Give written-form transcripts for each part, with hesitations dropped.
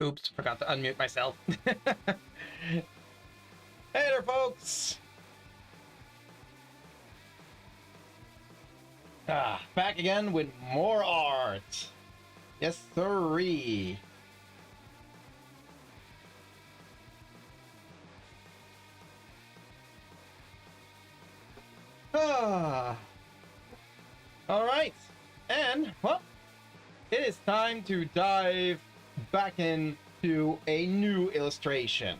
Oops, forgot to unmute myself. Hey there, folks! Back again with more art. Yes, sirree. All right, and well, it is time to dive back into a new illustration.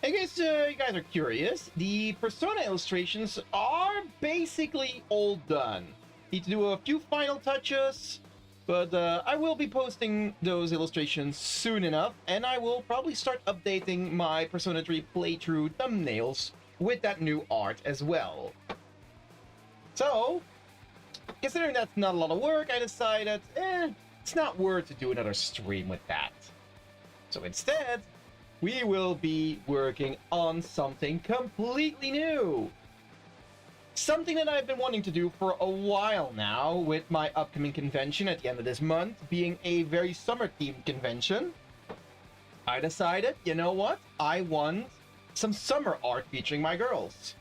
In case you guys are curious, the Persona illustrations are basically all done. Need to do a few final touches, but I will be posting those illustrations soon enough, and I will probably start updating my Persona 3 playthrough thumbnails with that new art as well. So, considering that's not a lot of work, I decided, it's not worth to do another stream with that. So instead, we will be working on something completely new. Something that I've been wanting to do for a while now, with my upcoming convention at the end of this month being a very summer-themed convention. I decided, you know what? I want some summer art featuring my girls.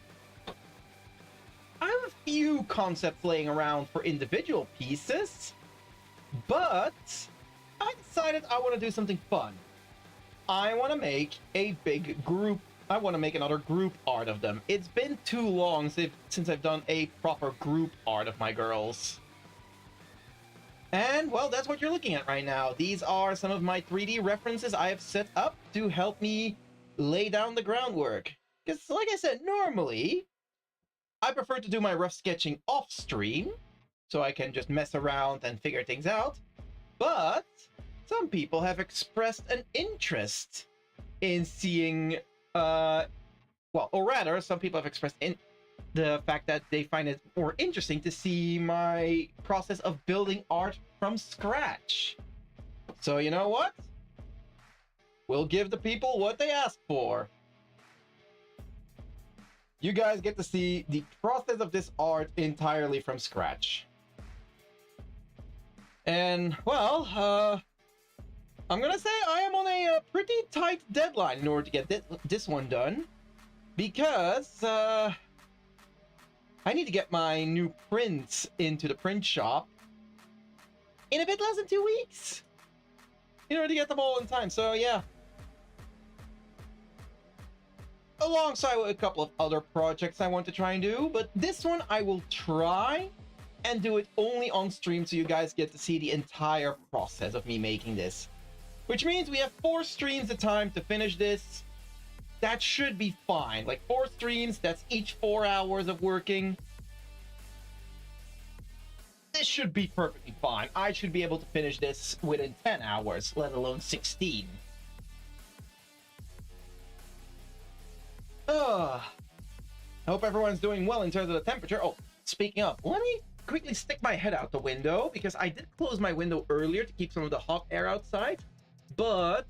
I have a few concepts laying around for individual pieces, but I decided I want to do something fun. I want to make a big group. I want to make another group art of them. It's been too long since I've done a proper group art of my girls. And, well, that's what you're looking at right now. These are some of my 3D references I have set up to help me lay down the groundwork. Because, like I said, normally, I prefer to do my rough sketching off stream, so I can just mess around and figure things out. But some people have expressed an interest in seeing, well, or rather, some people have expressed the fact that they find it more interesting to see my process of building art from scratch. So you know what? We'll give the people what they asked for. You guys get to see the process of this art entirely from scratch. And, well, I'm gonna say I am on a pretty tight deadline in order to get this one done, because I need to get my new prints into the print shop in a bit less than 2 weeks in order to get them all in time. So yeah, alongside with a couple of other projects I want to try and do, but this one I will try and do it only on stream so you guys get to see the entire process of me making this. Which means we have 4 streams of time to finish this. That should be fine. Like 4 streams, that's each 4 hours of working. This should be perfectly fine. I should be able to finish this within 10 hours, let alone 16. I hope everyone's doing well in terms of the temperature. Oh, speaking of, let me quickly stick my head out the window, because I did close my window earlier to keep some of the hot air outside. But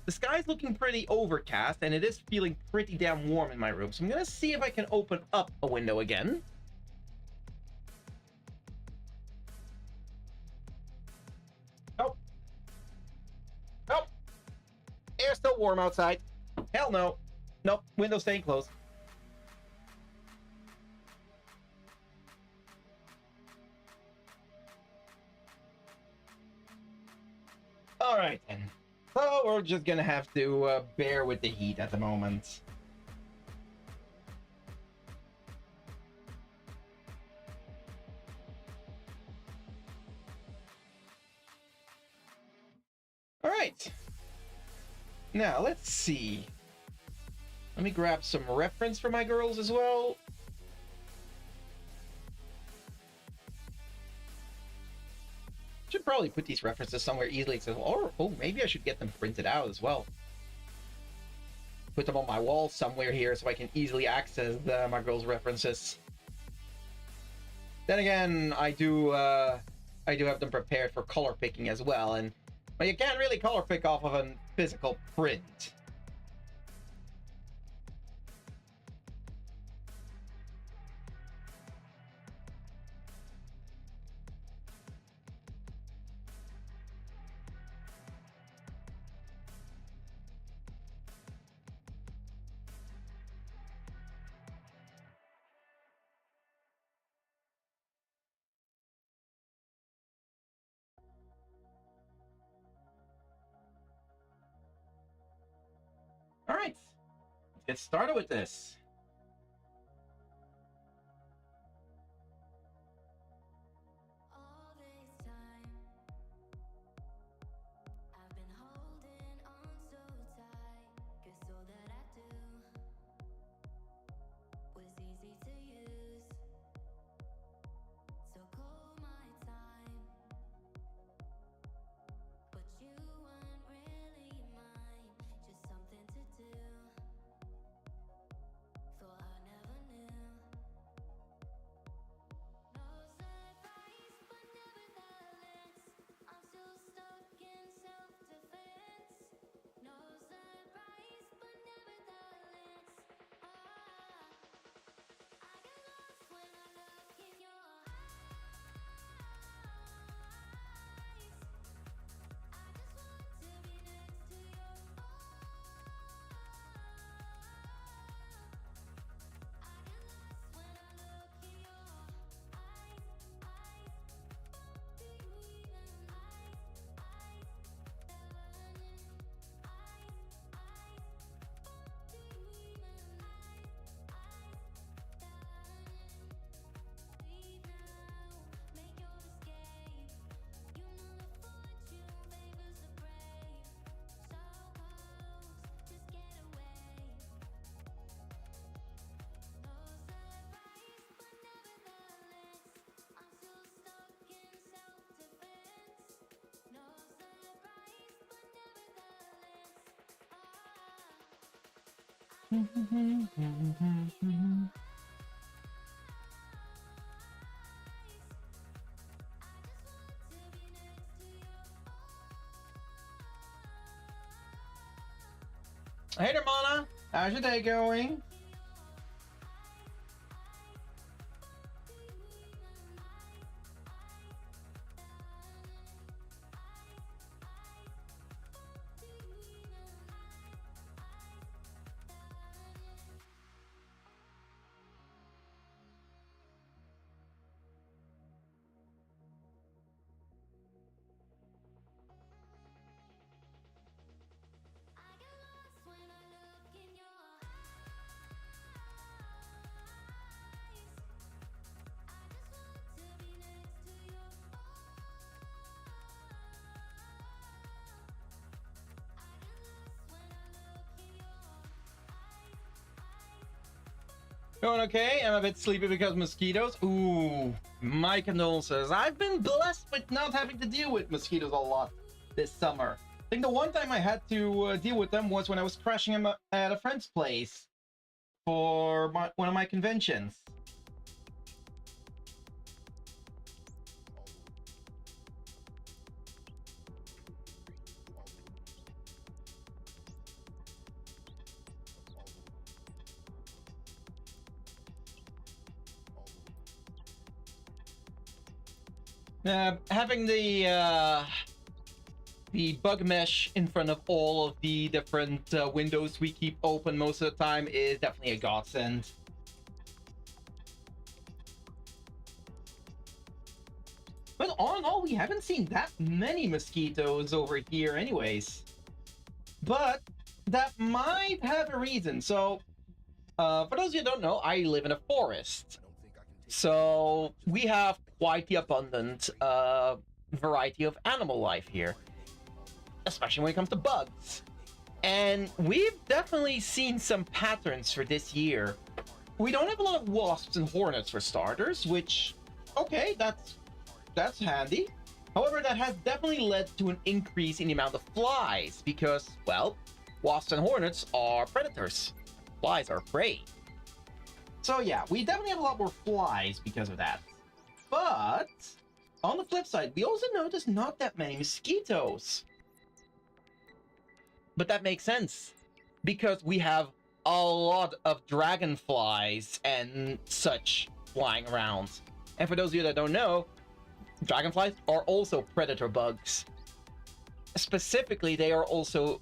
the sky's looking pretty overcast, and it is feeling pretty damn warm in my room. So I'm gonna see if I can open up a window again. Nope. Nope. Air's still warm outside. Hell no. Nope. Window staying closed. All right, then. So we're just gonna have to bear with the heat at the moment. All right. Now, let's see. Let me grab some reference for my girls as well. Should probably put these references somewhere easily accessible. Or, oh, maybe I should get them printed out as well. Put them on my wall somewhere here so I can easily access my girls' references. Then again, I do have them prepared for color picking as well, and but you can't really color pick off of a physical print. right, let's get started with this. Hey there, Mana. How's your day going? Going okay? I'm a bit sleepy because mosquitoes. Ooh, my condolences. I've been blessed with not having to deal with mosquitoes a lot this summer. I think the one time I had to deal with them was when I was crashing them at a friend's place for one of my conventions. Having the bug mesh in front of all of the different windows we keep open most of the time is definitely a godsend. But all in all, we haven't seen that many mosquitoes over here anyways. But that might have a reason. So, for those of you who don't know, I live in a forest. So we have quite the abundant variety of animal life here, especially when it comes to bugs. And we've definitely seen some patterns for this year. We don't have a lot of wasps and hornets for starters, which, okay, that's handy. However, that has definitely led to an increase in the amount of flies because, well, wasps and hornets are predators. Flies are prey. So yeah, we definitely have a lot more flies because of that. But on the flip side, we also noticed not that many mosquitoes. But that makes sense because we have a lot of dragonflies and such flying around. And for those of you that don't know, dragonflies are also predator bugs. Specifically, they are also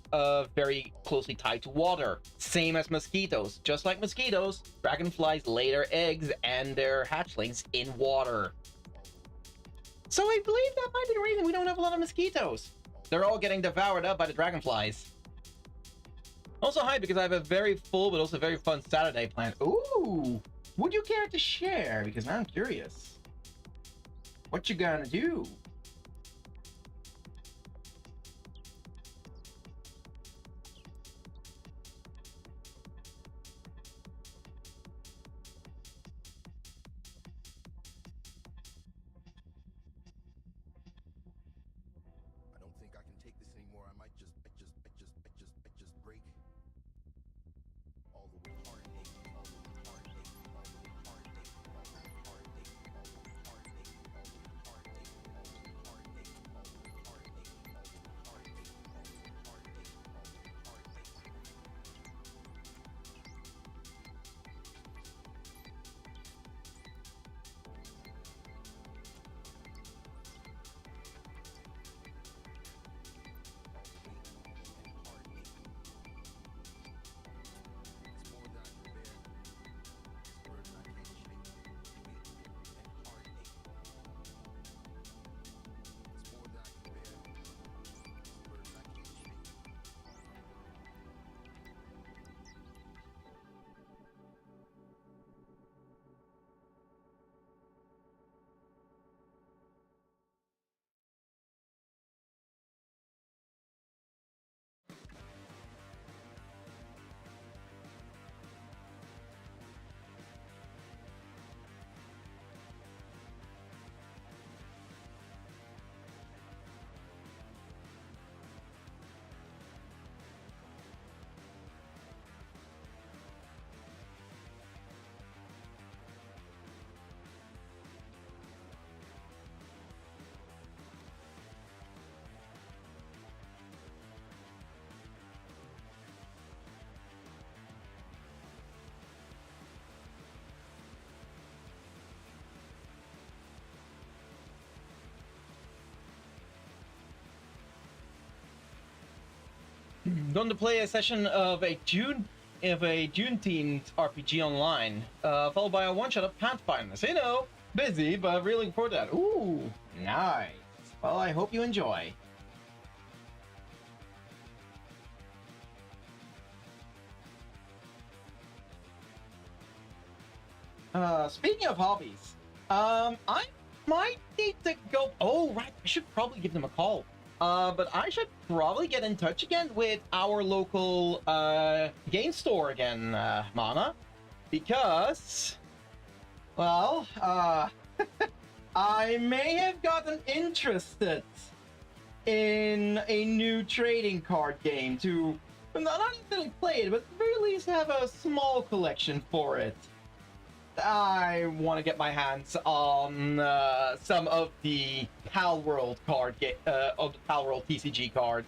very closely tied to water, same as mosquitoes. Just like mosquitoes, dragonflies lay their eggs and their hatchlings in water. So I believe that might be the reason we don't have a lot of mosquitoes. They're all getting devoured up by the dragonflies. Also, hi, because I have a very full but also very fun Saturday planned. Ooh! Would you care to share? Because I'm curious. What you gonna do? I don't think I can take this anymore. I might just break all the way heartache, all the way heartache, all the way heartache, all the way heartache, all the way heartache, all the way heartache, all the way heartache, all the way heartache, all the way heartache, all the way heartache, all the way heartache. Going to play a session of a Juneteenth RPG online, followed by a one-shot of Pathfinders. You know, busy, but really looking forward to that. Ooh, nice. Well, I hope you enjoy. Speaking of hobbies, I might need to go. Oh, right, I should probably give them a call. But I should probably get in touch again with our local game store again, Mana, because, well, I may have gotten interested in a new trading card game to not necessarily play it, but at the very least have a small collection for it. I want to get my hands on some of the Pal World of the Pal World TCG cards.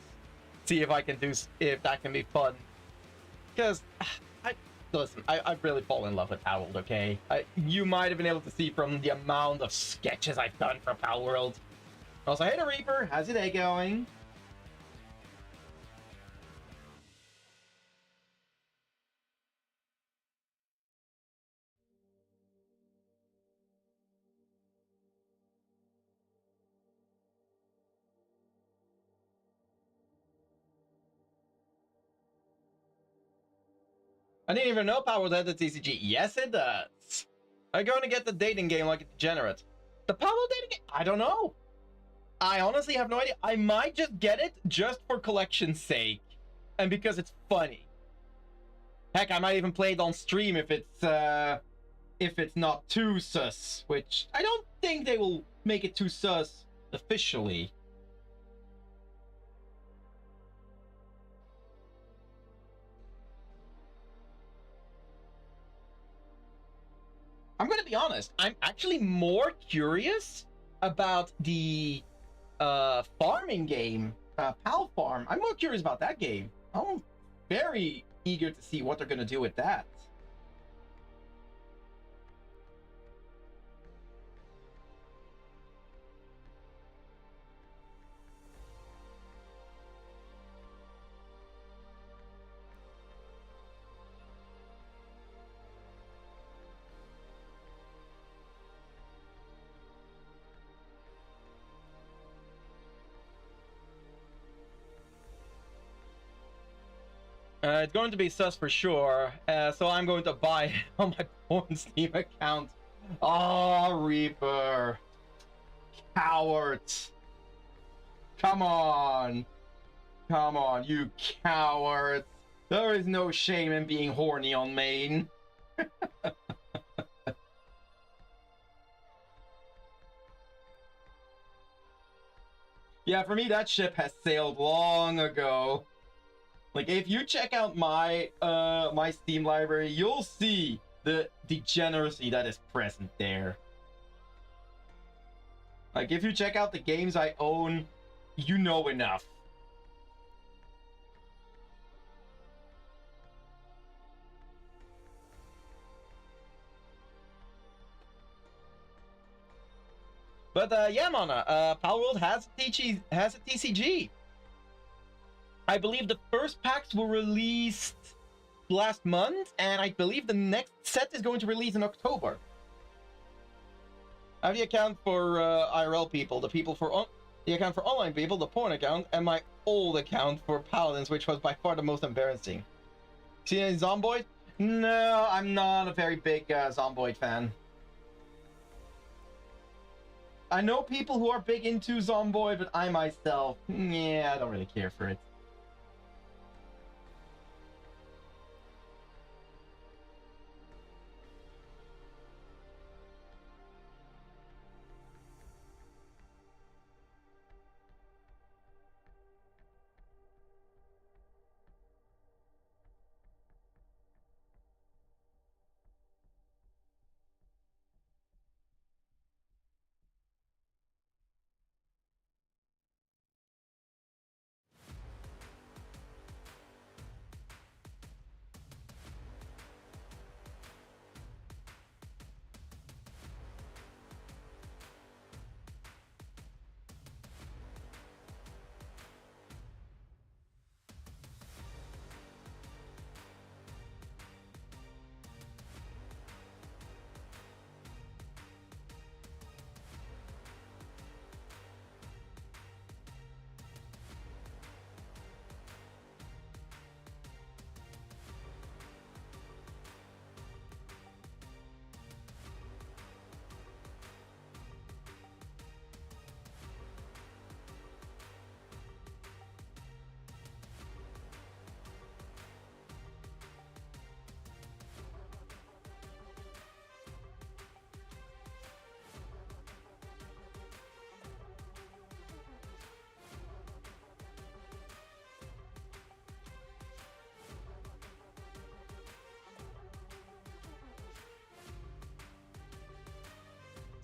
See if I can if that can be fun. Because I really fall in love with Pal World. Okay, you might have been able to see from the amount of sketches I've done for Pal World. Also, hey, the Reaper, how's your day going? I didn't even know Pal World had the TCG. Yes, it does. I'm going to get the dating game like a degenerate. The Pal World dating game? I don't know. I honestly have no idea. I might just get it just for collection's sake, and because it's funny. Heck, I might even play it on stream if it's not too sus, which I don't think they will make it too sus officially. I'm gonna be honest. I'm actually more curious about the farming game, Pal Farm. I'm more curious about that game. I'm very eager to see what they're gonna do with that. It's going to be sus for sure, so I'm going to buy it on my porn Steam account. Oh, Reaper. Cowards. Come on. Come on, you cowards. There is no shame in being horny on main. Yeah, for me, that ship has sailed long ago. Like, if you check out my my Steam library, you'll see the degeneracy that is present there. Like, if you check out the games I own, you know enough. But yeah, Mana, Palworld has a TCG. I believe the first packs were released last month, and I believe the next set is going to release in October. I have the account for IRL people, the account for online people, the porn account, and my old account for Paladins, which was by far the most embarrassing. See any Zomboid? No, I'm not a very big Zomboid fan. I know people who are big into Zomboid, but I myself, yeah, I don't really care for it.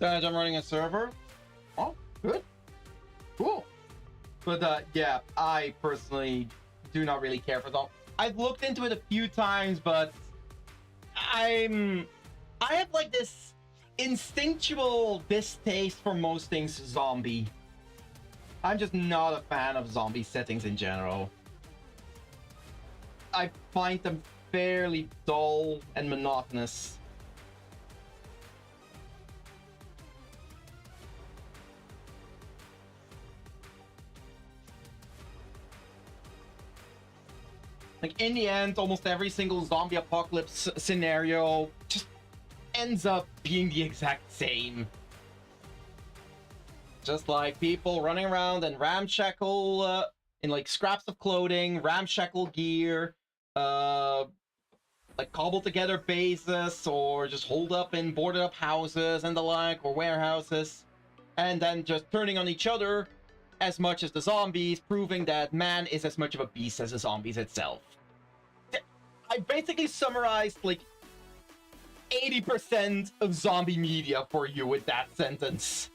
I'm running a server. Oh, good. Cool. But yeah, I personally do not really care for Zomboid. I've looked into it a few times, but I have like this instinctual distaste for most things zombie. I'm just not a fan of zombie settings in general. I find them fairly dull and monotonous. Like, in the end, almost every single zombie apocalypse scenario just ends up being the exact same. Just like people running around in ramshackle, in like scraps of clothing, ramshackle gear, like cobbled together bases, or just holed up in boarded up houses and the like, or warehouses, and then just turning on each other as much as the zombies, proving that man is as much of a beast as the zombies itself. I basically summarized like 80% of zombie media for you with that sentence.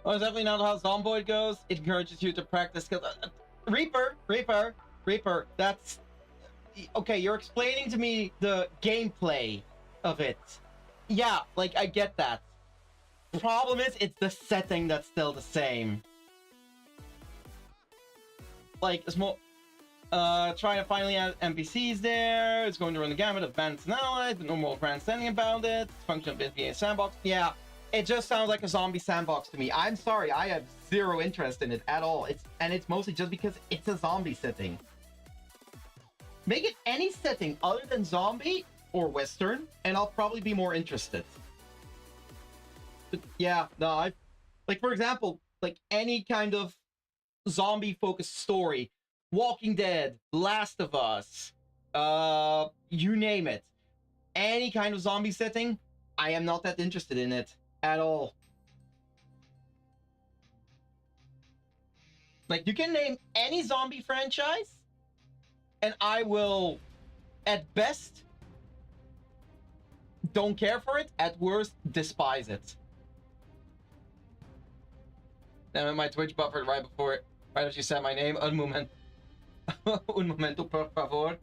Well, it's definitely not how Zomboid goes. It encourages you to practice skills. Reaper. That's okay. You're explaining to me the gameplay of it. Yeah, like I get that. Problem is, it's the setting that's still the same. Like small. Trying to finally add NPCs there. It's going to run the gamut of bandits and allies, but no more grandstanding about it. Function of being a sandbox. Yeah, it just sounds like a zombie sandbox to me. I'm sorry, I have zero interest in it at all. It's mostly just because it's a zombie setting. Make it any setting other than zombie or Western, and I'll probably be more interested. But yeah, no, like for example, like any kind of zombie-focused story. Walking Dead, Last of Us, you name it. Any kind of zombie setting, I am not that interested in it at all. Like, you can name any zombie franchise, and I will, at best, don't care for it, at worst, despise it. Damn, my Twitch buffered right as you said my name. Un momento, por favor.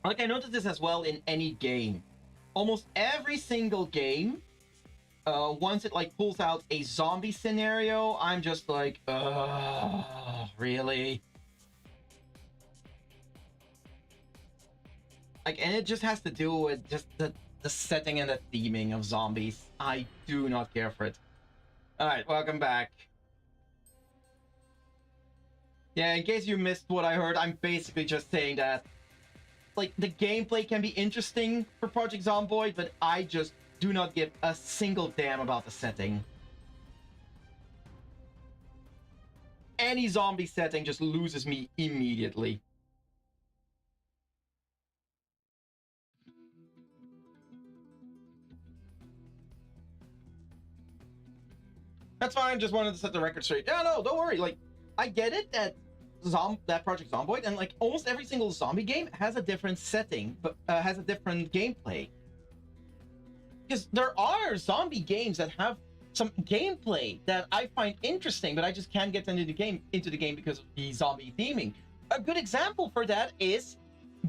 Like, I noticed this as well in any game. Almost every single game, once it like pulls out a zombie scenario, I'm just like, really? Like, and it just has to do with just the setting and the theming of zombies. I do not care for it. Alright, welcome back. Yeah, in case you missed what I heard, I'm basically just saying that, like, the gameplay can be interesting for Project Zomboid, but I just do not give a single damn about the setting. Any zombie setting just loses me immediately. That's fine, just wanted to set the record straight. Yeah, no, don't worry. Like, I get it that Project Zomboid, and like almost every single zombie game has a different setting, but has a different gameplay. Because there are zombie games that have some gameplay that I find interesting, but I just can't get into the game because of the zombie theming. A good example for that is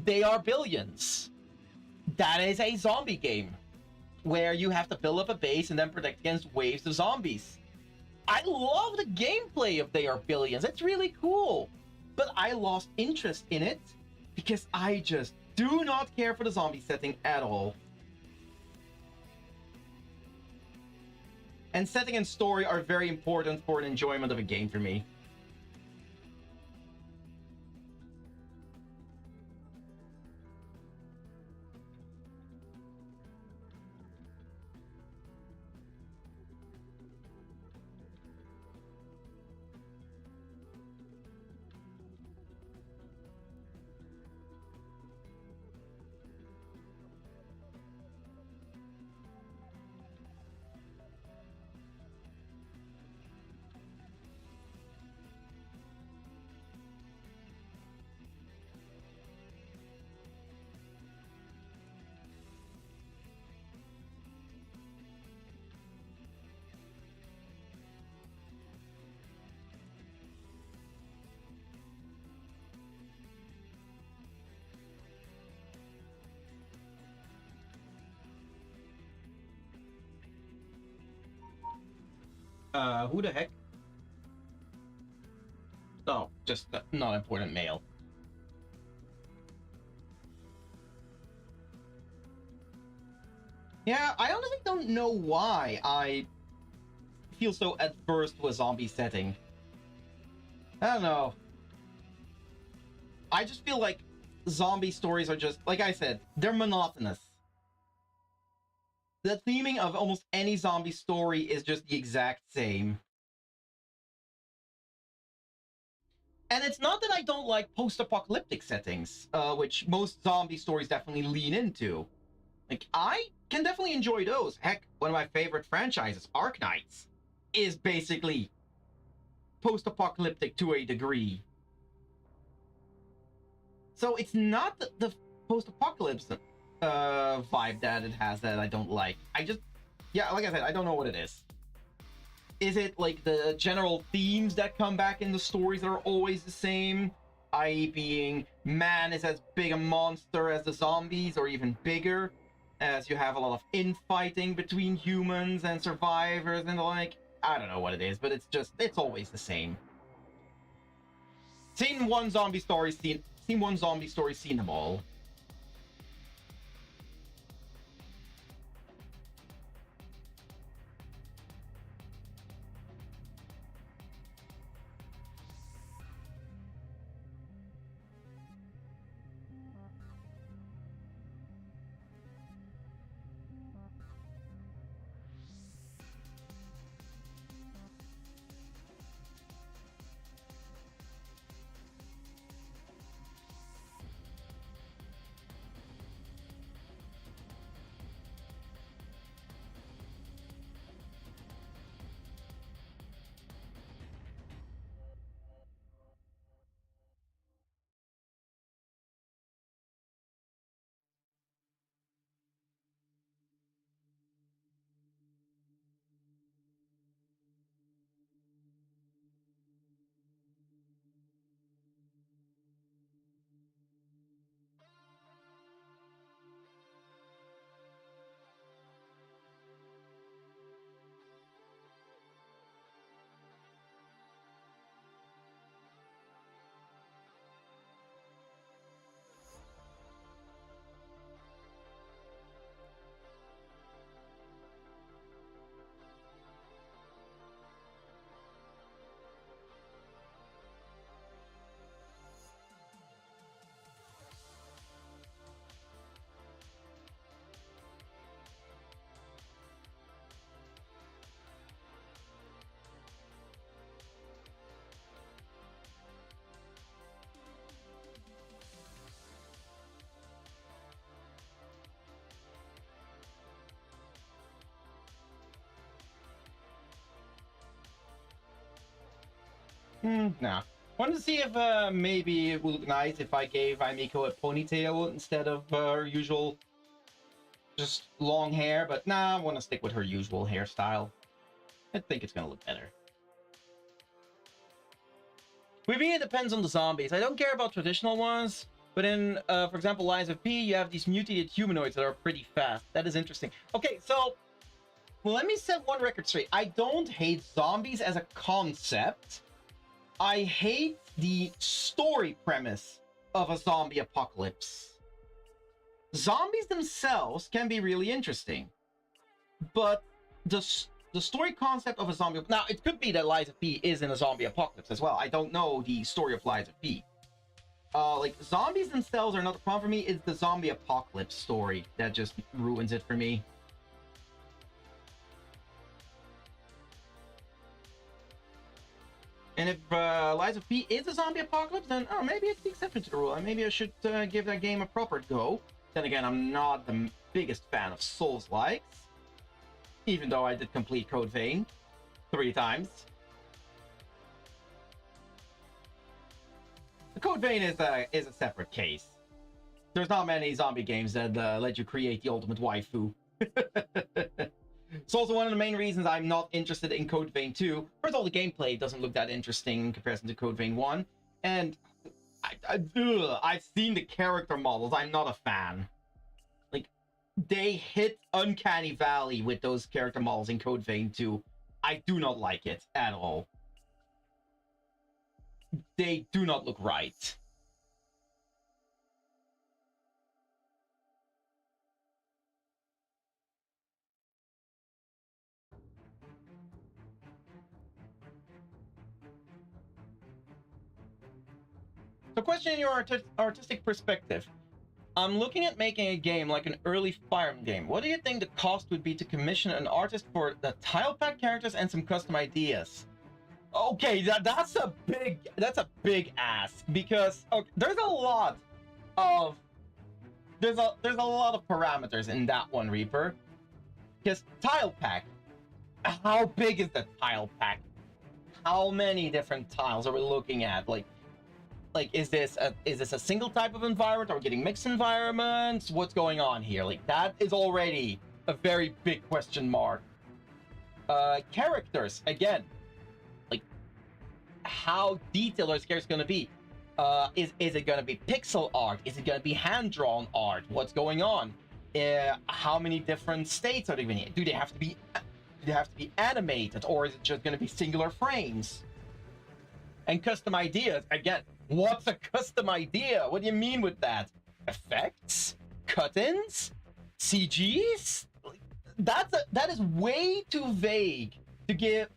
They Are Billions. That is a zombie game where you have to build up a base and then protect against waves of zombies. I love the gameplay of They Are Billions. It's really cool. But I lost interest in it because I just do not care for the zombie setting at all. And setting and story are very important for an enjoyment of a game for me. Who the heck? Oh, just not important mail. Yeah, I honestly don't know why I feel so adverse to a zombie setting. I don't know. I just feel like zombie stories are just, like I said, they're monotonous. The theming of almost any zombie story is just the exact same. And it's not that I don't like post-apocalyptic settings, which most zombie stories definitely lean into. Like, I can definitely enjoy those. Heck, one of my favorite franchises, Arknights, is basically post-apocalyptic to a degree. So it's not the post-apocalypse vibe that it has that I don't like. Yeah, like I said, I don't know what it is. Is it like the general themes that come back in the stories that are always the same? I.e. being man is as big a monster as the zombies, or even bigger, as you have a lot of infighting between humans and survivors and the like. I don't know what it is, but it's always the same. Seen one zombie story, seen them all. Nah. Wanted to see if maybe it would look nice if I gave Aimiko a ponytail instead of her usual just long hair, but nah, I want to stick with her usual hairstyle. I think it's gonna look better. With me, it depends on the zombies. I don't care about traditional ones, but in, for example, Lies of P, you have these mutated humanoids that are pretty fast. That is interesting. Okay, so let me set one record straight. I don't hate zombies as a concept. I hate the story premise of a zombie apocalypse. Zombies themselves can be really interesting, but the story concept of a zombie... Now, it could be that Lies of P is in a zombie apocalypse as well. I don't know the story of Lies of P. Like, zombies themselves are not the problem for me. It's the zombie apocalypse story that just ruins it for me. And if Lies of P is a zombie apocalypse, then maybe it's the exception to the rule. And maybe I should give that game a proper go. Then again, I'm not the biggest fan of Souls-likes, even though I did complete Code Vein 3 times. The Code Vein is a separate case. There's not many zombie games that let you create the ultimate waifu. It's also one of the main reasons I'm not interested in Code Vein 2. First of all, the gameplay doesn't look that interesting in comparison to Code Vein 1. And I've seen the character models. I'm not a fan. Like, they hit Uncanny Valley with those character models in Code Vein 2. I do not like it at all. They do not look right. So question your artistic perspective. I'm looking at making a game like an early Fire Emblem game. What do you think the cost would be to commission an artist for the tile pack characters and some custom ideas? Okay, that's a big ask, because okay, there's a lot of there's a lot of parameters in that one, Reaper. Because tile pack, how big is the tile pack? How many different tiles are we looking at? Like is this a single type of environment? Are we getting mixed environments? What's going on here? Like, that is already a very big question mark. Characters, again, like, how detailed are these characters going to be? Is it going to be pixel art? Is it going to be hand-drawn art? What's going on? How many different states are they going to be? Do they have to be animated, or is it just going to be singular frames? And custom ideas, again, what's a custom idea? What do you mean with that? Effects? Cut-ins? CGs? That is way too vague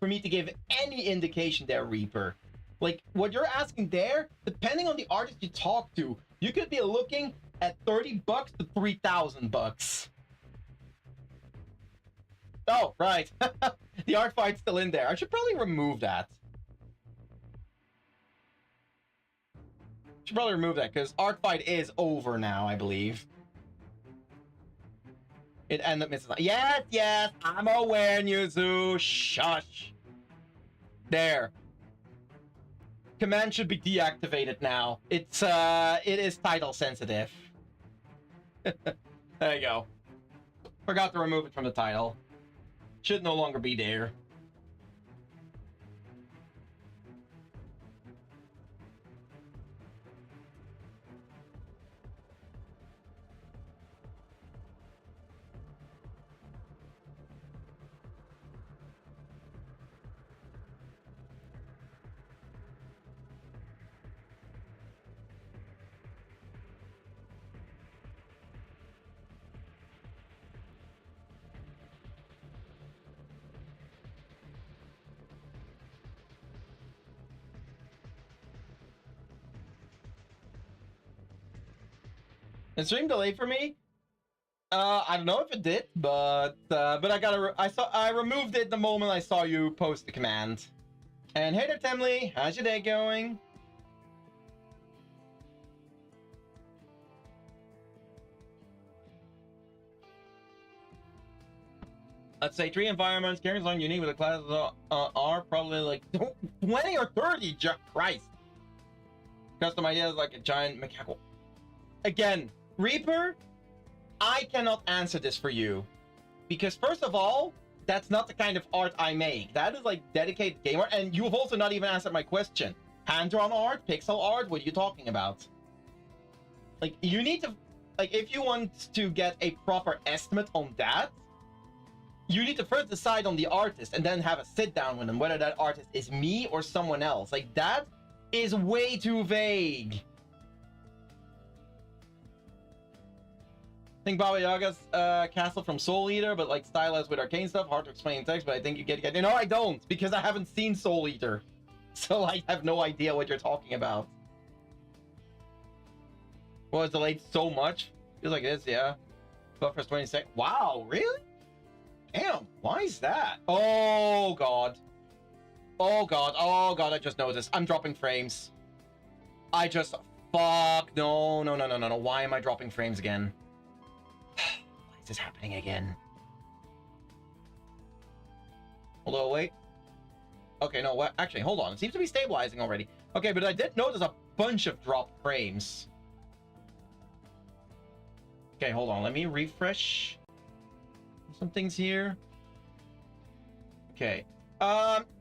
for me to give any indication there, Reaper. Like, what you're asking there, depending on the artist you talk to, you could be looking at $30 to $3,000. Oh, right. The art fight's still in there. I should probably remove that. Should probably remove that, because art fight is over now, I believe. It ended up missing. Yes, I'm aware, Yuzu. Shush. There. Command should be deactivated now. It is title sensitive. There you go. Forgot to remove it from the title. Should no longer be there. The stream delayed for me? I don't know if it did, but I removed it the moment I saw you post the command. And hey there, Temley, how's your day going? Let's say 3 environments, characters aren't unique, but the classes are probably like 20 or 30, Christ. Custom ideas like a giant mechanical. Again, Reaper, I cannot answer this for you. Because first of all, that's not the kind of art I make. That is like dedicated game art, and you've also not even answered my question. Hand-drawn art, pixel art, what are you talking about? Like, you need to, like, if you want to get a proper estimate on that, you need to first decide on the artist and then have a sit down with them, whether that artist is me or someone else. Like, that is way too vague. I think Baba Yaga's castle from Soul Eater, but like stylized with arcane stuff. Hard to explain in text, but I think you get it. No, I don't, because I haven't seen Soul Eater. So I have no idea what you're talking about. Well, it's delayed so much. Feels like it is, yeah. Buffer's 20 seconds. Wow, really? Damn, why is that? Oh, God. Oh, God. Oh, God, I just noticed. I'm dropping frames. Fuck. No. Why am I dropping frames again? Why is this happening again? Although, wait. Okay, no, what? Actually, hold on. It seems to be stabilizing already. Okay, but I did notice a bunch of dropped frames. Okay, hold on. Let me refresh some things here. Okay.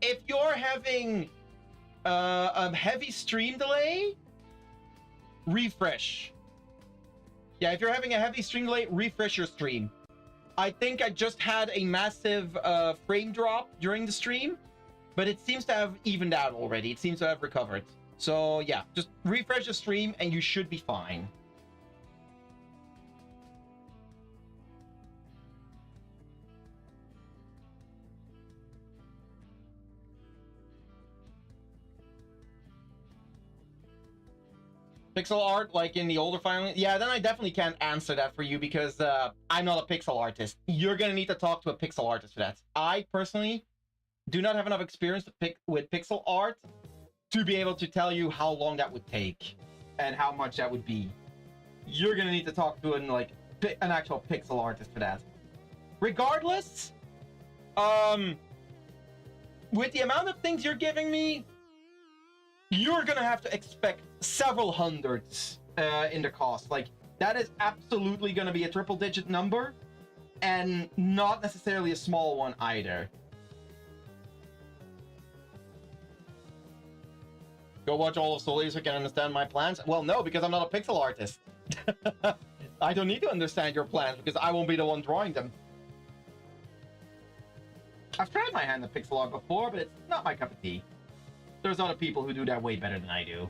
If you're having a heavy stream delay, refresh. Yeah, if you're having a heavy stream delay, refresh your stream. I think I just had a massive frame drop during the stream, but it seems to have evened out already. It seems to have recovered. So yeah, just refresh the stream and you should be fine. Pixel art, like in the older Fire Emblem? Yeah, then I definitely can't answer that for you because I'm not a pixel artist. You're gonna need to talk to a pixel artist for that. I personally do not have enough experience with pixel art to be able to tell you how long that would take and how much that would be. you're gonna need to talk to an actual pixel artist for that. Regardless, with the amount of things you're giving me, you're gonna have to expect several hundreds in the cost. Like, that is absolutely gonna be a triple-digit number, and not necessarily a small one either. Go watch all of Soul so you can understand my plans? Well, no, because I'm not a pixel artist. I don't need to understand your plans because I won't be the one drawing them. I've tried my hand at pixel art before, but it's not my cup of tea. There's other people who do that way better than I do.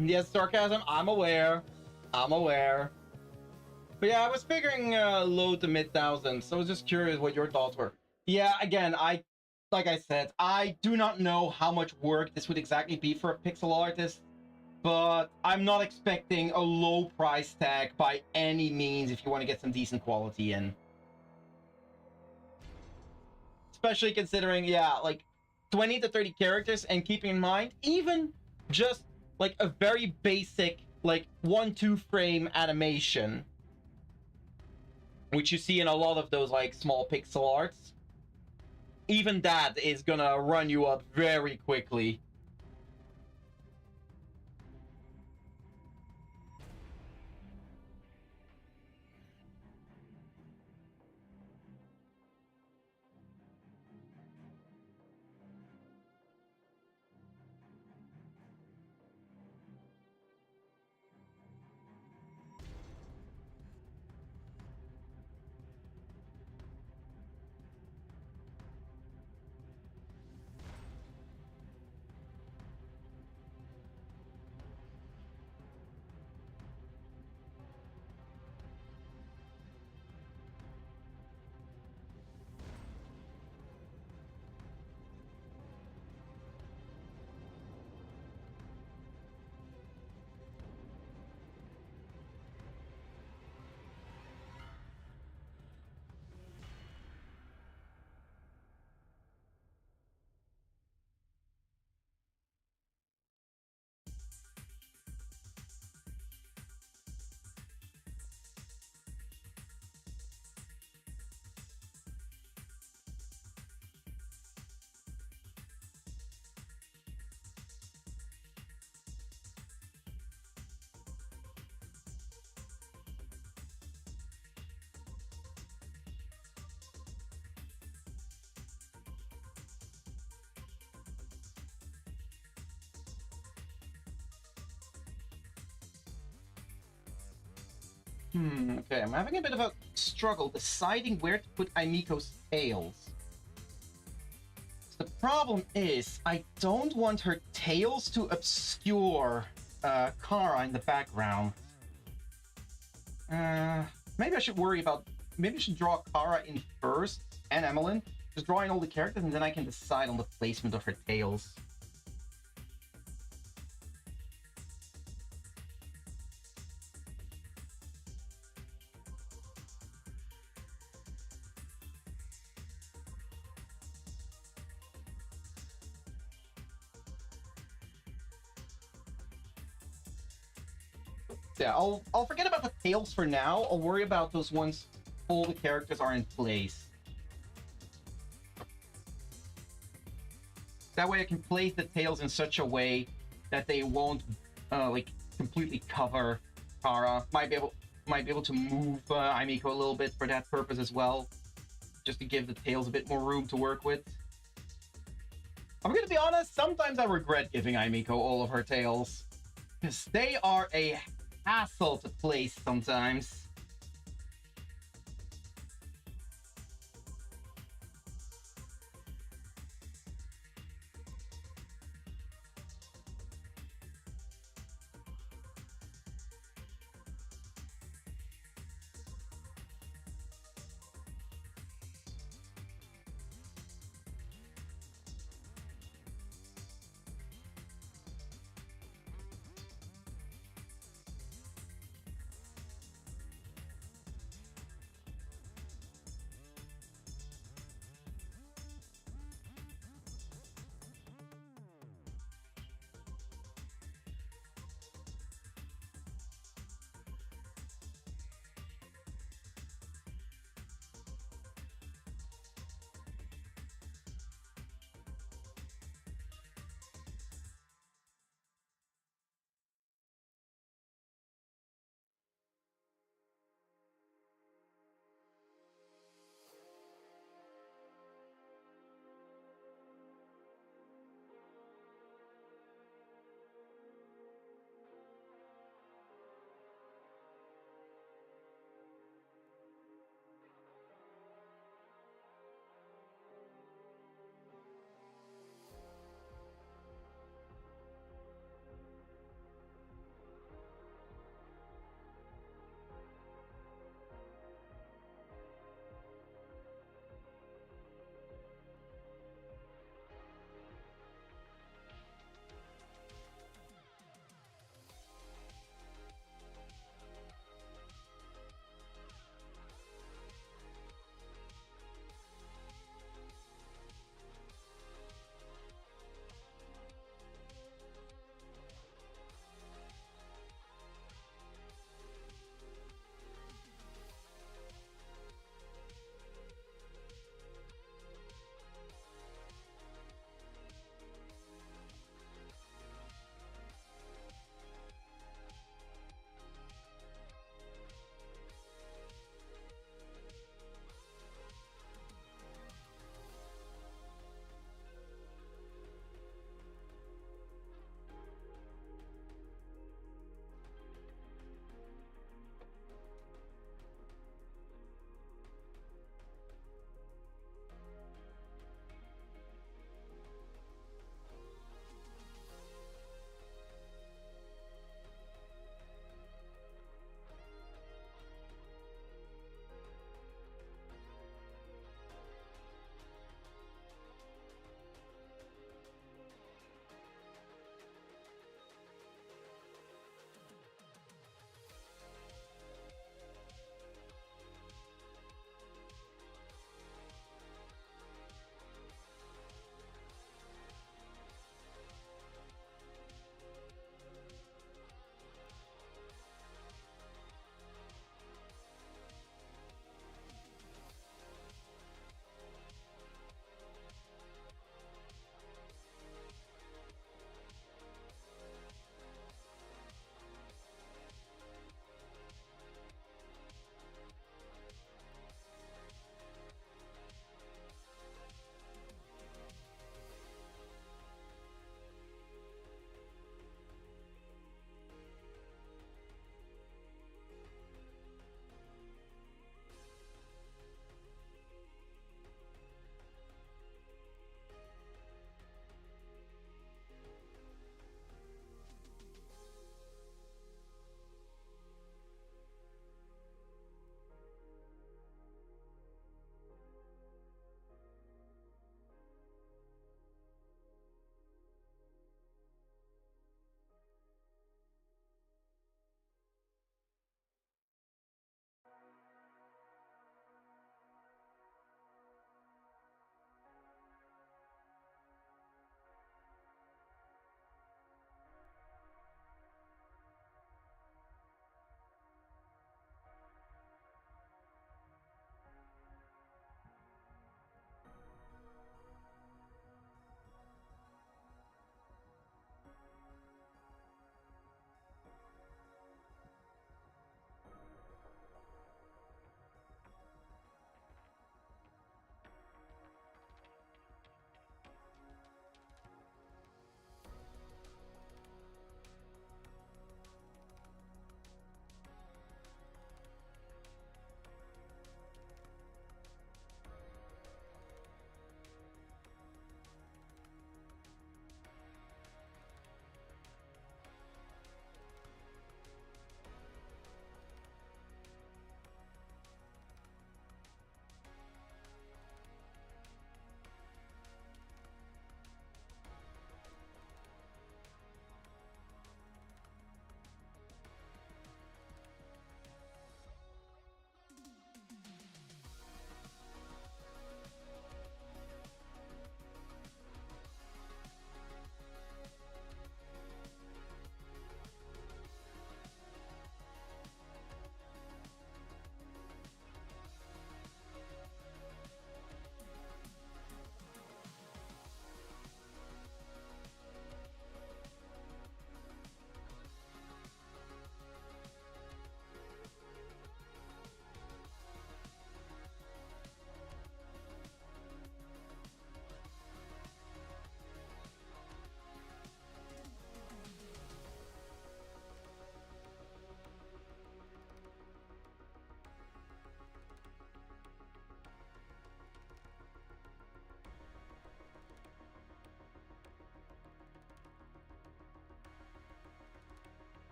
Yes, sarcasm. I'm aware. I'm aware. But yeah, I was figuring low to mid thousands. So I was just curious what your thoughts were. Yeah, again, like I said, I do not know how much work this would exactly be for a pixel artist, but I'm not expecting a low price tag by any means if you want to get some decent quality in. Especially considering, yeah, like 20 to 30 characters, and keeping in mind, even just like a very basic, like 1-2 frame animation, which you see in a lot of those like small pixel arts, even that is gonna run you up very quickly. Okay, I'm having a bit of a struggle deciding where to put Aimiko's tails. The problem is, I don't want her tails to obscure Kara in the background. Maybe I should worry about... Maybe I should draw Kara in first, and Emmeline. Just draw in all the characters, and then I can decide on the placement of her tails. Yeah, I'll forget about the tails for now. I'll worry about those once all the characters are in place. That way I can place the tails in such a way that they won't like completely cover Kara. Might be able to move Aimiko a little bit for that purpose as well, just to give the tails a bit more room to work with. I'm gonna be honest, sometimes I regret giving Aimiko all of her tails, because they are a hassle to place sometimes.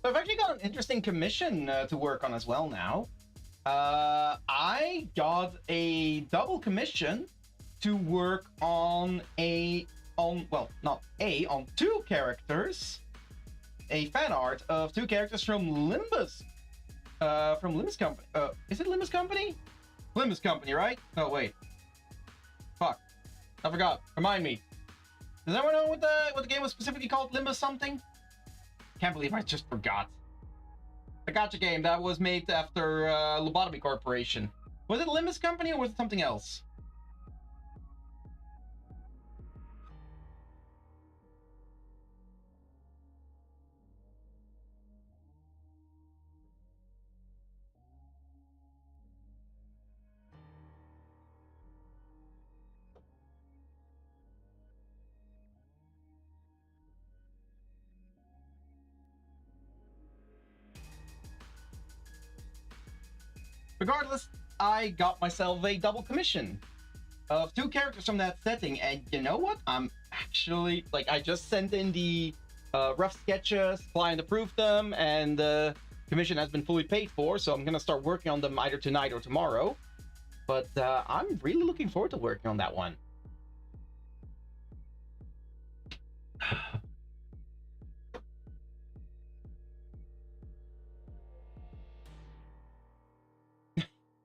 So I've actually got an interesting commission to work on as well now. I got a double commission to work on on two characters, a fan art of two characters from Limbus Company. Is it Limbus Company? Limbus Company, right? Oh wait, fuck, I forgot. Remind me. Does anyone know what the game was specifically called? Limbus something? Can't believe I just forgot. A gacha game that was made after Lobotomy Corporation. Was it Limbus Company or was it something else? Regardless, I got myself a double commission of two characters from that setting, and you know what? I'm actually, like, I just sent in the rough sketches, client approved them, and the commission has been fully paid for, so I'm gonna start working on them either tonight or tomorrow. But I'm really looking forward to working on that one.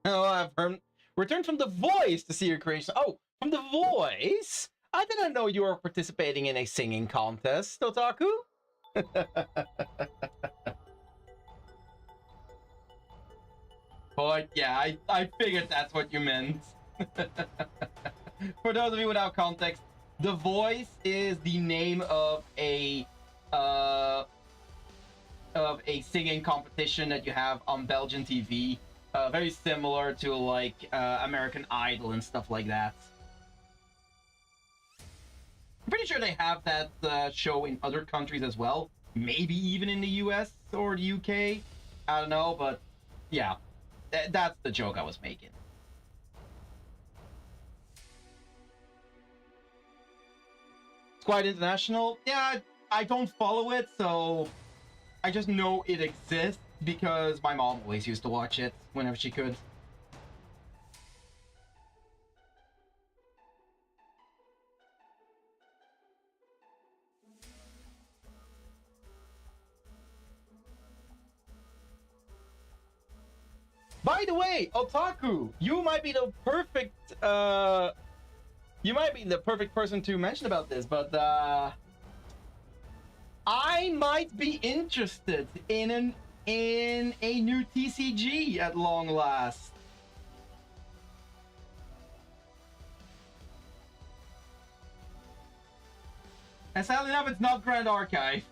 Oh, I've returned from The Voice to see your creation. Oh, from The Voice? I didn't know you were participating in a singing contest, Otaku. But yeah, I figured that's what you meant. For those of you without context, The Voice is the name of a singing competition that you have on Belgian TV. Very similar to like American Idol and stuff like that. I'm pretty sure they have that show in other countries as well. Maybe even in the US or the UK. I don't know, but yeah, that's the joke I was making. It's quite international. Yeah, I don't follow it, so I just know it exists because my mom always used to watch it whenever she could. By the way, Otaku, you might be the perfect person to mention about this, but I might be interested in a new TCG at long last. And sadly enough, it's not Grand Archive.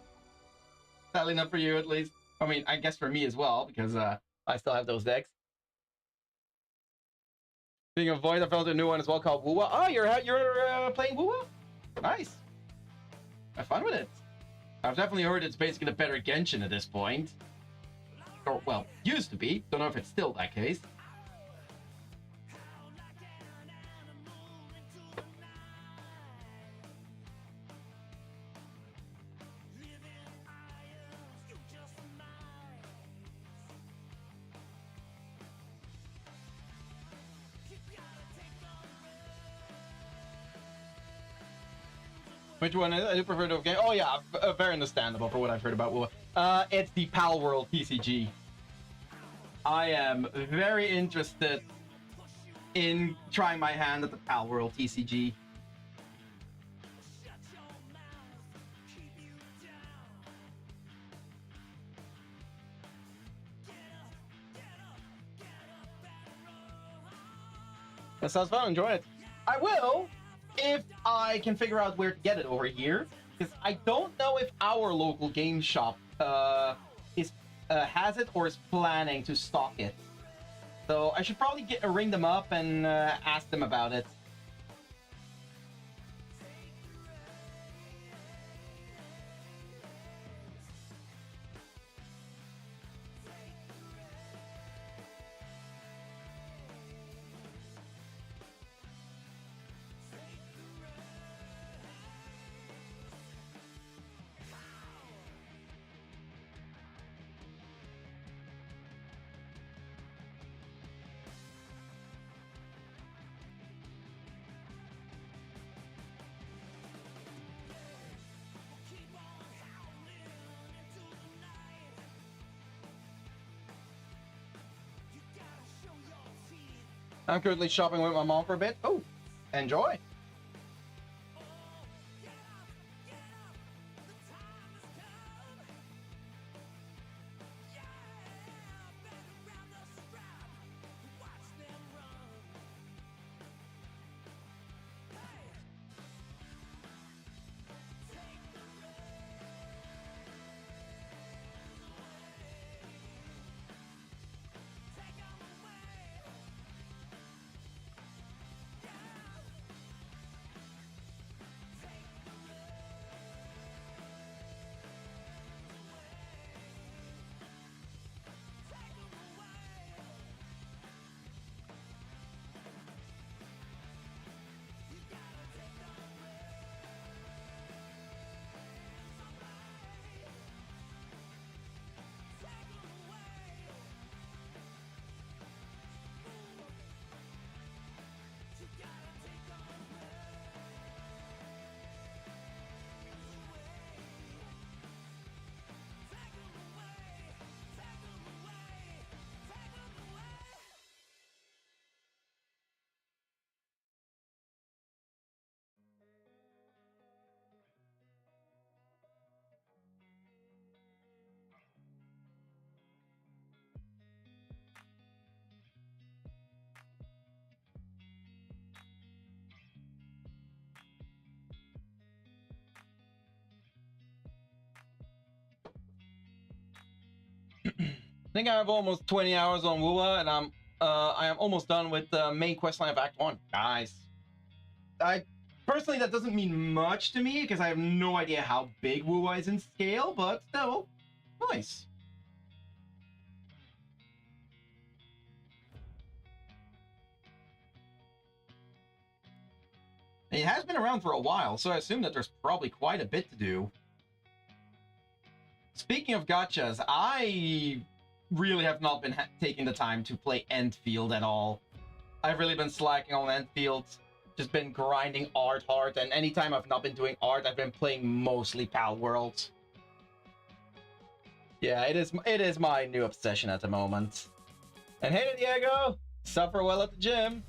Sadly enough for you, at least. I mean, I guess for me as well, because I still have those decks. Speaking of Void, I found a new one as well called Wuwa. Oh, you're playing Wuwa? Nice. Have fun with it. I've definitely heard it's basically a better Genshin at this point. Or, well, used to be. Don't know if it's still that case. Which one? I do prefer to game. Oh yeah, very understandable for what I've heard about WoW. It's the Pal World TCG. I am very interested in trying my hand at the Pal World TCG. That sounds fun. Enjoy it. I will, if I can figure out where to get it over here, because I don't know if our local game shop has it or is planning to stock it. So I should probably ring them up and ask them about it. I'm currently shopping with my mom for a bit. Oh, enjoy. I think I have almost 20 hours on Wua, and I am almost done with the main questline of Act 1. Nice. I personally, that doesn't mean much to me because I have no idea how big Wua is in scale, but still, nice. It has been around for a while, so I assume that there's probably quite a bit to do. Speaking of gachas, I really have not been taking the time to play Endfield at all. I've really been slacking on Endfield, just been grinding art hard, and anytime I've not been doing art, I've been playing mostly Pal Worlds. Yeah, it is my new obsession at the moment. And hey, Diego, suffer well at the gym.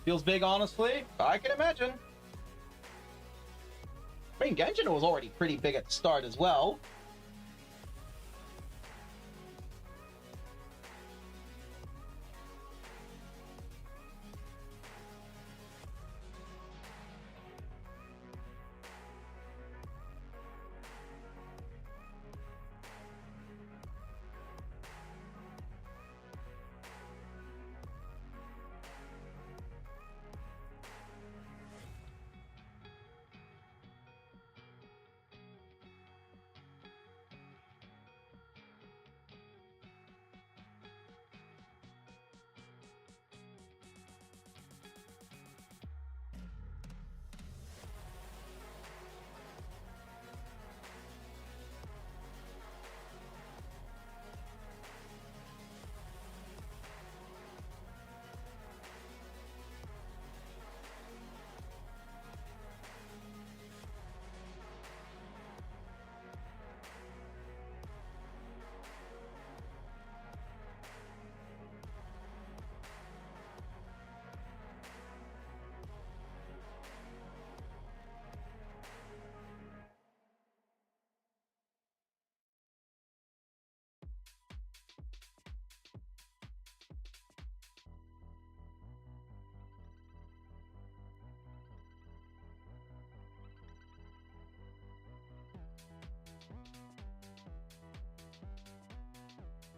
Feels big, honestly. I can imagine. I mean, Genshin was already pretty big at the start as well.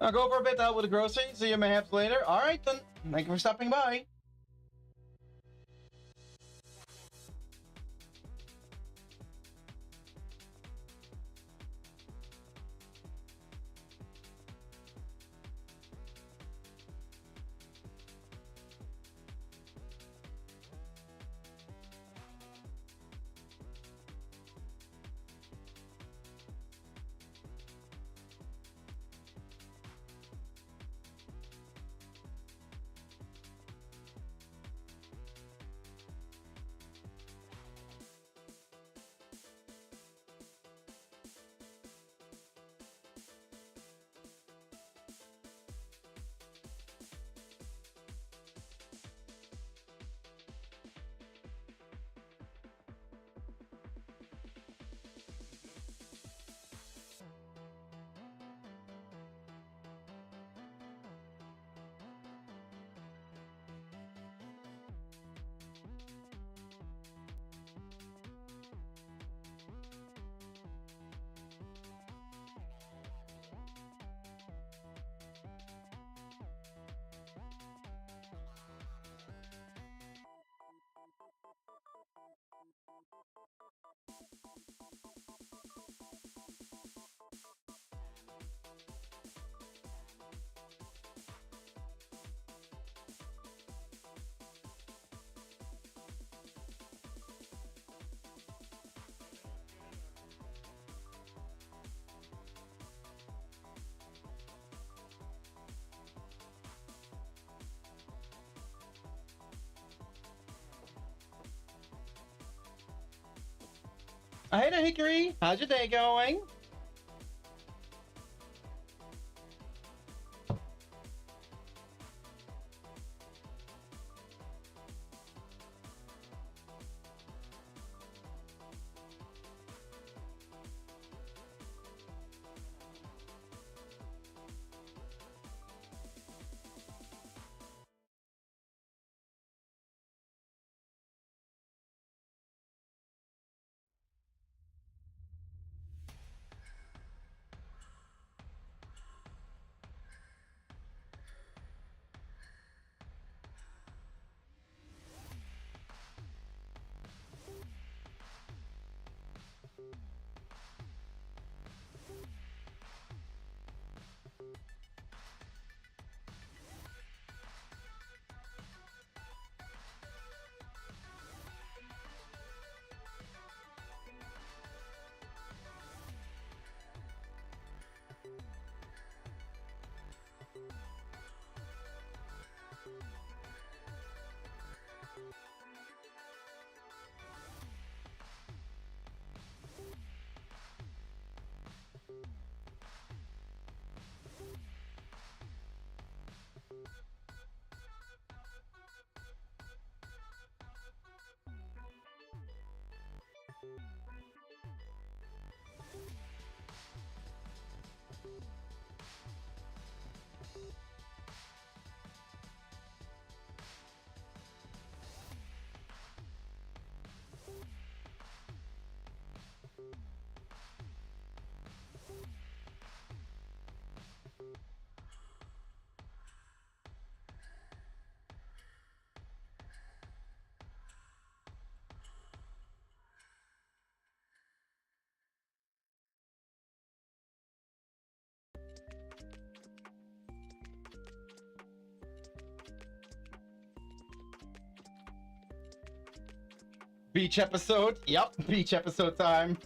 I'll go for a bit out with the groceries. See you mayhaps later. All right, then. Thank you for stopping by. Hey there, Hickory. How's your day going? Beach episode. Yep, beach episode time.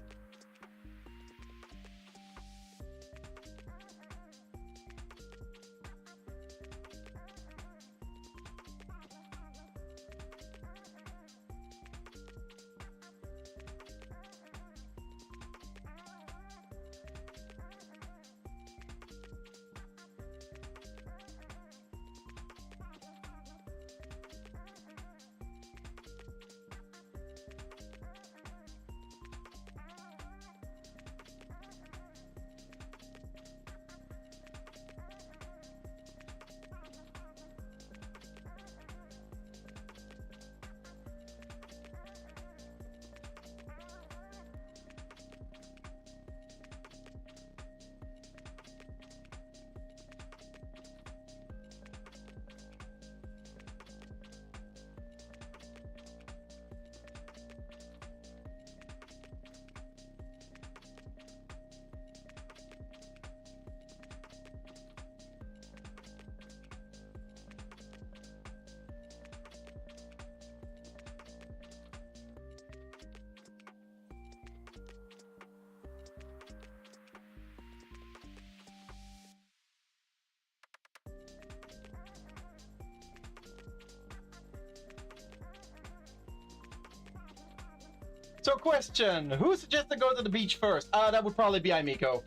So question, who suggests to go to the beach first? That would probably be Aimiko.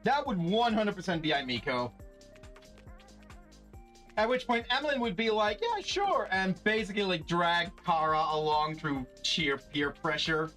That would 100% be Aimiko. At which point Emlyn would be like, yeah, sure, and basically like drag Kara along through sheer peer pressure.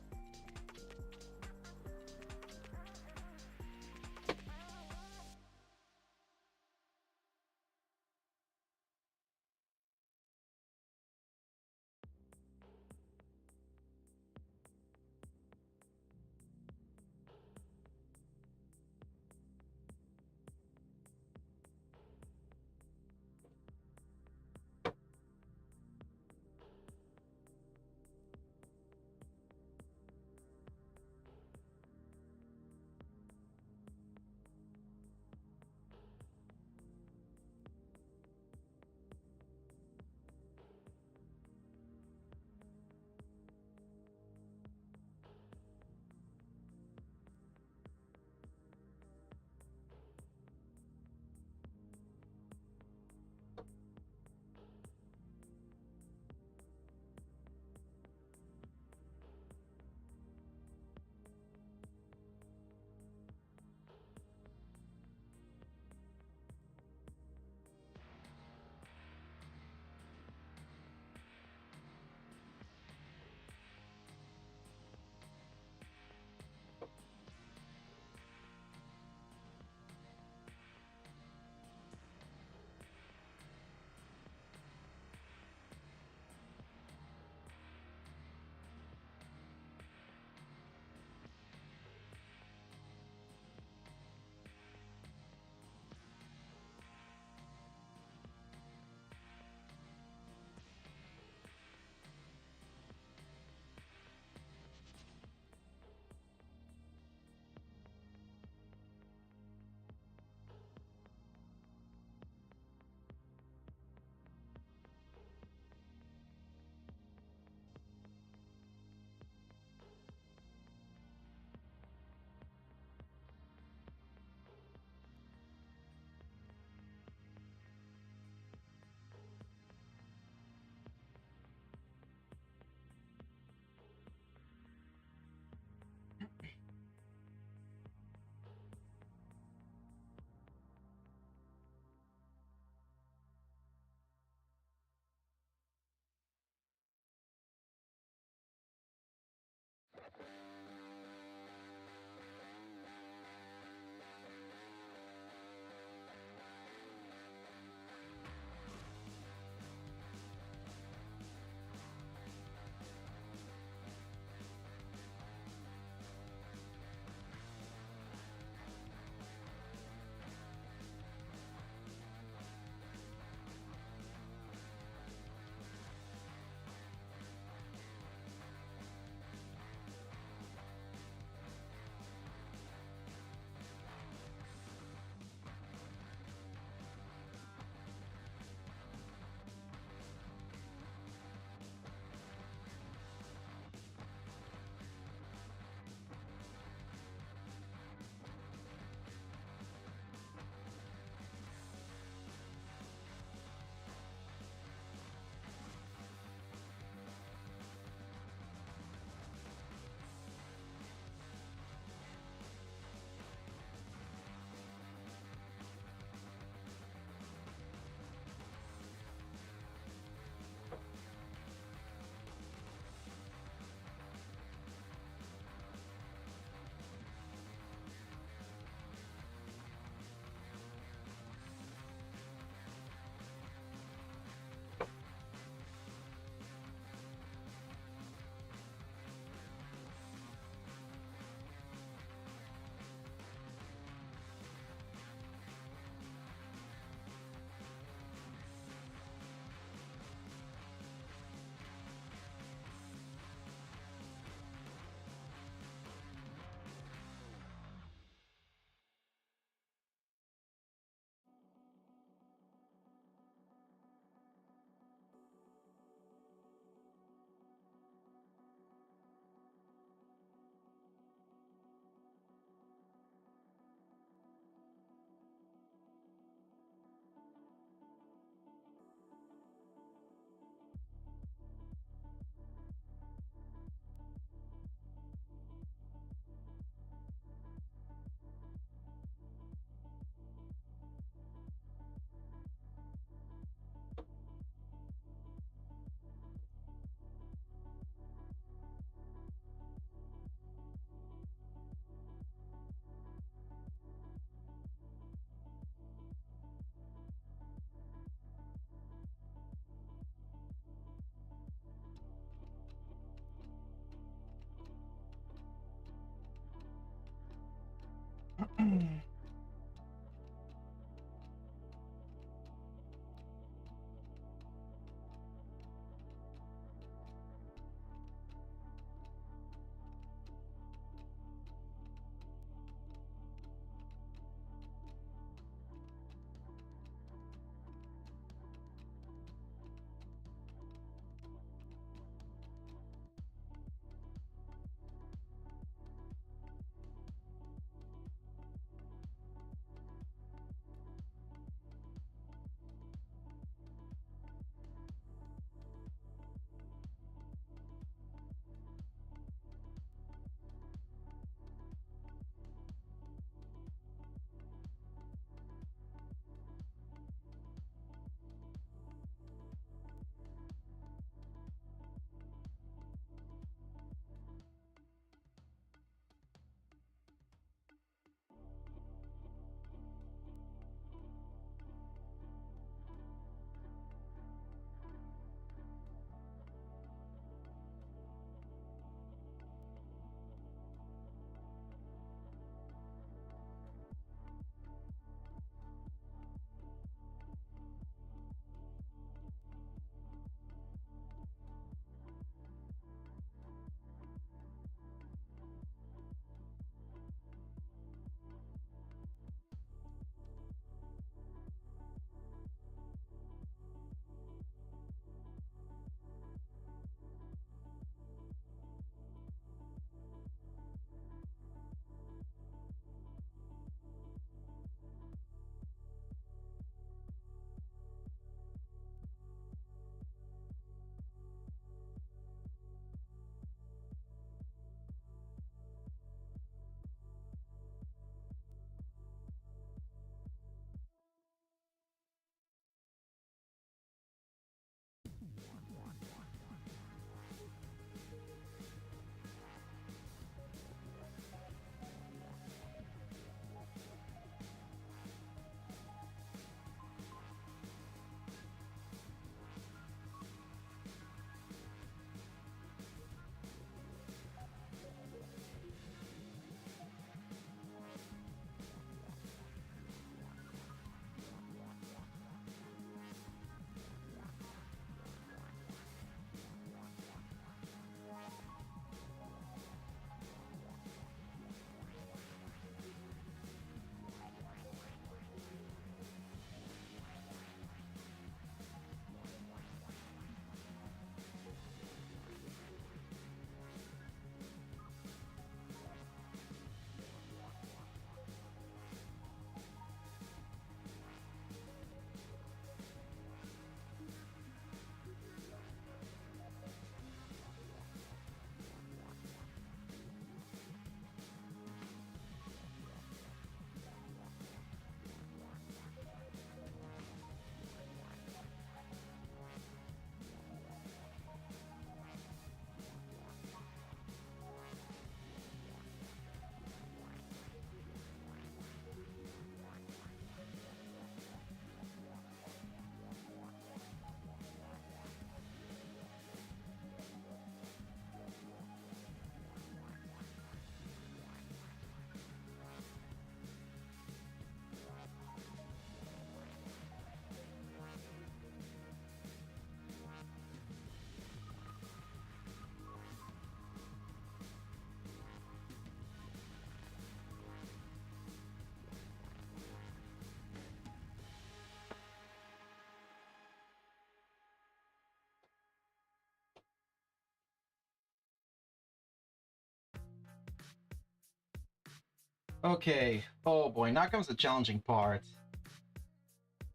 Okay. Oh boy, now comes the challenging part.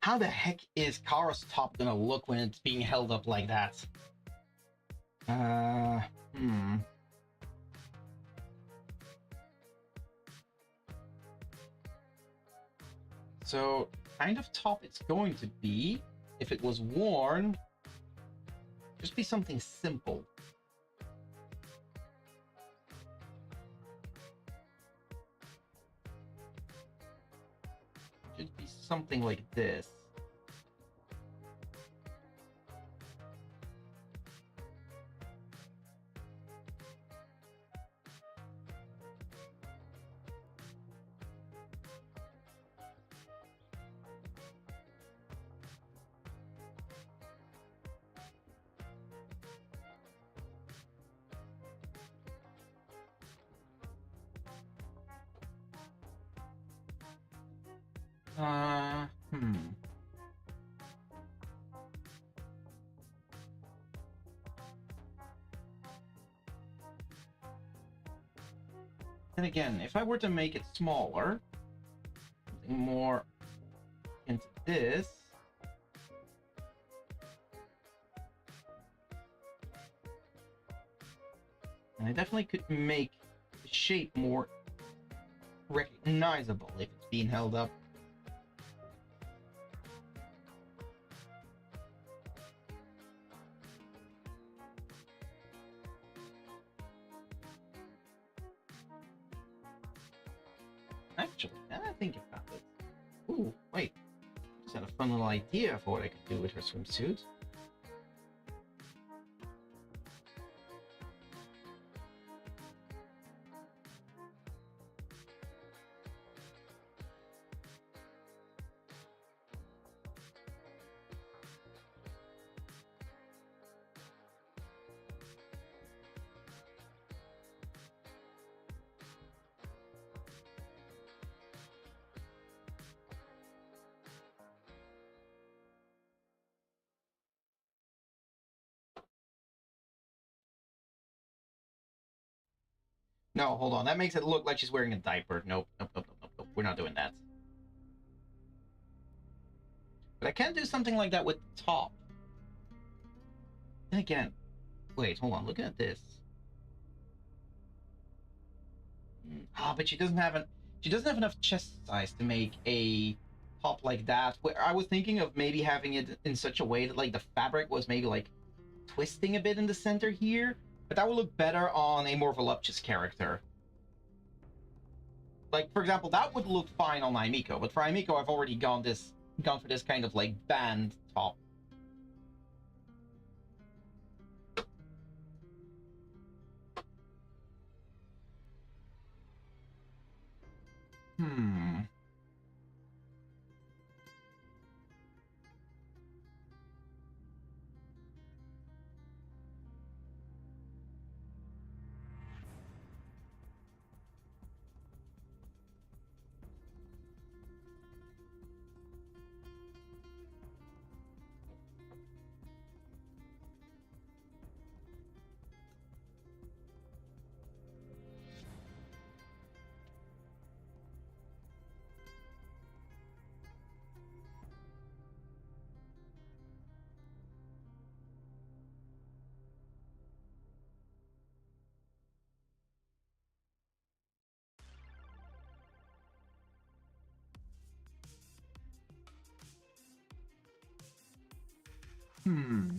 How the heck is Kara's top gonna look when it's being held up like that? Hmm. So, kind of top it's going to be, if it was worn, just be something simple. Should be something like this. Hmm. And again, if I were to make it smaller, something more into this, and I definitely could make the shape more recognizable if it's being held up. Actually, now that I think about it. Ooh, wait. I just had a fun little idea for what I could do with her swimsuit. No, hold on. That makes it look like she's wearing a diaper. Nope, nope, nope, nope, nope, nope. We're not doing that. But I can do something like that with the top. Then again, wait, hold on. Looking at this. But she doesn't have enough chest size to make a top like that. Where I was thinking of maybe having it in such a way that like the fabric was maybe like twisting a bit in the center here, but that would look better on a more voluptuous character. Like, for example, that would look fine on Aimiko, but for Aimiko, I've already gone for this kind of like band top. Hmm. Hmm.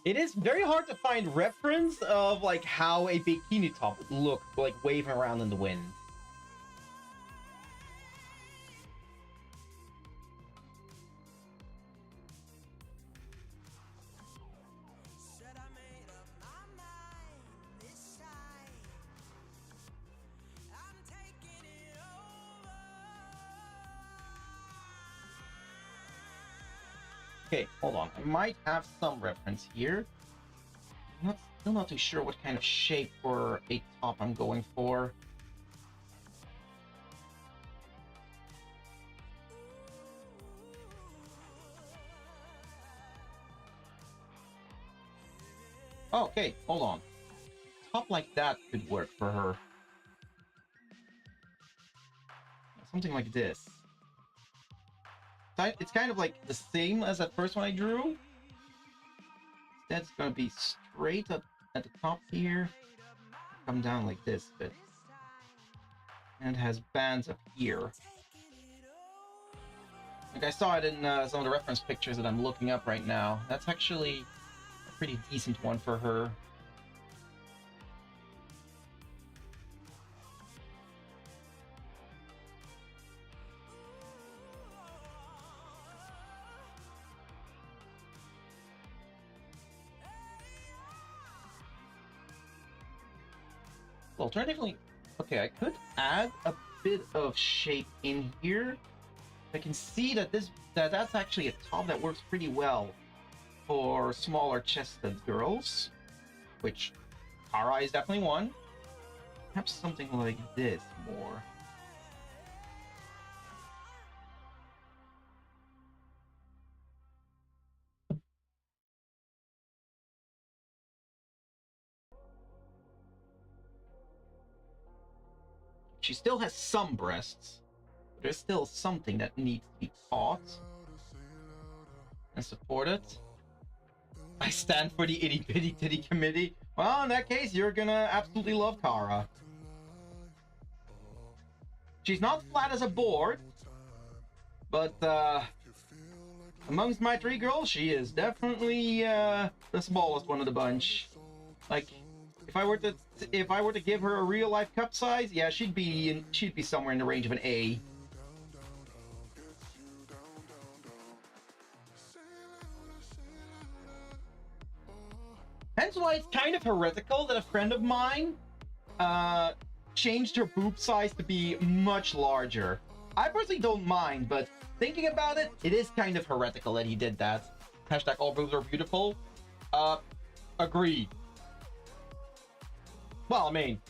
It is very hard to find reference of like how a bikini top would look like waving around in the wind. Okay, hold on. I might have some reference here. Still not too sure what kind of shape for a top I'm going for. Oh, okay, hold on. Top like that could work for her. Something like this. It's kind of like the same as that first one I drew. That's gonna be straight up at the top here. Come down like this, but and it has bands up here. Like I saw it in some of the reference pictures that I'm looking up right now. That's actually a pretty decent one for her. Alternatively, okay, I could add a bit of shape in here. I can see that that's actually a top that works pretty well for smaller chested girls, which Kara is definitely one. Perhaps something like this more. She still has some breasts, but there's still something that needs to be taught and supported. I stand for the itty bitty titty committee. Well, in that case, you're gonna absolutely love Kara. She's not flat as a board, but amongst my three girls, she is definitely the smallest one of the bunch. Like, if I were to give her a real life cup size, yeah, she'd be somewhere in the range of an A. Hence why it's kind of heretical that a friend of mine changed her boob size to be much larger. I personally don't mind, but thinking about it, it is kind of heretical that he did that. Hashtag all boobs are beautiful. Agreed. Well, I mean,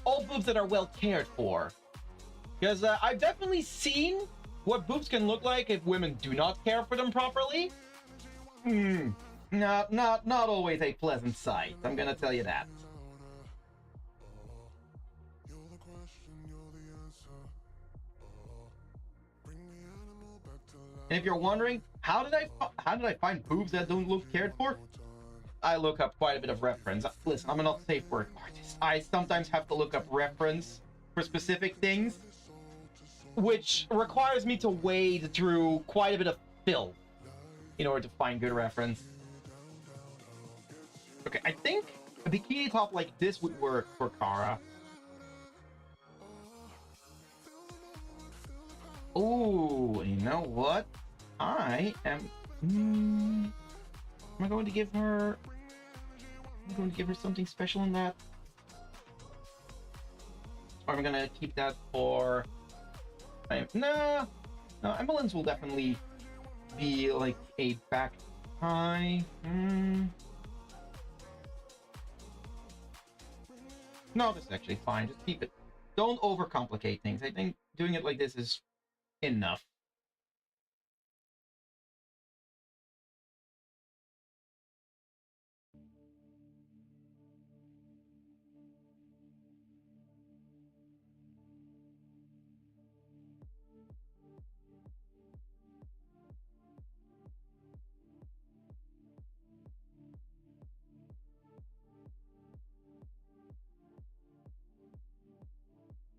all boobs that are well cared for. Because I've definitely seen what boobs can look like if women do not care for them properly. Not always a pleasant sight, I'm gonna tell you that. And if you're wondering, how did I find boobs that don't look cared for? I look up quite a bit of reference. Listen, I'm not a safe word artist. I sometimes have to look up reference for specific things, which requires me to wade through quite a bit of filth in order to find good reference. Okay, I think a bikini top like this would work for Kara. Oh, you know what? I am. Am I going to give her? I'm going to give her something special in that, or am I gonna keep that for? No, Emblems will definitely be like a back tie. No, this is actually fine. Just keep it. Don't overcomplicate things. I think doing it like this is enough.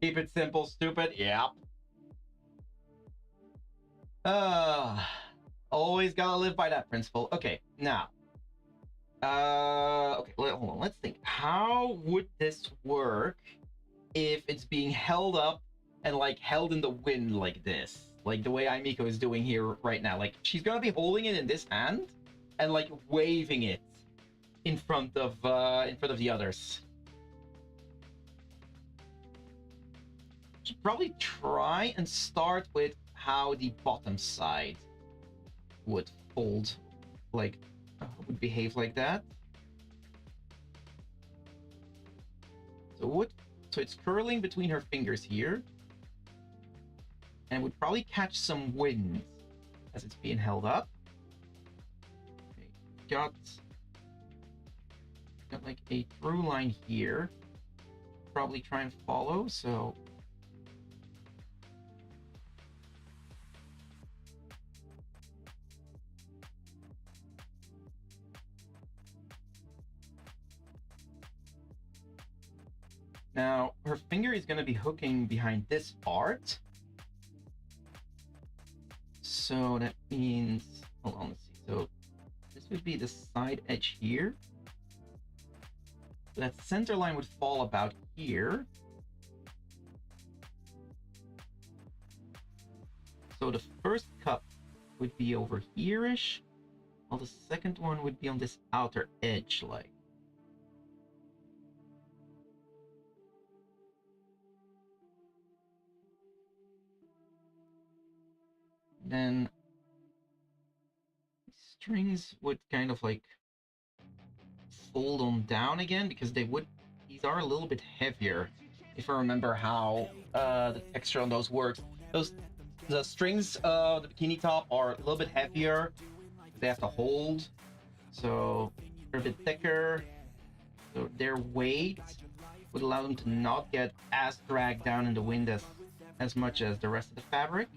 Keep it simple, stupid. Yep. Always gotta live by that principle. Okay, now. Okay, hold on. Let's think. How would this work if it's being held up and like held in the wind like this? Like the way Aimiko is doing here right now. Like she's gonna be holding it in this hand and like waving it in front of the others. Should probably try and start with how the bottom side would fold, like would behave like that. So it's curling between her fingers here, and would probably catch some wind as it's being held up. Okay, got got like a through line here. Probably try and follow, so now her finger is going to be hooking behind this part. So that means, hold on, let's see. So this would be the side edge here. So that center line would fall about here. So the first cup would be over here-ish, while the second one would be on this outer edge, like. Then strings would kind of like fold on down again because these are a little bit heavier. If I remember how the texture on those works, the strings of the bikini top are a little bit heavier. They have to hold, so they're a bit thicker. So their weight would allow them to not get as dragged down in the wind as much as the rest of the fabric.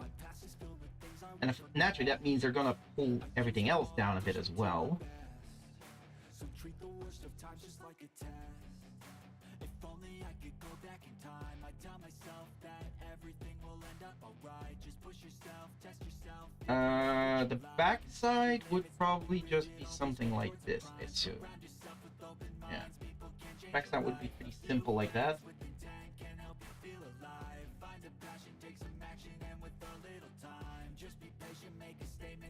And naturally, that means they're gonna pull everything else down a bit as well. So treat the worst of times just like a test. If only I could go back in time, I'd tell myself that everything will end up alright. Just push yourself, test yourself. The back side would probably just be something like this, I assume. Yeah. Back side would be pretty simple like that.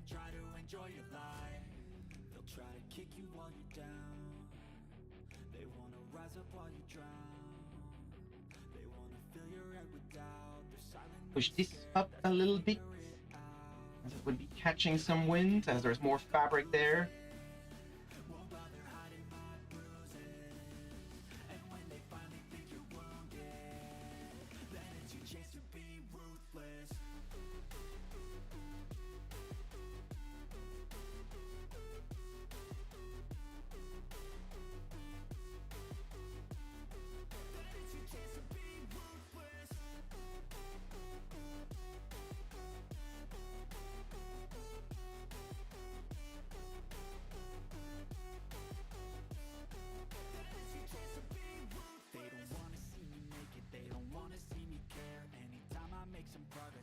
Try to enjoy your life. They'll try to kick you while you're down. They wanna rise up while you drown. They wanna fill your head with doubt. They're silent. Push this up a little bit, as it would be catching some wind, as there's more fabric there.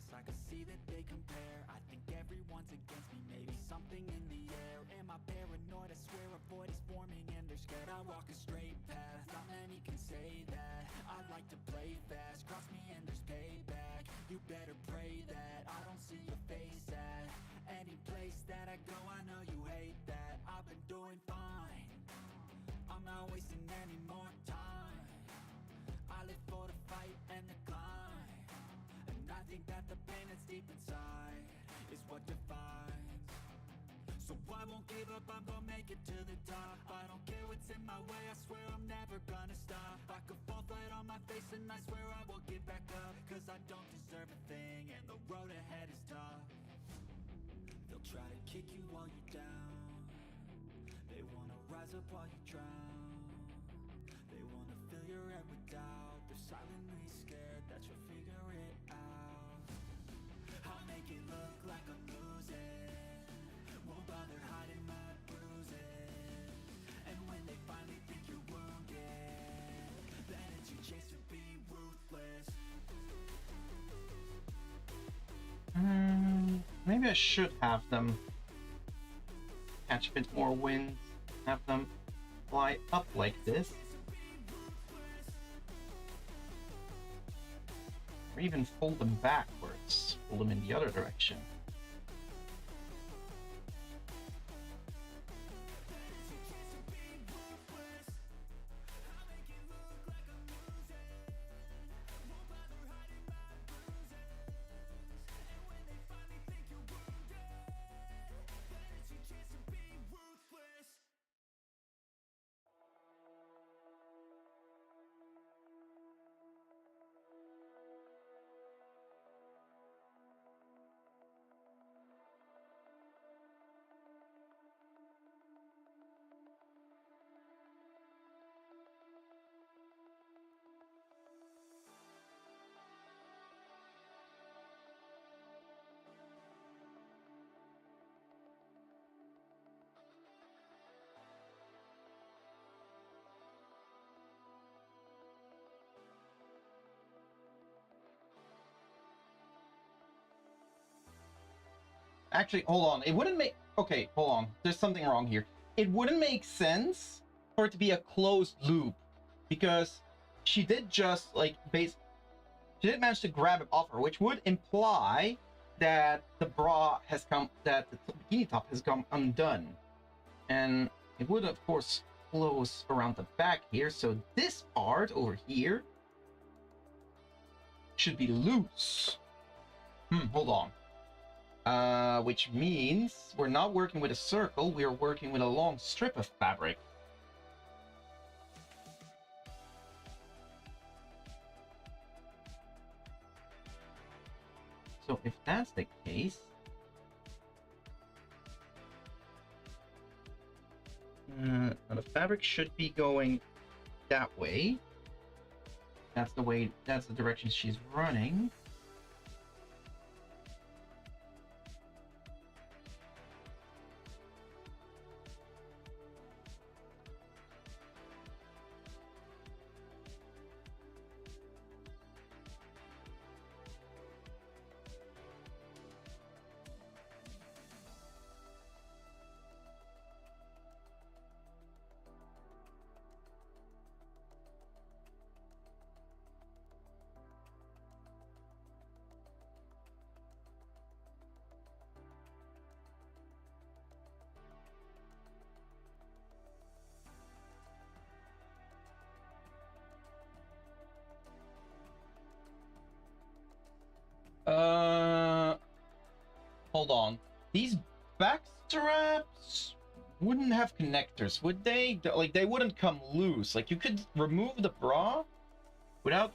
I can see that they compare. I think everyone's against me, maybe something in the air. Am I paranoid? I swear a void is forming and they're scared. I walk a straight path, not many can say that. I like to play fast, cross me and there's payback. You better pray that I don't see your face at any place that I go. I know you hate that. I've been doing fine, I'm not wasting any more time. I live for the fight and the climb, and I think that the pain that's deep inside is what defines. So I won't give up, I'm gonna make it to the top. I don't care what's in my way, I swear I'm never gonna stop. I could fall flat on my face and I swear I will get back up, cause I don't deserve a thing and the road ahead is tough. They'll try to kick you while you're down. They wanna rise up while you drown. They wanna fill your head with doubt. They're silently scared that you'll figure it out. I'll make it look like I'm losing, won't bother hiding my bruises. And when they finally think you're wounded, then it's your chance to be ruthless. Maybe I should have them catch a bit more wind, have them fly up like this. Or even fold them backwards, fold them in the other direction. Actually, hold on. It wouldn't make... Okay, hold on. There's something wrong here. It wouldn't make sense for it to be a closed loop, because she did just, like, she did manage to grab it off her, which would imply that the bra has come... that the bikini top has come undone. And it would, of course, close around the back here, so this part over here should be loose. Hold on. Which means we're not working with a circle, we're working with a long strip of fabric. So if that's the case, the fabric should be going that way. That's the direction she's running. Hold on. These back straps wouldn't have connectors, would they? Like, they wouldn't come loose. Like, you could remove the bra without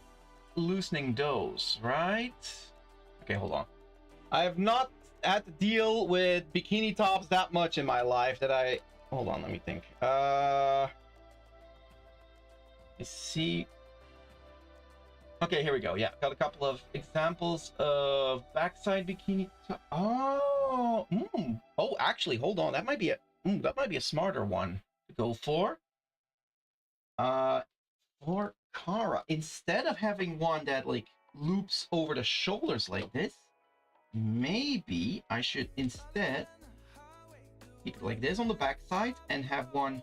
loosening those, right? Okay, hold on. I have not had to deal with bikini tops that much in my life that I... Hold on, let me think. Let's see. Okay, here we go. Yeah, got a couple of examples of backside bikini. Oh, oh, actually, hold on. That might be a smarter one to go for. For Kara, instead of having one that like loops over the shoulders like this, maybe I should instead keep it like this on the backside and have one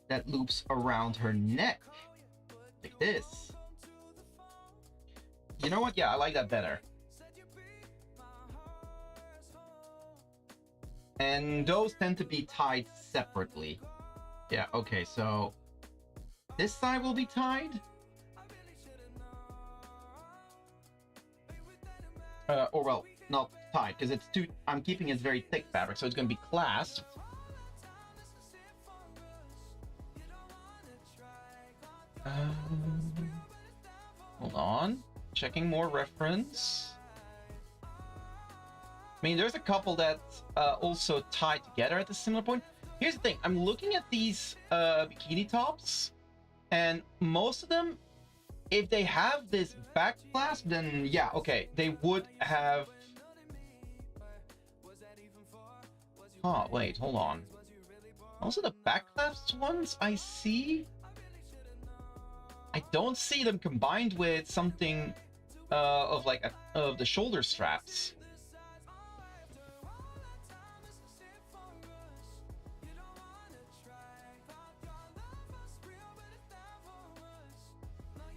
that loops around her neck like this. You know what? Yeah, I like that better. And those tend to be tied separately. Yeah, okay, so this side will be tied. Or well, not tied, because it's too... I'm keeping it very thick fabric, so it's going to be clasped. Hold on. Checking more reference. I mean, there's a couple that also tie together at a similar point. Here's the thing. I'm looking at these bikini tops, and most of them, if they have this back clasp, then yeah, okay, they would have... Oh, wait, hold on. Most of the back clasp ones I see, I don't see them combined with something of like of the shoulder straps.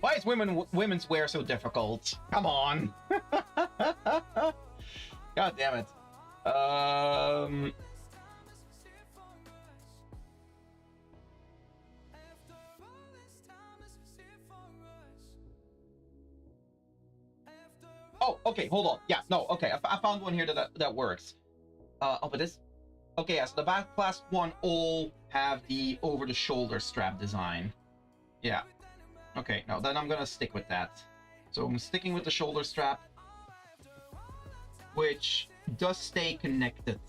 Why is women's wear so difficult? Come on. God damn it. Oh, okay, hold on. Yeah, no, okay, I found one here that works. Oh, but this... Okay, yeah, so the back clasp one all have the over-the-shoulder strap design. Yeah. Okay, no, then I'm gonna stick with that. So I'm sticking with the shoulder strap, which does stay connected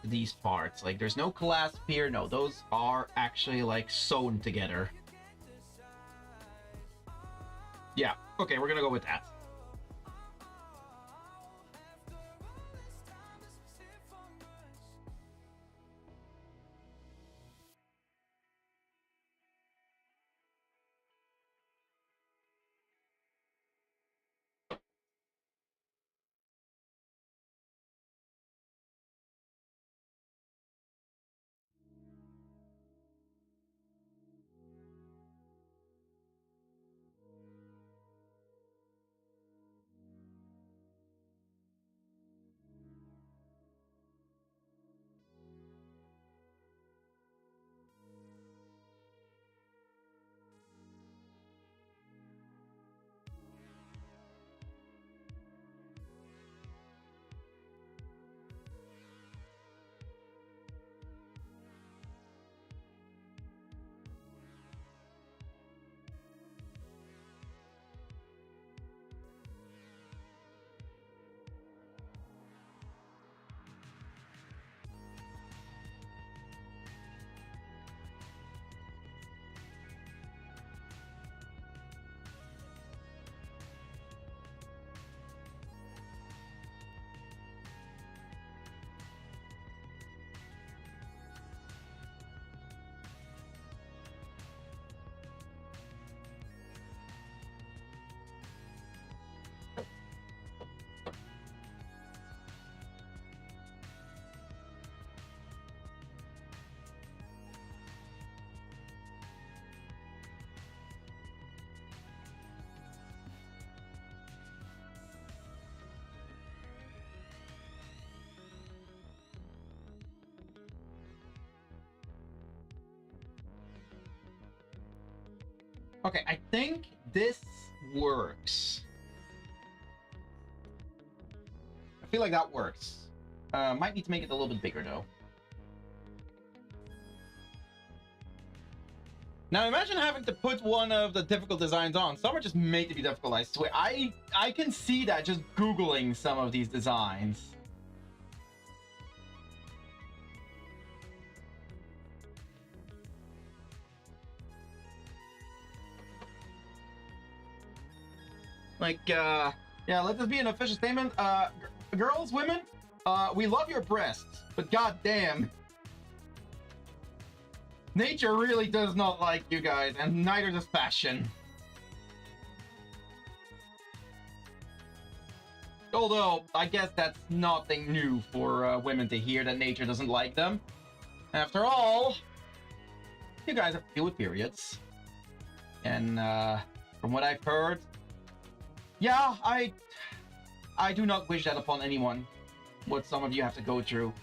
to these parts. Like, there's no clasp here. No, those are actually, like, sewn together. Yeah, okay, we're gonna go with that. Okay, I think this works. I feel like that works. Might need to make it a little bit bigger though. Now imagine having to put one of the difficult designs on. Some are just made to be difficult, I swear. I can see that just Googling some of these designs. Like, yeah, let this be an official statement. Girls, women, we love your breasts, but goddamn, nature really does not like you guys, and neither does fashion. Although, I guess that's nothing new for women to hear that nature doesn't like them. After all, you guys have to deal with periods. And from what I've heard, yeah, I do not wish that upon anyone, what some of you have to go through.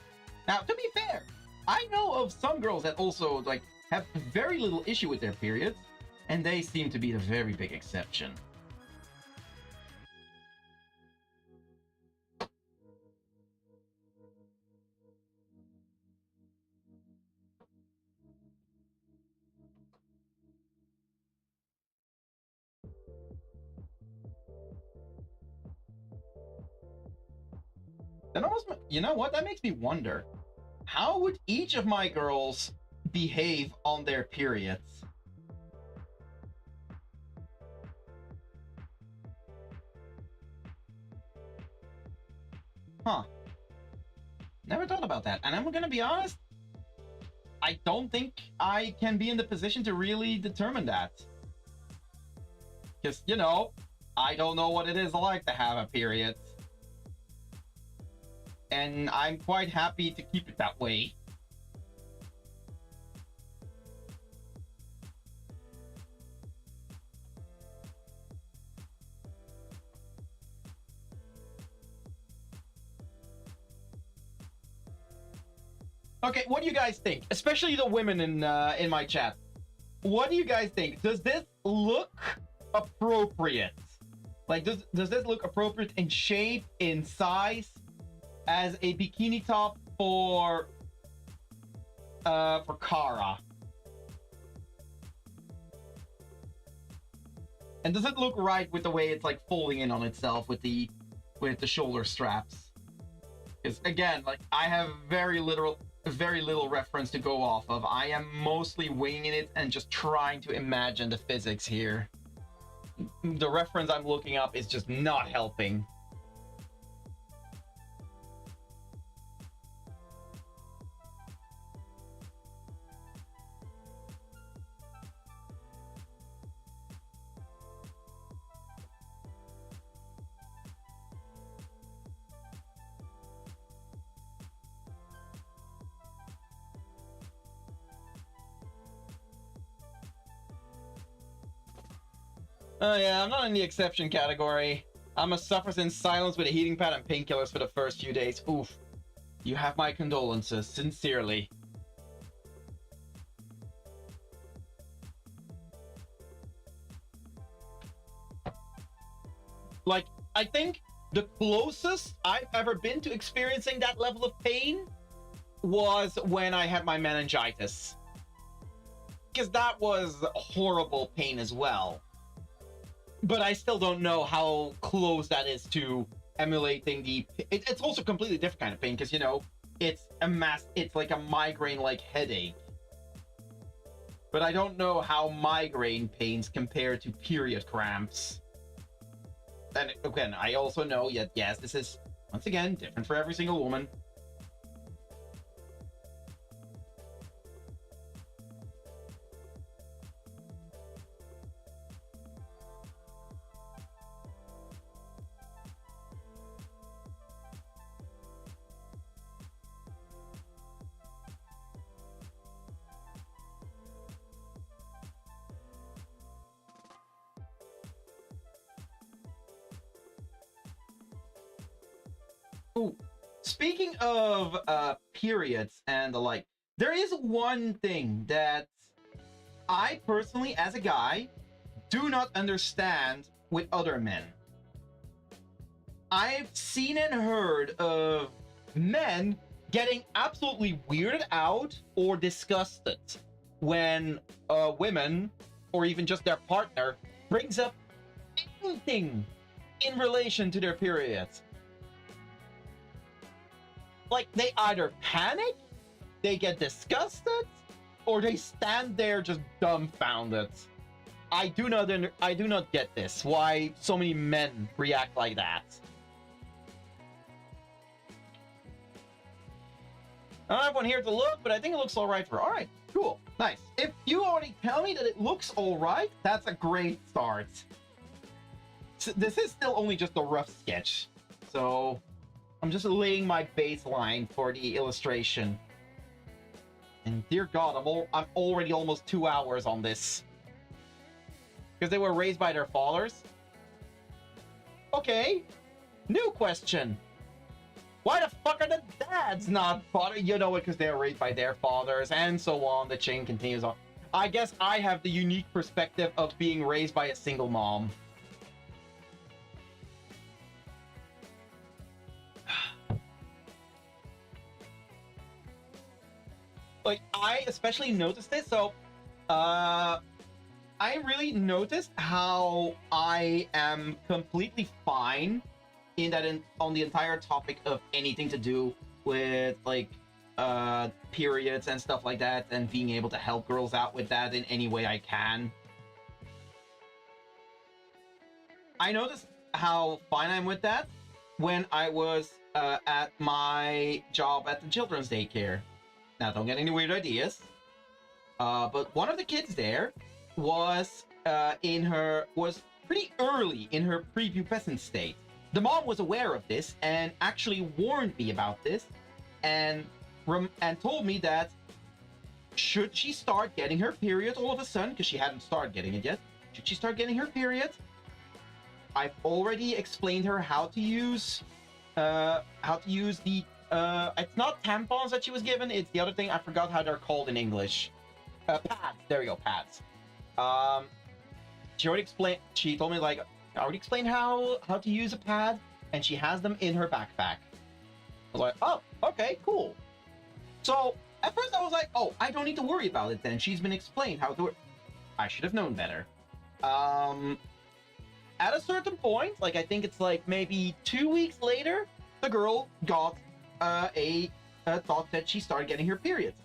Now, to be fair, I know of some girls that also, like, have very little issue with their periods, and they seem to be the very big exception. That almost, you know what? That makes me wonder. How would each of my girls behave on their periods? Huh. Never thought about that. And I'm gonna be honest, I don't think I can be in the position to really determine that. Because, you know, I don't know what it is like to have a period. And I'm quite happy to keep it that way. Okay, what do you guys think? Especially the women in my chat. What do you guys think? Does this look appropriate? Like, does this look appropriate in shape, in size, as a bikini top for Kara? And does it look right with the way it's like folding in on itself with the shoulder straps? Because again, like, I have very little reference to go off of. I am mostly winging it and just trying to imagine the physics here. The reference I'm looking up is just not helping. Oh yeah, I'm not in the exception category. I'm a suffers in silence with a heating pad and painkillers for the first few days. Oof. You have my condolences, sincerely. Like, I think the closest I've ever been to experiencing that level of pain was when I had my meningitis. Because that was horrible pain as well. But I still don't know how close that is to emulating the... It's also a completely different kind of pain, because, you know, it's like a migraine-like headache. But I don't know how migraine pains compare to period cramps. And again, I also know, yes, this is, once again, different for every single woman. Ooh, speaking of periods and the like, there is one thing that I personally, as a guy, do not understand with other men. I've seen and heard of men getting absolutely weirded out or disgusted when women, or even just their partner, brings up anything in relation to their periods. Like, they either panic, they get disgusted, or they stand there just dumbfounded. I do not get this. Why so many men react like that. I don't have one here to look, but I think it looks all right for. All right, cool, nice. If you already tell me that it looks all right, that's a great start. So this is still only just a rough sketch, so I'm just laying my baseline for the illustration. And dear God, I'm already almost 2 hours on this. Because they were raised by their fathers? Okay. New question. Why the fuck are the dads not father? You know it, because they are raised by their fathers, and so on. The chain continues on. I guess I have the unique perspective of being raised by a single mom. Like, I especially noticed this, so, I really noticed how I am completely fine in that on the entire topic of anything to do with, like, periods and stuff like that, and being able to help girls out with that in any way I can. I noticed how fine I'm with that when I was at my job at the children's daycare. Now, don't get any weird ideas. But one of the kids there was pretty early in her prepubescent state. The mom was aware of this and actually warned me about this, and told me that should she start getting her period all of a sudden, because she hadn't started getting it yet, should she start getting her period, I've already explained her how to use the it's not tampons that she was given, it's the other thing, I forgot how they're called in English. Pads. There we go, pads. She told me, like, I already explained how to use a pad, and she has them in her backpack. I was like, oh, okay, cool. So, at first I was like, oh, I don't need to worry about it then. She's been explained how to do it. I should have known better. At a certain point, like, I think it's like maybe 2 weeks later, the girl got a thought that she started getting her periods.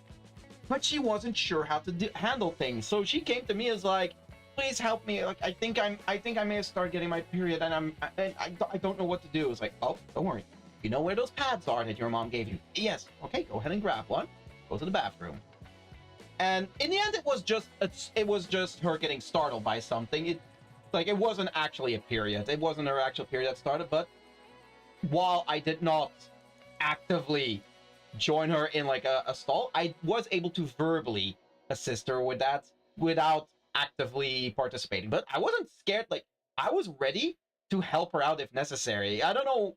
But she wasn't sure how to handle things, so she came to me as like, please help me. Like, I think I may have started getting my period, and I don't know what to do. It's like, oh, don't worry. You know where those pads are that your mom gave you? Yes. Okay, go ahead and grab one. Go to the bathroom. And in the end, it was just her getting startled by something. It wasn't actually a period. It wasn't her actual period that started. But while I did not actively join her in like a stall, I was able to verbally assist her with that without actively participating. But I wasn't scared. Like, I was ready to help her out if necessary. I don't know,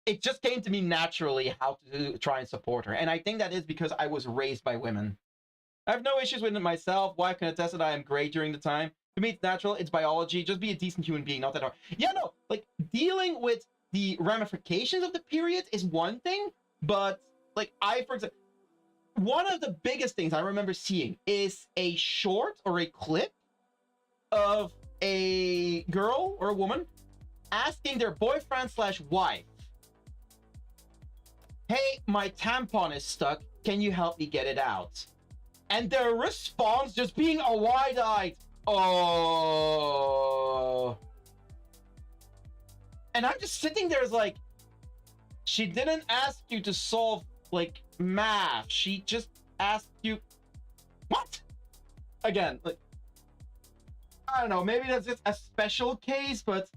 it just came to me naturally how to try and support her, and I think that is because I was raised by women. I have no issues with it myself. Wife can attest that I am great during the time. To me, it's natural, it's biology. Just be a decent human being, not that hard. Yeah, no, like, dealing with the ramifications of the period is one thing, but, like, for example, one of the biggest things I remember seeing is a short or a clip of a girl or a woman asking their boyfriend/wife, hey, my tampon is stuck, can you help me get it out? And their response just being a wide-eyed, oh. And I'm just sitting there as like, she didn't ask you to solve, like, math. She just asked you, what? Again, like, I don't know, maybe that's just a special case, but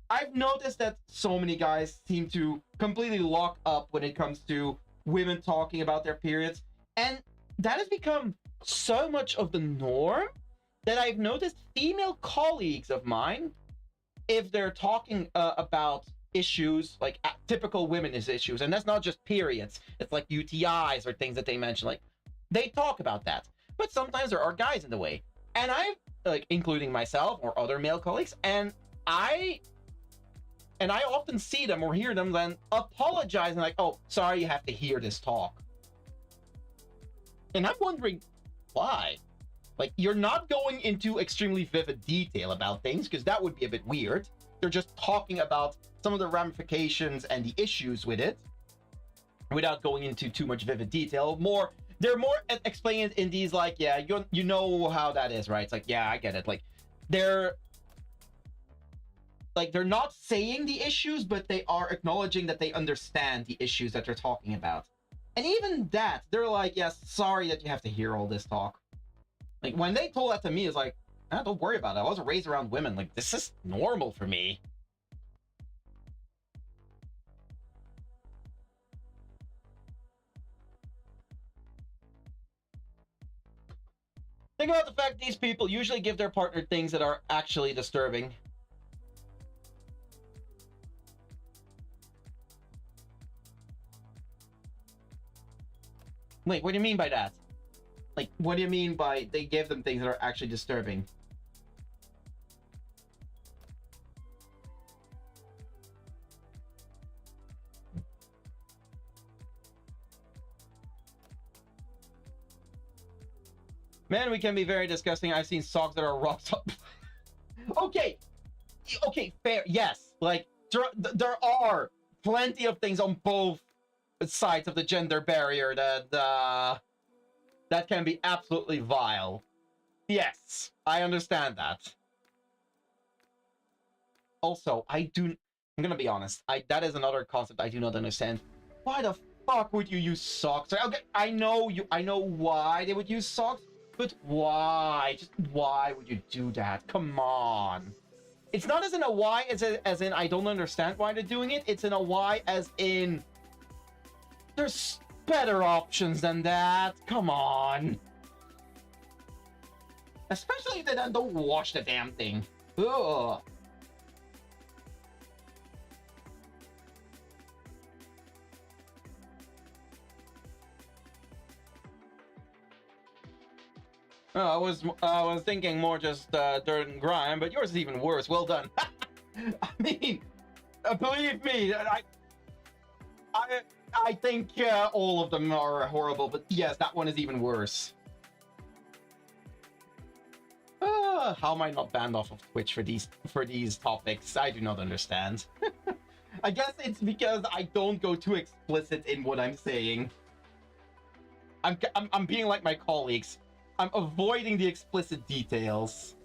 I've noticed that so many guys seem to completely lock up when it comes to women talking about their periods. And that has become so much of the norm that I've noticed female colleagues of mine, if they're talking about issues, like typical women's issues, and that's not just periods, it's like UTIs or things that they mention, like, they talk about that. But sometimes there are guys in the way. And I, like, including myself or other male colleagues, and I often see them or hear them then apologizing, like, oh, sorry you have to hear this talk. And I'm wondering why. Like, you're not going into extremely vivid detail about things, because that would be a bit weird. They're just talking about some of the ramifications and the issues with it without going into too much vivid detail. They're more explained in these, like, yeah, you know how that is, right? It's like, yeah, I get it. Like, they're not saying the issues, but they are acknowledging that they understand the issues that they're talking about. And even that, they're like, yes, sorry that you have to hear all this talk. Like, when they told that to me, it's like, don't worry about it. I wasn't raised around women. Like, this is normal for me. Think about the fact these people usually give their partner things that are actually disturbing. Wait, what do you mean by that? Like, what do you mean by they give them things that are actually disturbing? Man, we can be very disgusting. I've seen socks that are rocked up. Okay, fair. Yes, like there are plenty of things on both sides of the gender barrier that can be absolutely vile. Yes, I understand that. Also, I'm gonna be honest. That is another concept I do not understand. Why the fuck would you use socks? Okay, I know why they would use socks, but why? Just why would you do that? Come on. It's not as in a why as in I don't understand why they're doing it. It's in a why as in there's better options than that. Come on. Especially if they don't wash the damn thing. Ugh. Oh, I was thinking more just dirt and grime, but yours is even worse. Well done. I mean, believe me, I think all of them are horrible, but yes, that one is even worse. How am I not banned off of Twitch for these topics? I do not understand. I guess it's because I don't go too explicit in what I'm saying. I'm being like my colleagues. I'm avoiding the explicit details.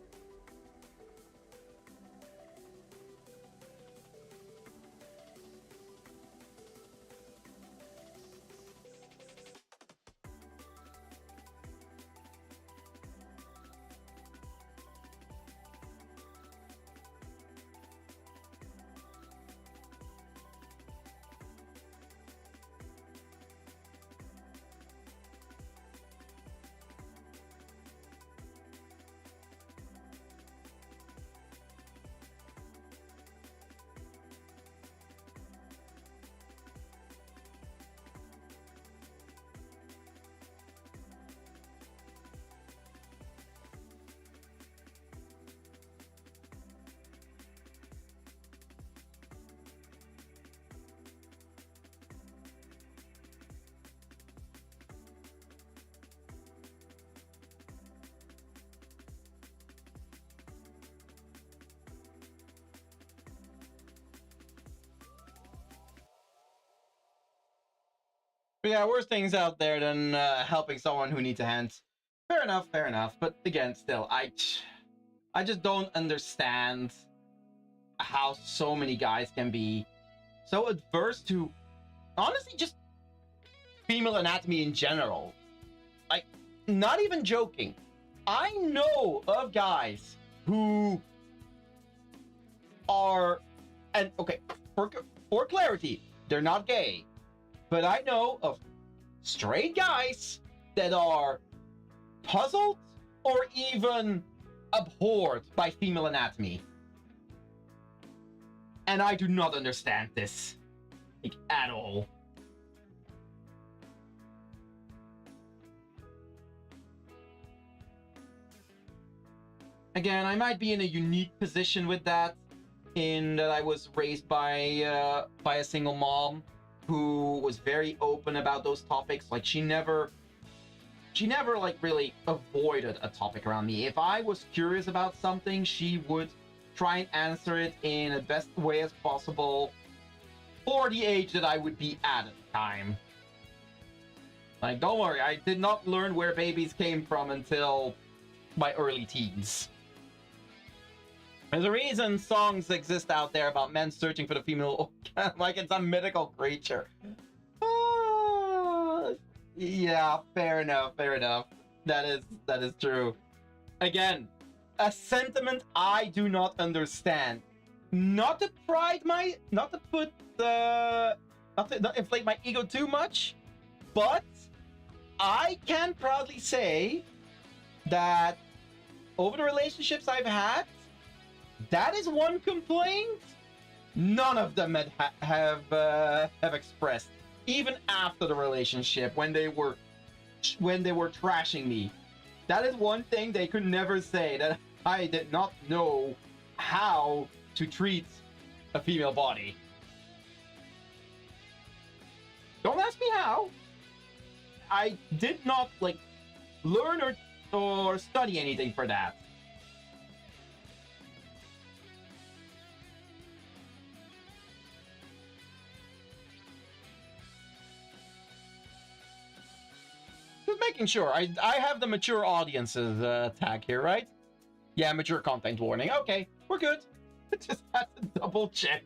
But yeah, worse things out there than helping someone who needs a hand. Fair enough. But again, still, I just don't understand how so many guys can be so adverse to, honestly, just female anatomy in general. Like, not even joking. I know of guys who are, and okay, for clarity, they're not gay. But I know of straight guys that are puzzled or even abhorred by female anatomy. And I do not understand this, like, at all. again, I might be in a unique position with that, in that I was raised by a single mom who was very open about those topics. Like she never like really avoided a topic around me. If I was curious about something, she would try and answer it in the best way as possible for the age that I would be at the time. Like, don't worry, I did not learn where babies came from until my early teens. There's a reason songs exist out there about men searching for the female organ, like it's a mythical creature. Yeah, fair enough, fair enough. That is true. Again, a sentiment I do not understand. Not to inflate my ego too much, but I can proudly say that over the relationships I've had, that is one complaint none of them have expressed, even after the relationship, when they were trashing me. That is one thing they could never say, that I did not know how to treat a female body. Don't ask me how. I did not like learn or study anything for that. Just making sure. I have the mature audiences tag here, right? Yeah, mature content warning. Okay, we're good. Just had to double check.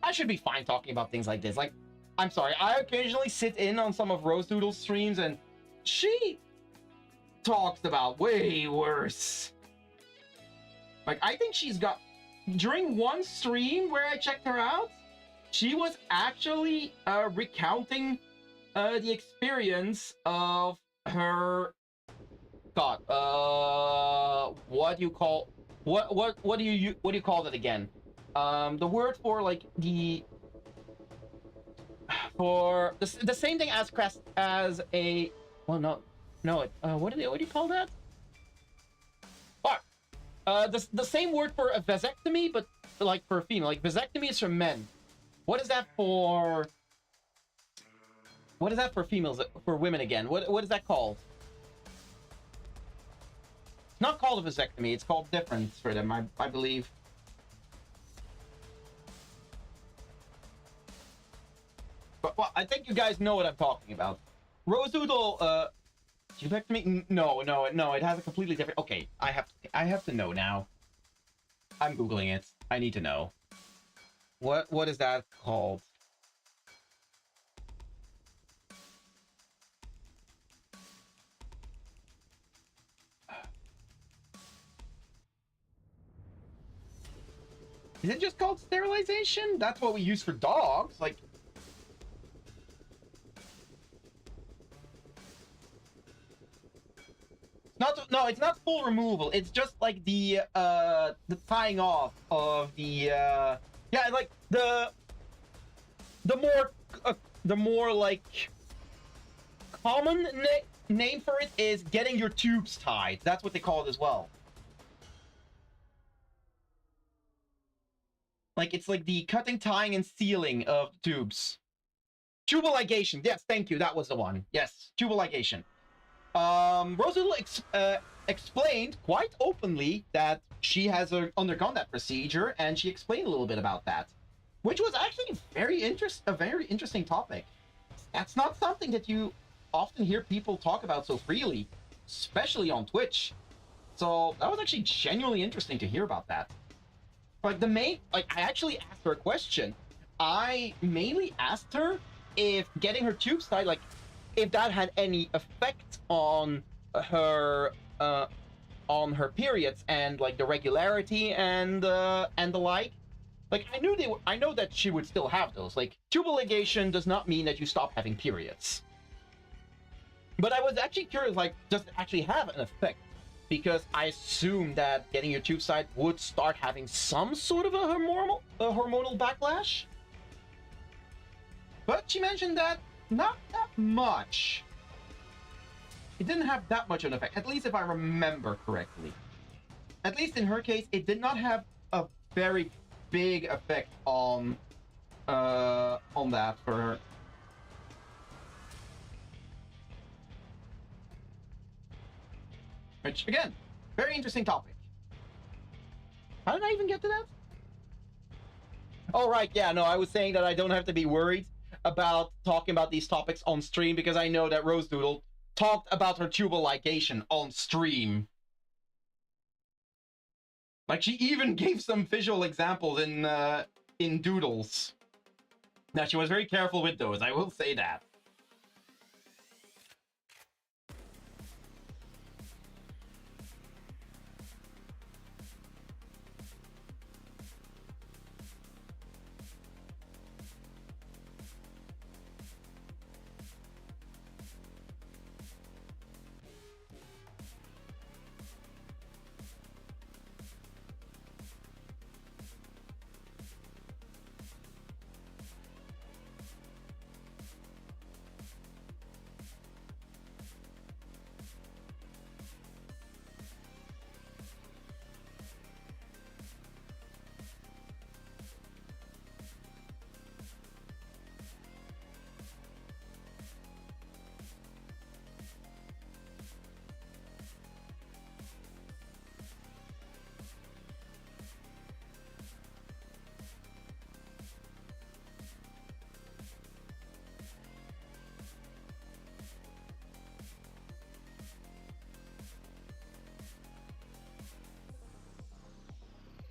I should be fine talking about things like this. Like, I'm sorry, I occasionally sit in on some of Rose Doodle's streams and she talks about way worse. Like, I think she's got... During one stream where I checked her out, she was actually recounting the experience of her... God, what do you call that again? The word for like for the same thing as a, well, no, what do you call that? Fuck. The same word for a vasectomy, but like for a female. Like vasectomy is for men. What is that for? What is that for females? For women again? What is that called? It's not called a vasectomy. It's called different for them, I believe. But, well, I think you guys know what I'm talking about. Rose Doodle, vasectomy? No, it has a completely different... Okay, I have to know now. I'm Googling it. I need to know. What is that called? Is it just called sterilization? That's what we use for dogs. Like, it's not full removal. It's just like the tying off of the yeah, like the more like common name for it is getting your tubes tied. That's what they call it as well. Like, it's like the cutting, tying, and sealing of the tubes. Tubal ligation. Yes, thank you. That was the one. Yes, tubal ligation. Rose Doodle explained quite openly that she has undergone that procedure, and she explained a little bit about that, which was actually a very interesting topic. That's not something that you often hear people talk about so freely, especially on Twitch. So that was actually genuinely interesting to hear about that. Like, I actually asked her a question. I mainly asked her if getting her tubes tied, like, if that had any effect on her periods and like the regularity and the like. Like, I know that she would still have those. Like, tubal ligation does not mean that you stop having periods. But I was actually curious, like, does it actually have an effect? Because I assume that getting your tubes tied would start having some sort of a hormonal backlash. But she mentioned that not much. It didn't have that much of an effect, at least if I remember correctly. At least in her case, it did not have a very big effect on that for her. Which, again, very interesting topic. How did I even get to that? Oh, right, yeah, no, I was saying that I don't have to be worried about talking about these topics on stream because I know that Rosedoodle talked about her tubal ligation on stream. Like, she even gave some visual examples in Doodles. Now, she was very careful with those, I will say that.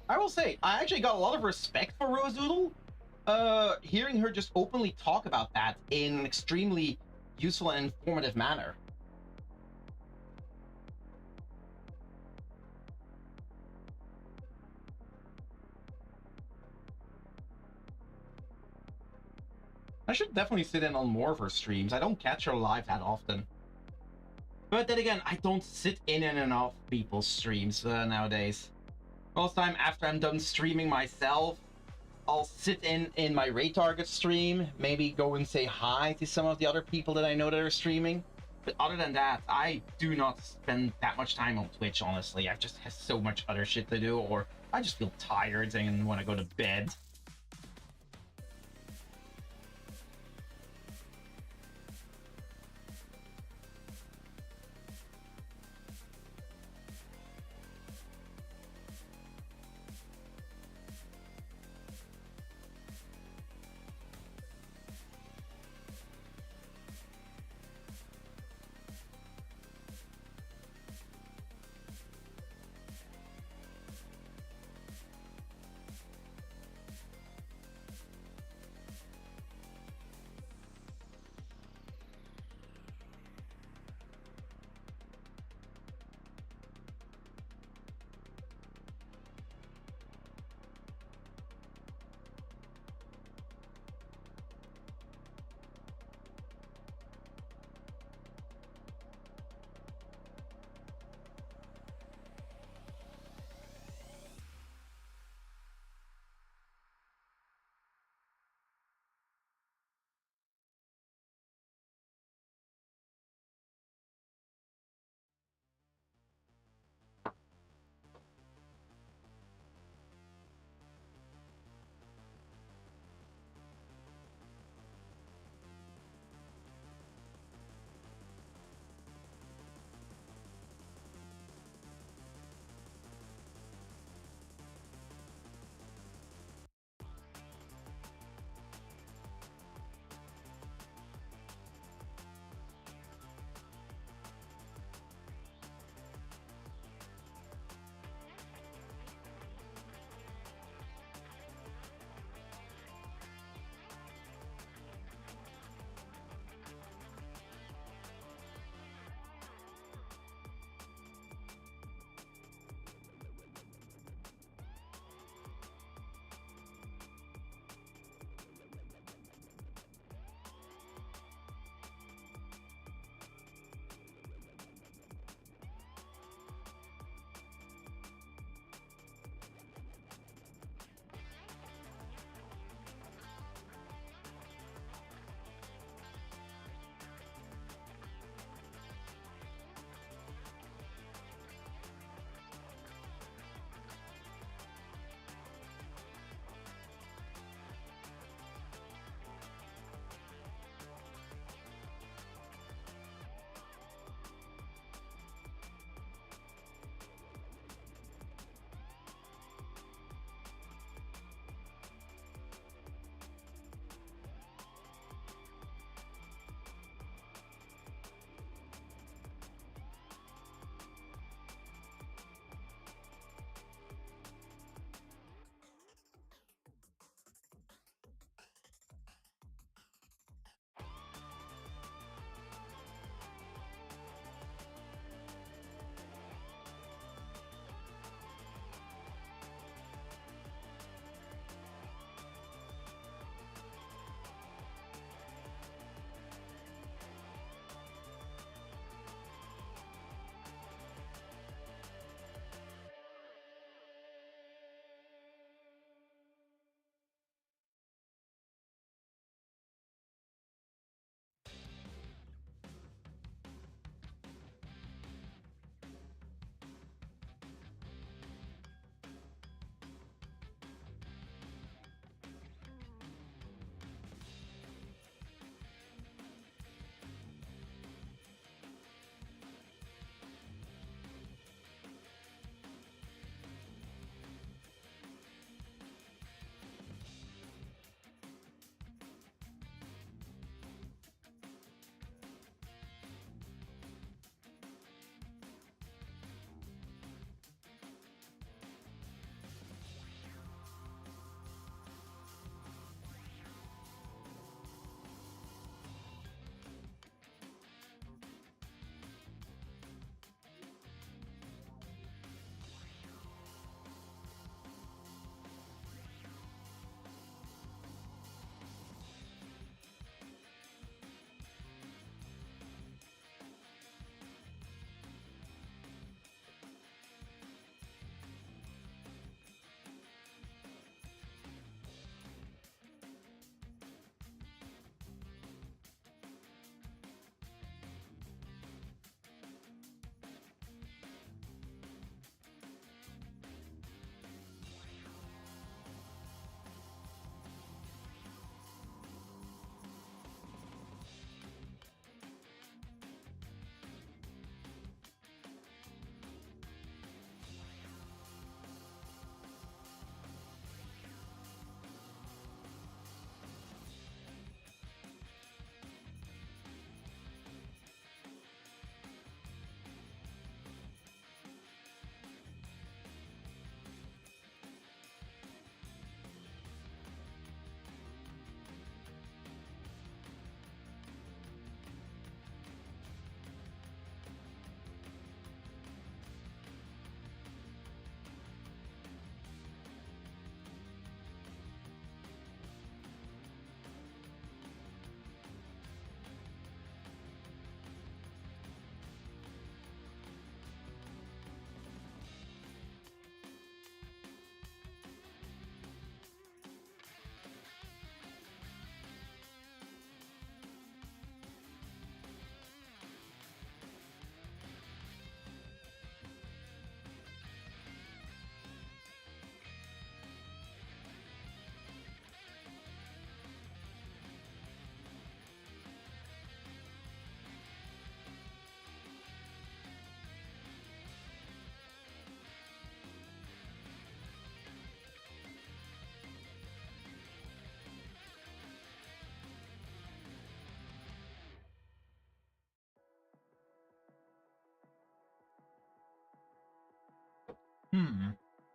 I will say, I actually got a lot of respect for Rosedoodle. Hearing her just openly talk about that in an extremely useful and informative manner. I should definitely sit in on more of her streams. I don't catch her live that often. But then again, I don't sit in and enough people's streams nowadays. Most time after I'm done streaming myself, I'll sit in my Raid Target stream, maybe go and say hi to some of the other people that I know that are streaming. But other than that, I do not spend that much time on Twitch, honestly. I just have so much other shit to do, or I just feel tired and want to go to bed.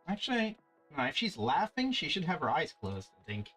Actually, no, if she's laughing, she should have her eyes closed, I think.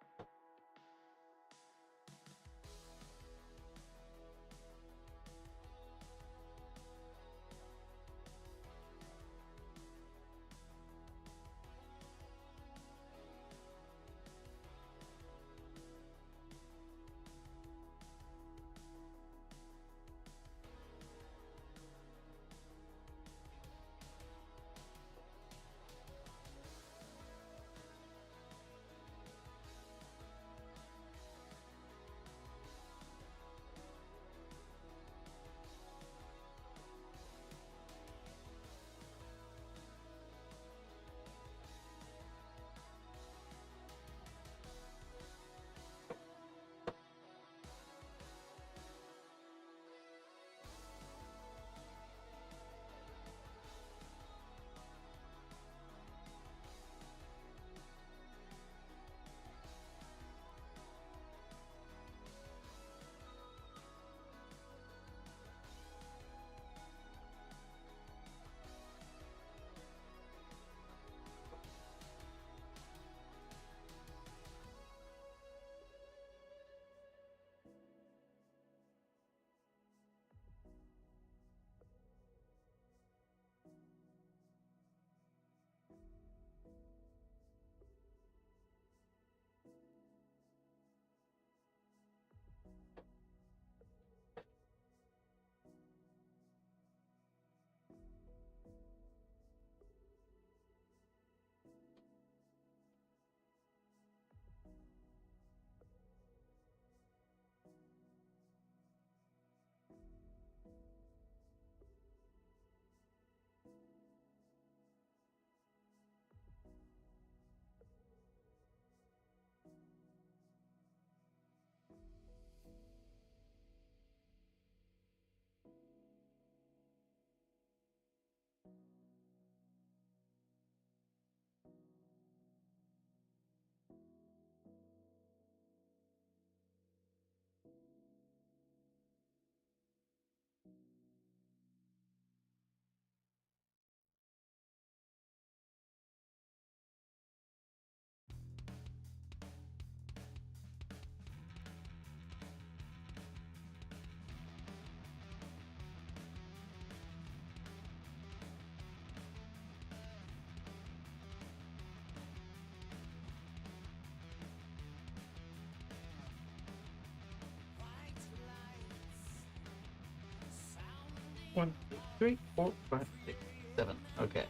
One, two, three, 4, 5, 6, 7. Okay.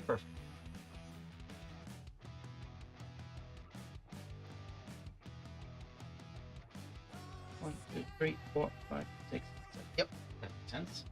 Perfect. One, two, three, 4, 5, 6, 7. Yep, that makes sense.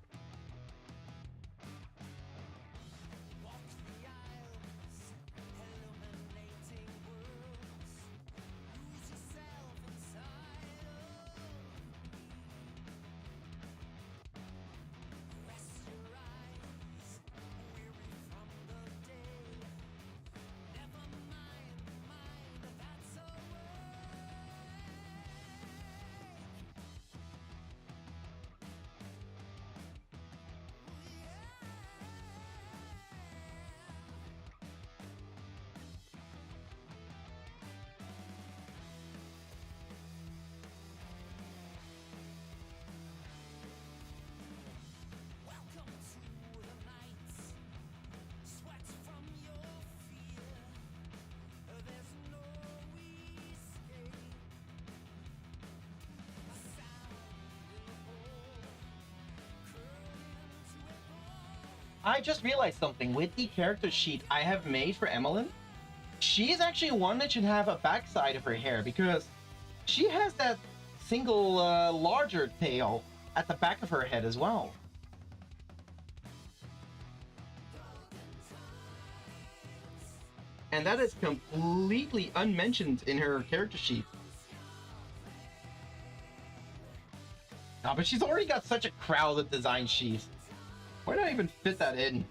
I just realized something with the character sheet I have made for Emmeline. She is actually one that should have a backside of her hair because she has that single larger tail at the back of her head as well. And that is completely unmentioned in her character sheet. Oh, but she's already got such a crowded design sheet. Why not even fit that in?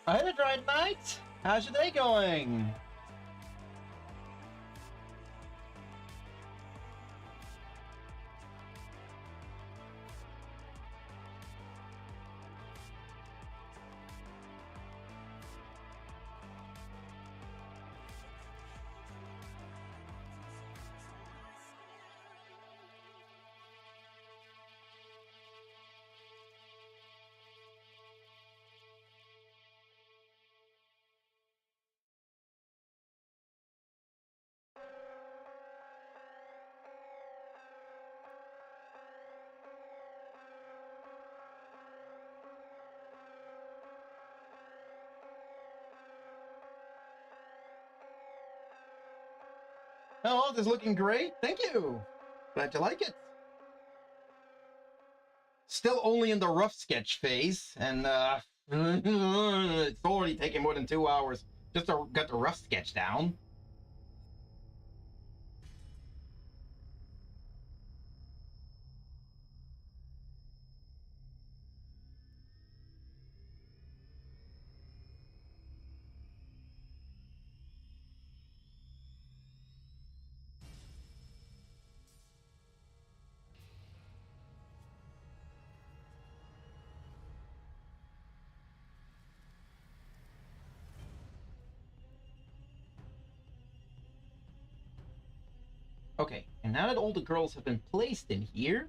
Hi there, Dried Knight! How's your day going? Oh, this is looking great. Thank you. Glad you like it. Still only in the rough sketch phase, and it's already taken more than 2 hours just to get the rough sketch down. Okay, and now that all the girls have been placed in here,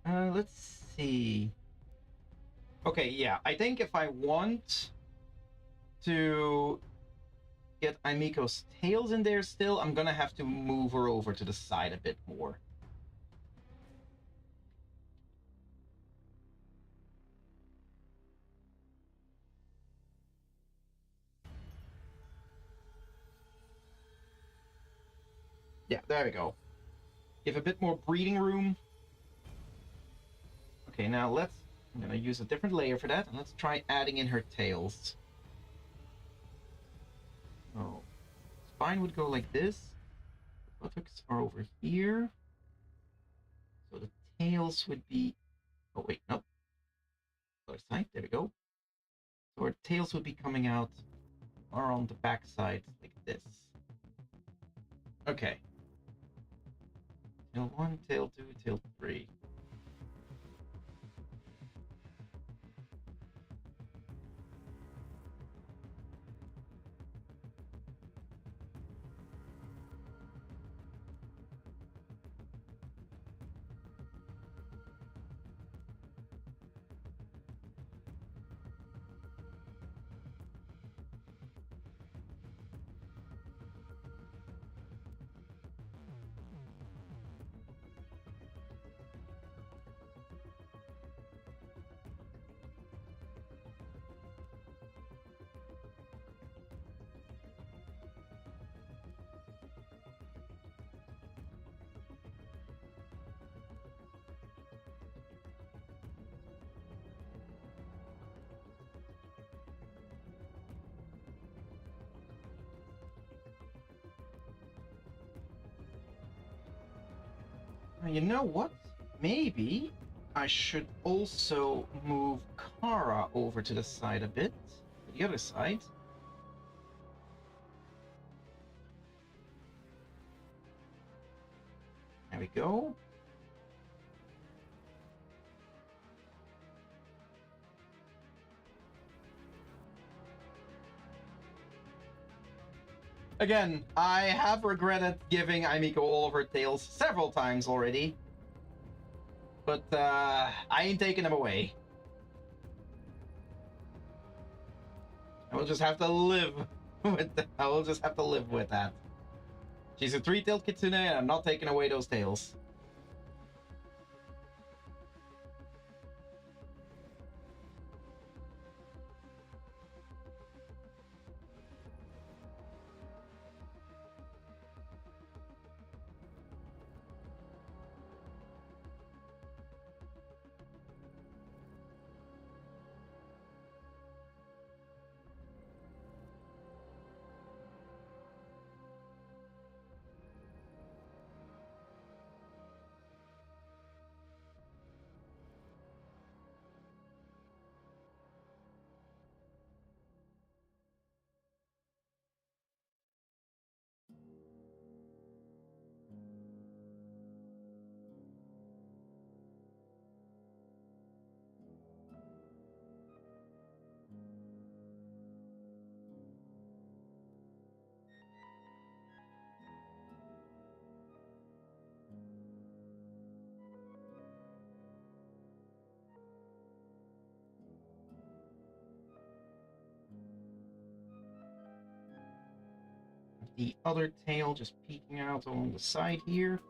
let's see. Okay, yeah, I think if I want to get Aimiko's tails in there still, I'm gonna have to move her over to the side a bit more. Yeah, there we go. Give a bit more breathing room. Okay, now I'm gonna use a different layer for that, and let's try adding in her tails. Oh, spine would go like this. The buttocks are over here. So the tails would be, oh wait, nope. Other side, there we go. So our tails would be coming out around the back side like this. Okay. Tail 1, tail 2, tail 3. You know what? Maybe I should also move Kara over to the side a bit. The other side. There we go. Again, I have regretted giving Aimiko all of her tails several times already. But I ain't taking them away. I will just have to live with that. I will just have to live with that. She's a 3-tailed kitsune, and I'm not taking away those tails. The other tail just peeking out along the side here.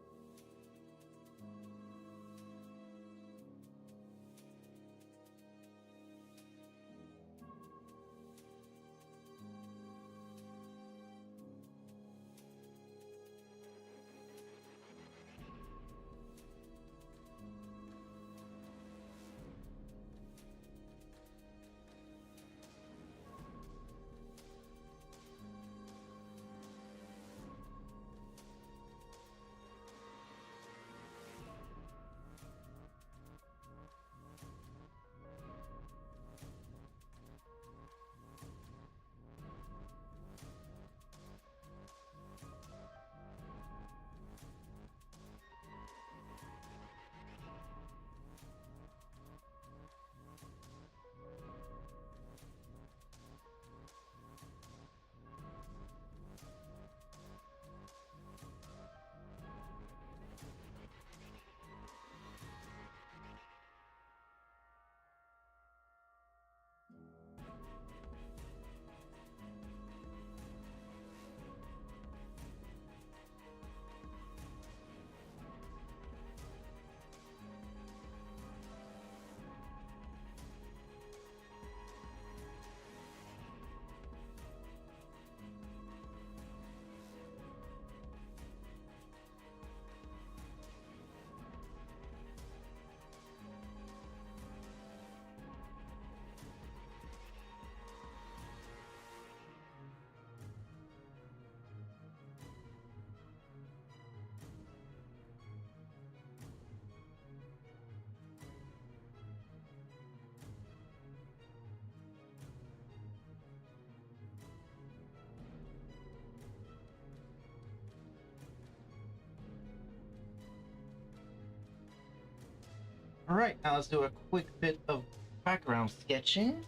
All right, now let's do a quick bit of background sketching.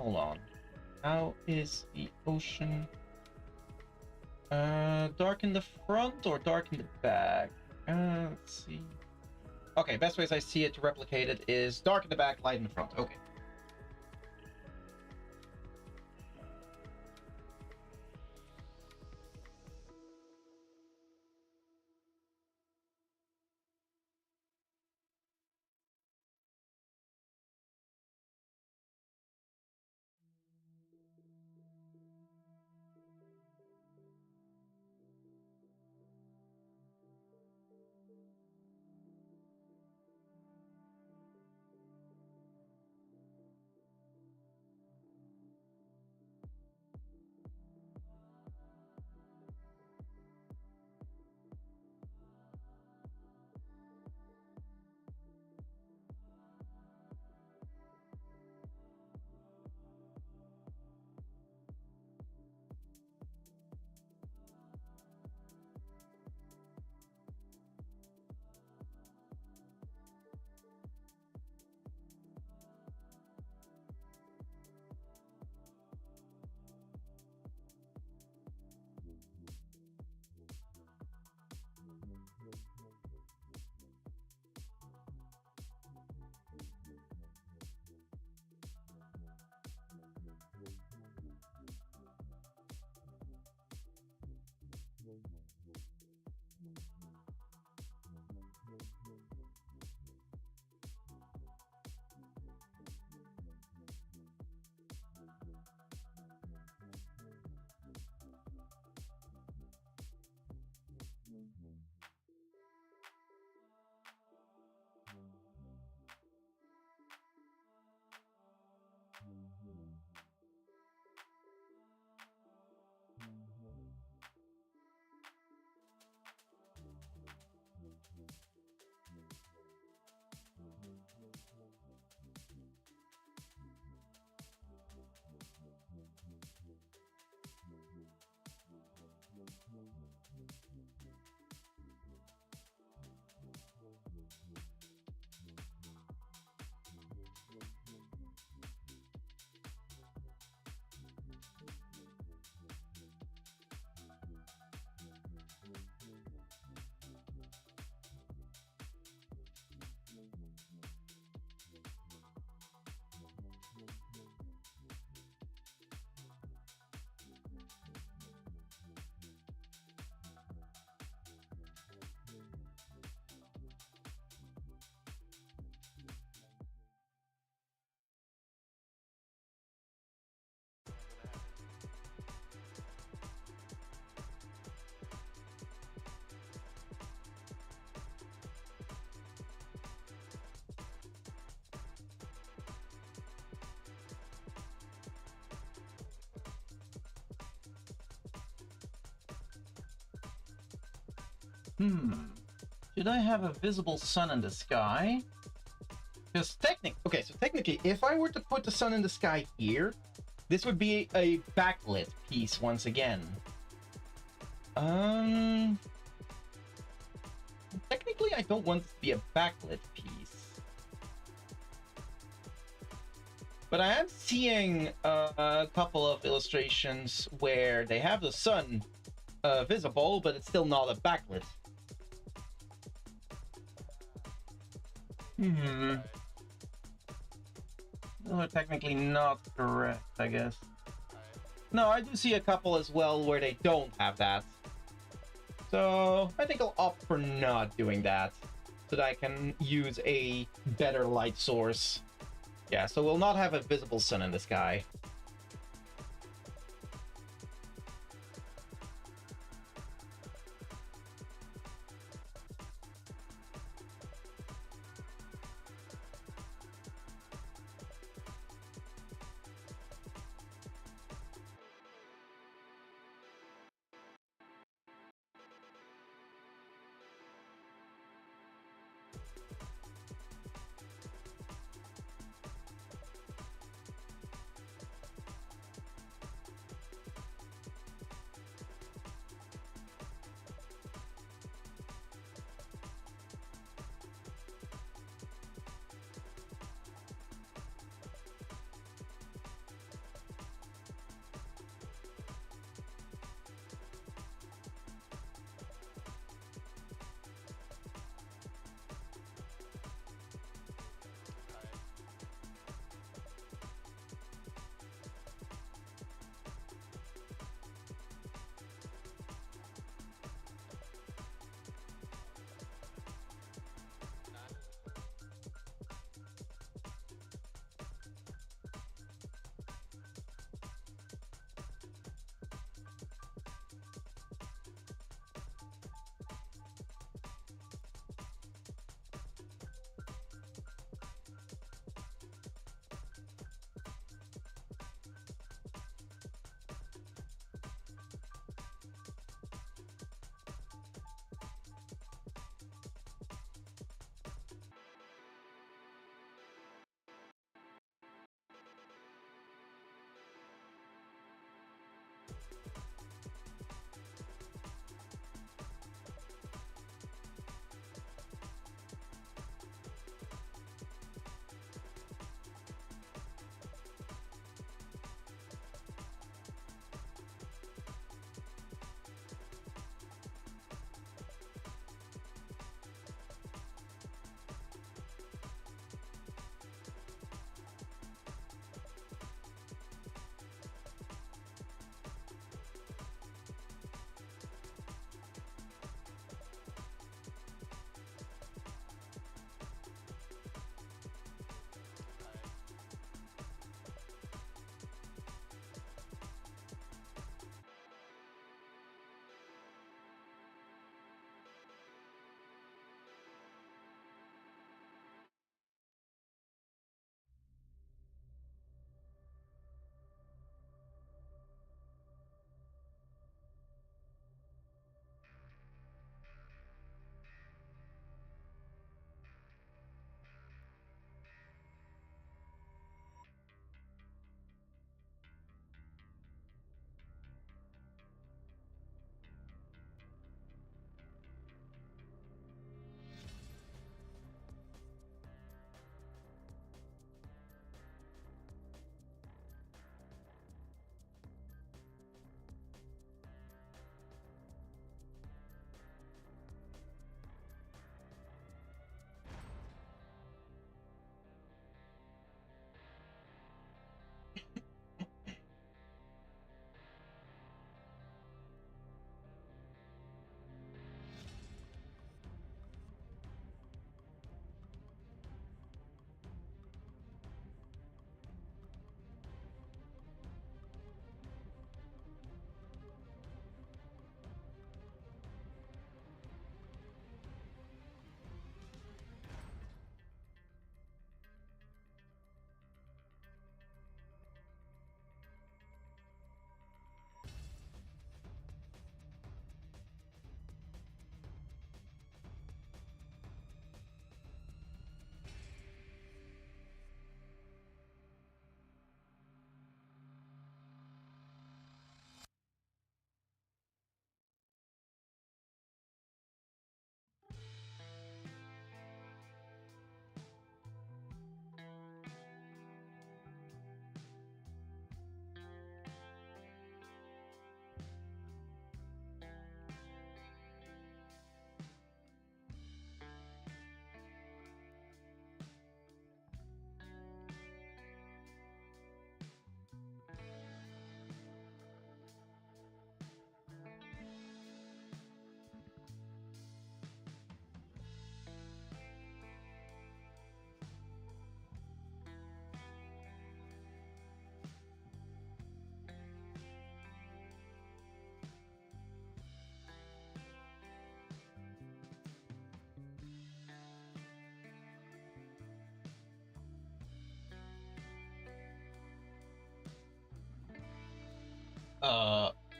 hold on. How is the ocean? Dark in the front or dark in the back? Let's see. Okay, best ways I see it to replicate it is dark in the back, light in the front. Okay. Should I have a visible sun in the sky? Because technically, if I were to put the sun in the sky here, this would be a backlit piece once again. Technically, I don't want it to be a backlit piece. But I am seeing a couple of illustrations where they have the sun visible, but it's still not a backlit. Those are technically not correct, I guess. No, I do see a couple as well where they don't have that. So I think I'll opt for not doing that, so that I can use a better light source. Yeah, so we'll not have a visible sun in the sky.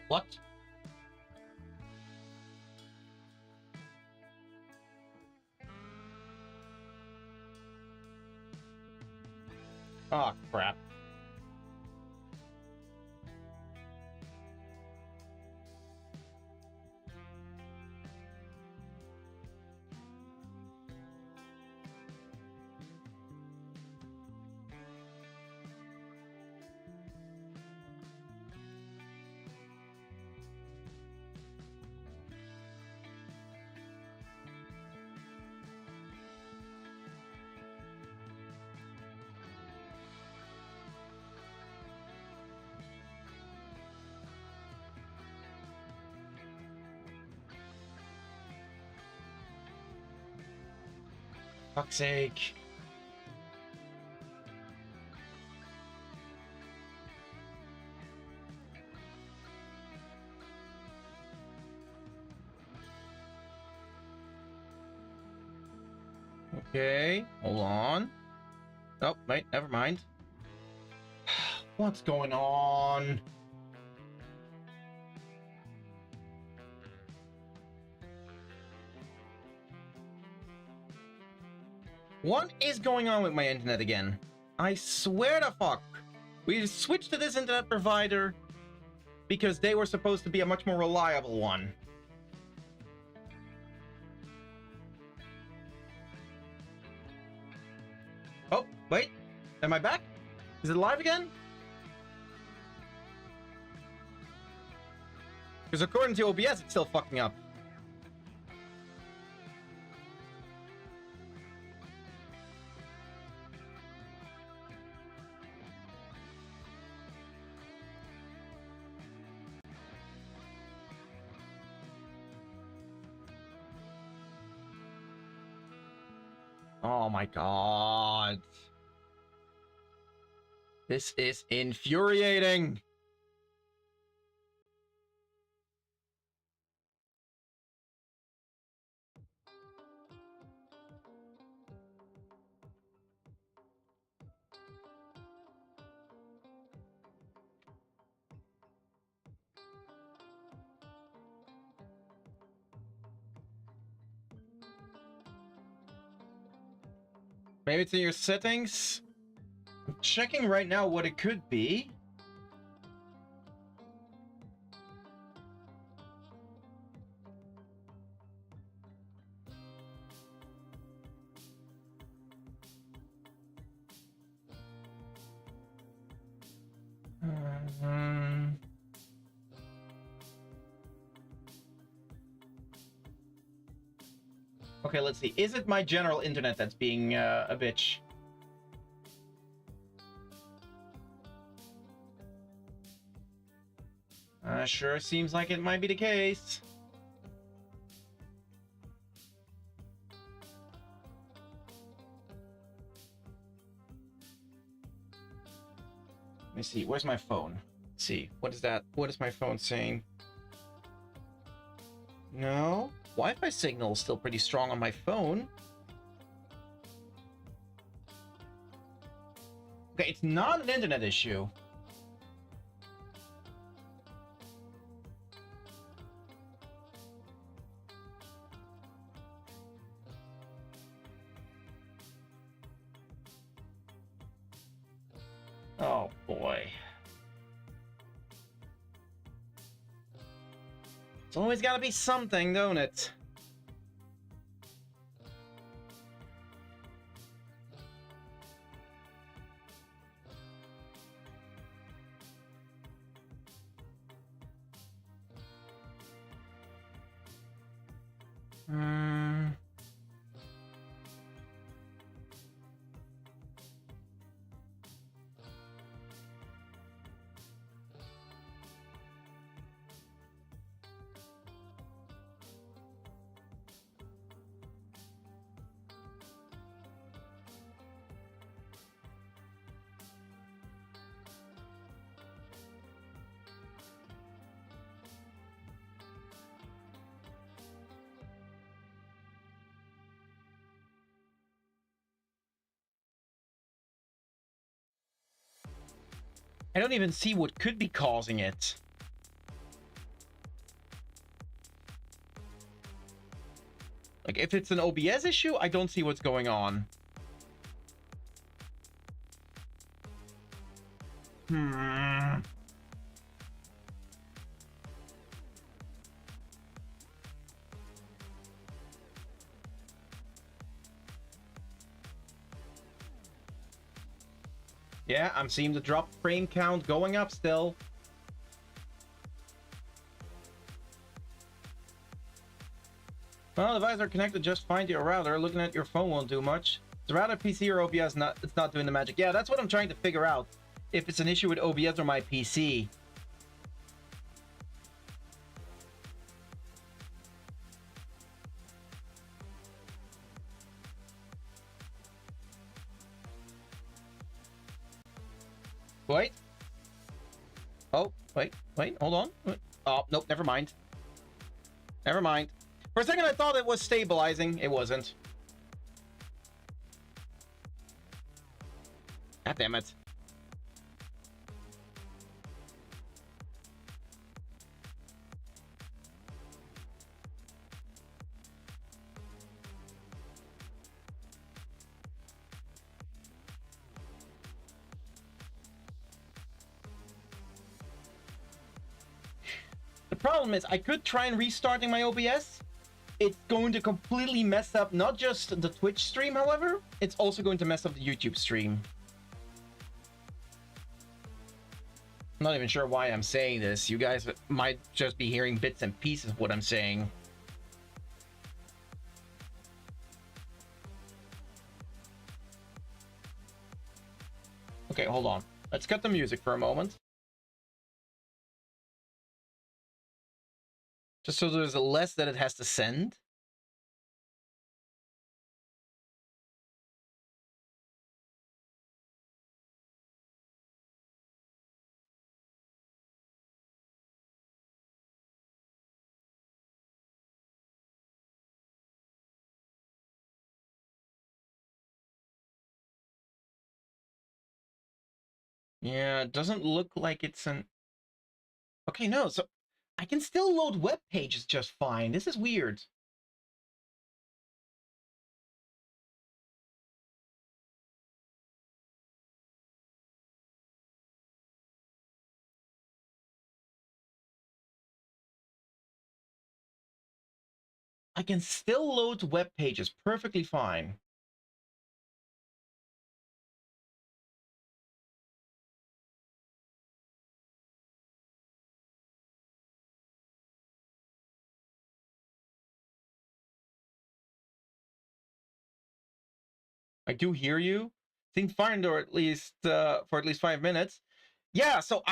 What? Oh, crap. Fuck's sake. Okay, hold on. Oh, wait, never mind. What's going on? What is going on with my internet again? I swear to fuck. We switched to this internet provider. because they were supposed to be a much more reliable one. Oh, wait. Am I back? Is it live again? Because according to OBS, it's still fucking up. Oh my god. This is infuriating. Maybe it's in your settings? I'm checking right now what it could be. Okay, let's see. Is it my general internet that's being a bitch? Sure seems like it might be the case. Let me see. Where's my phone? Let's see. What is that? What is my phone saying? No. Wi-Fi signal is still pretty strong on my phone. Okay, it's not an internet issue. Oh boy. It's always gotta be something, don't it? I don't even see what could be causing it. Like, if it's an OBS issue, I don't see what's going on. Yeah, I'm seeing the drop frame count going up still. Well, devices are connected just fine to your router. Looking at your phone won't do much. The router, PC, or OBS, it's not doing the magic. Yeah, that's what I'm trying to figure out. If it's an issue with OBS or my PC. Wait. Oh, wait, hold on. Oh, nope, never mind. Never mind. For a second, I thought it was stabilizing. It wasn't. God damn it. problem is I could try and restarting my OBS. It's going to completely mess up not just the Twitch stream, however, it's also going to mess up the YouTube stream. I'm not even sure why I'm saying this. You guys might just be hearing bits and pieces of what I'm saying. Okay, hold on. Let's cut the music for a moment. Just so there's less that it has to send. Yeah, it doesn't look like it's an... Okay, no, so I can still load web pages just fine. This is weird. I can still load web pages perfectly fine. I do hear you. Seems fine, or at least for at least 5 minutes. Yeah, so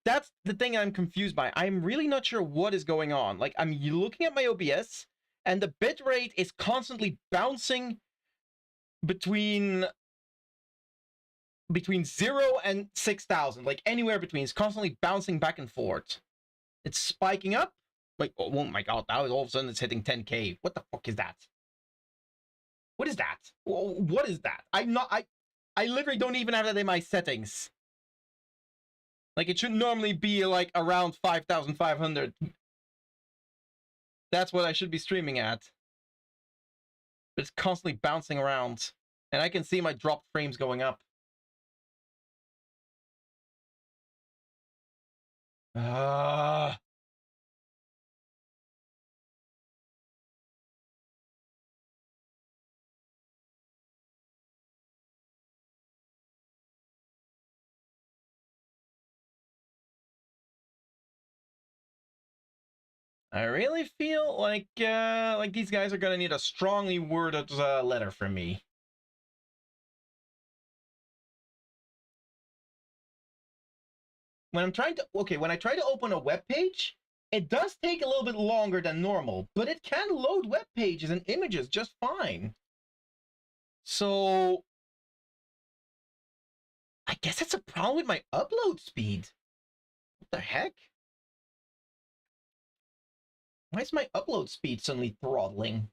that's the thing I'm confused by. I'm really not sure what is going on. Like, I'm looking at my OBS, and the bitrate is constantly bouncing between 0 and 6,000, like anywhere between. It's constantly bouncing back and forth. It's spiking up. Like, oh my god, now all of a sudden it's hitting 10K. What the fuck is that? What is that? What is that? I literally don't even have that in my settings. Like, it should normally be like around 5,500. That's what I should be streaming at. But it's constantly bouncing around. And I can see my dropped frames going up. I really feel like these guys are gonna need a strongly worded letter from me. When I'm trying to, when I try to open a web page, it does take a little bit longer than normal, but it can load web pages and images just fine. So I guess it's a problem with my upload speed. What the heck? Why is my upload speed suddenly throttling?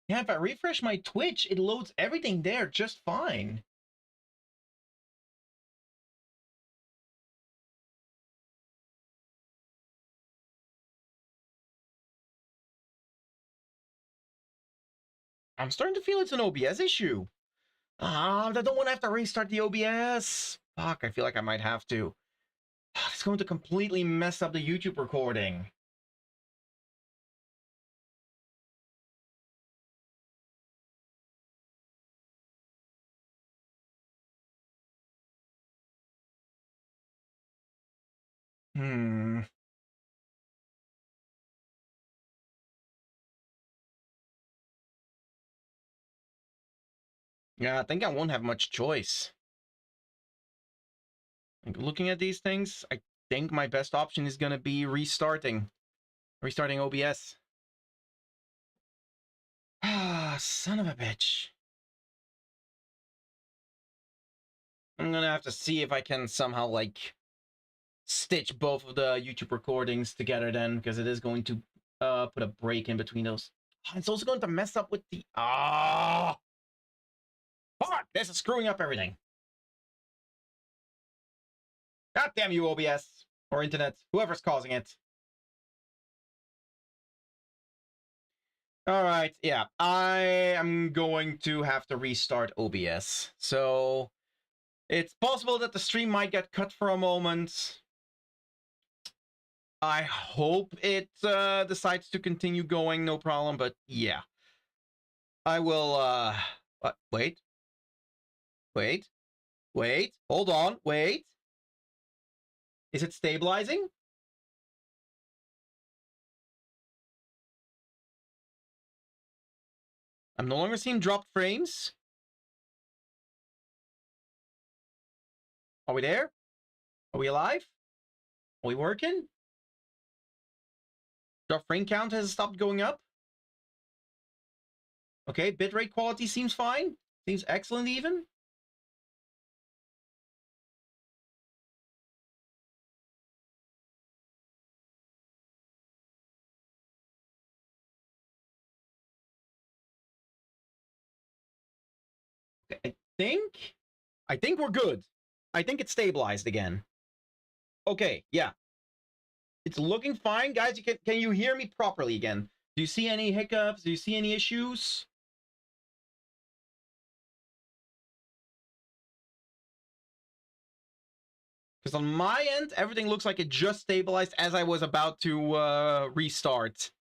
Yeah, if I refresh my Twitch, it loads everything there just fine. I'm starting to feel it's an OBS issue. I don't want to have to restart the OBS. Fuck, I feel like I might have to. It's going to completely mess up the YouTube recording. Yeah, I think I won't have much choice. Like, looking at these things, I think my best option is gonna be restarting OBS. Ah, son of a bitch. I'm gonna have to see if I can somehow, like, stitch both of the YouTube recordings together then, because it is going to put a break in between those. Oh, it's also going to mess up with the... Ah! Fuck! This is screwing up everything. God damn you, OBS. Or internet. Whoever's causing it. Alright, yeah. I am going to have to restart OBS. So... it's possible that the stream might get cut for a moment. I hope it decides to continue going, no problem, but yeah. I will, what? Wait. Hold on, wait. Is it stabilizing? I'm no longer seeing dropped frames. Are we there? Are we alive? Are we working? Drop frame count has stopped going up. Okay, bitrate quality seems fine. Seems excellent even. I think we're good. I think it's stabilized again. Okay, yeah. It's looking fine. Guys, can you hear me properly again? Do you see any hiccups? Do you see any issues? Because on my end, everything looks like it just stabilized as I was about to restart.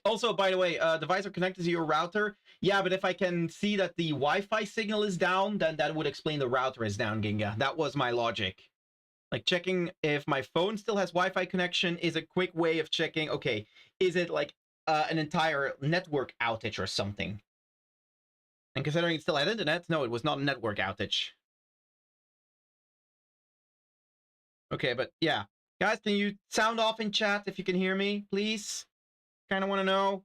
Also, by the way, device are connected to your router. Yeah, but if I can see that the Wi-Fi signal is down, then that would explain the router is down, Ginga. That was my logic. Like, checking if my phone still has Wi-Fi connection is a quick way of checking, okay, is it like an entire network outage or something? And considering it still had internet, no, it was not a network outage. Okay, but yeah. Guys, can you sound off in chat if you can hear me, please? Kind of want to know.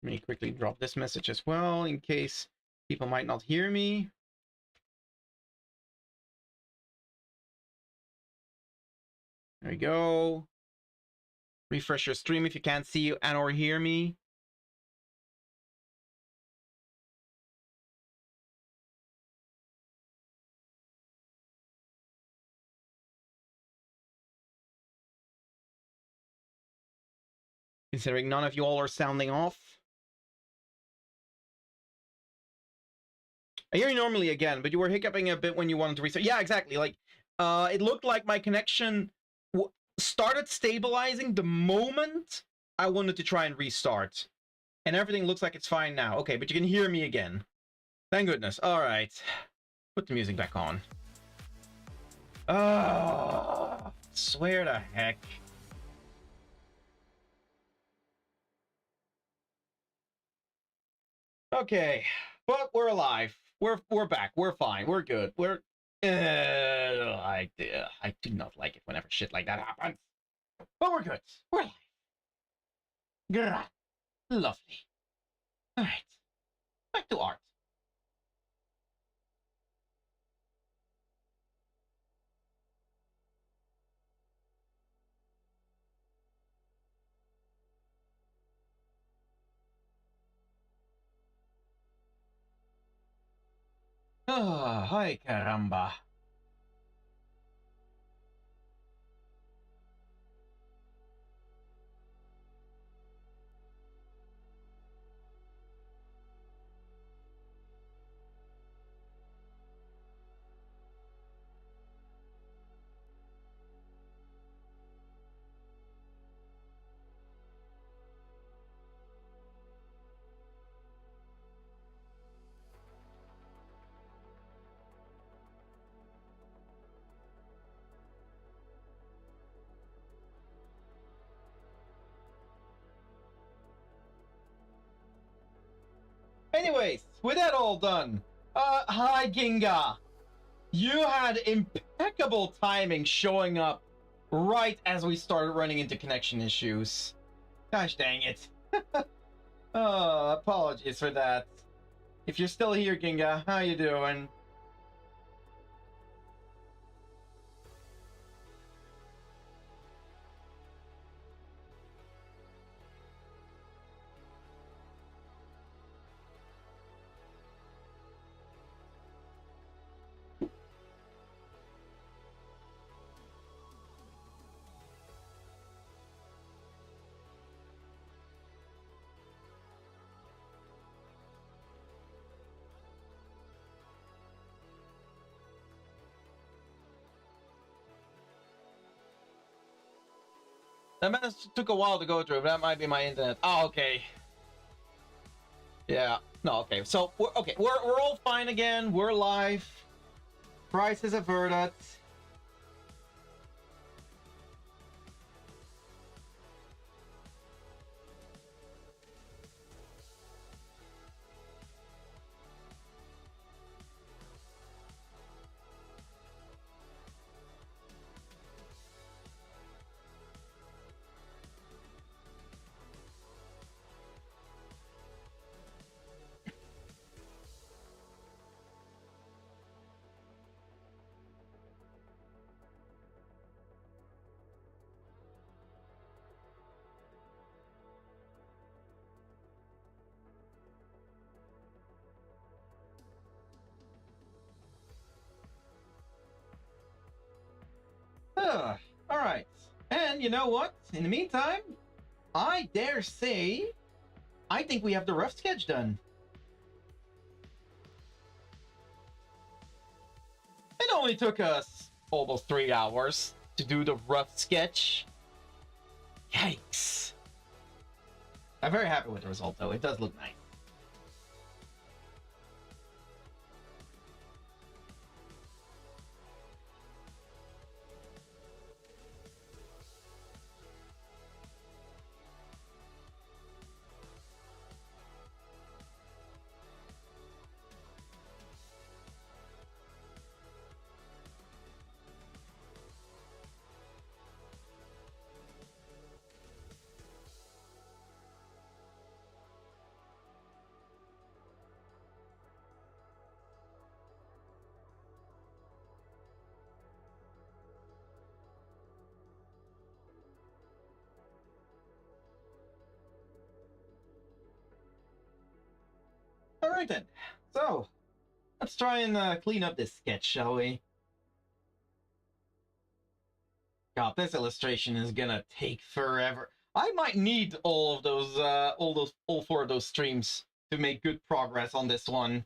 Let me quickly drop this message as well in case people might not hear me. There we go. Refresh your stream if you can't see and or hear me. Considering none of you all are sounding off. I hear you normally again, but you were hiccuping a bit when you wanted to restart. Yeah, exactly. Like, it looked like my connection started stabilizing the moment I wanted to try and restart. And everything looks like it's fine now. Okay, but you can hear me again. Thank goodness. All right. Put the music back on. Swear to heck. Okay, but we're alive. We're back. We're fine. We're good. We're I do not like it whenever shit like that happens. But we're good. We're alive. Good. Lovely. All right. Back to art. Ay caramba. anyways, with that all done, hi Ginga. You had impeccable timing showing up right as we started running into connection issues. Gosh dang it. Oh, apologies for that. If you're still here, Ginga, how you doing? That message took a while to go through, but that might be my internet. Oh, okay. Yeah. No, okay. So we're all fine again. We're live. Price is averted. All right. And you know what? In the meantime, I dare say, I think we have the rough sketch done. It only took us almost 3 hours to do the rough sketch. Yikes. I'm very happy with the result, though. It does look nice. All right, then. So, let's try and clean up this sketch, shall we? God, this illustration is gonna take forever. I might need all four of those streams to make good progress on this one.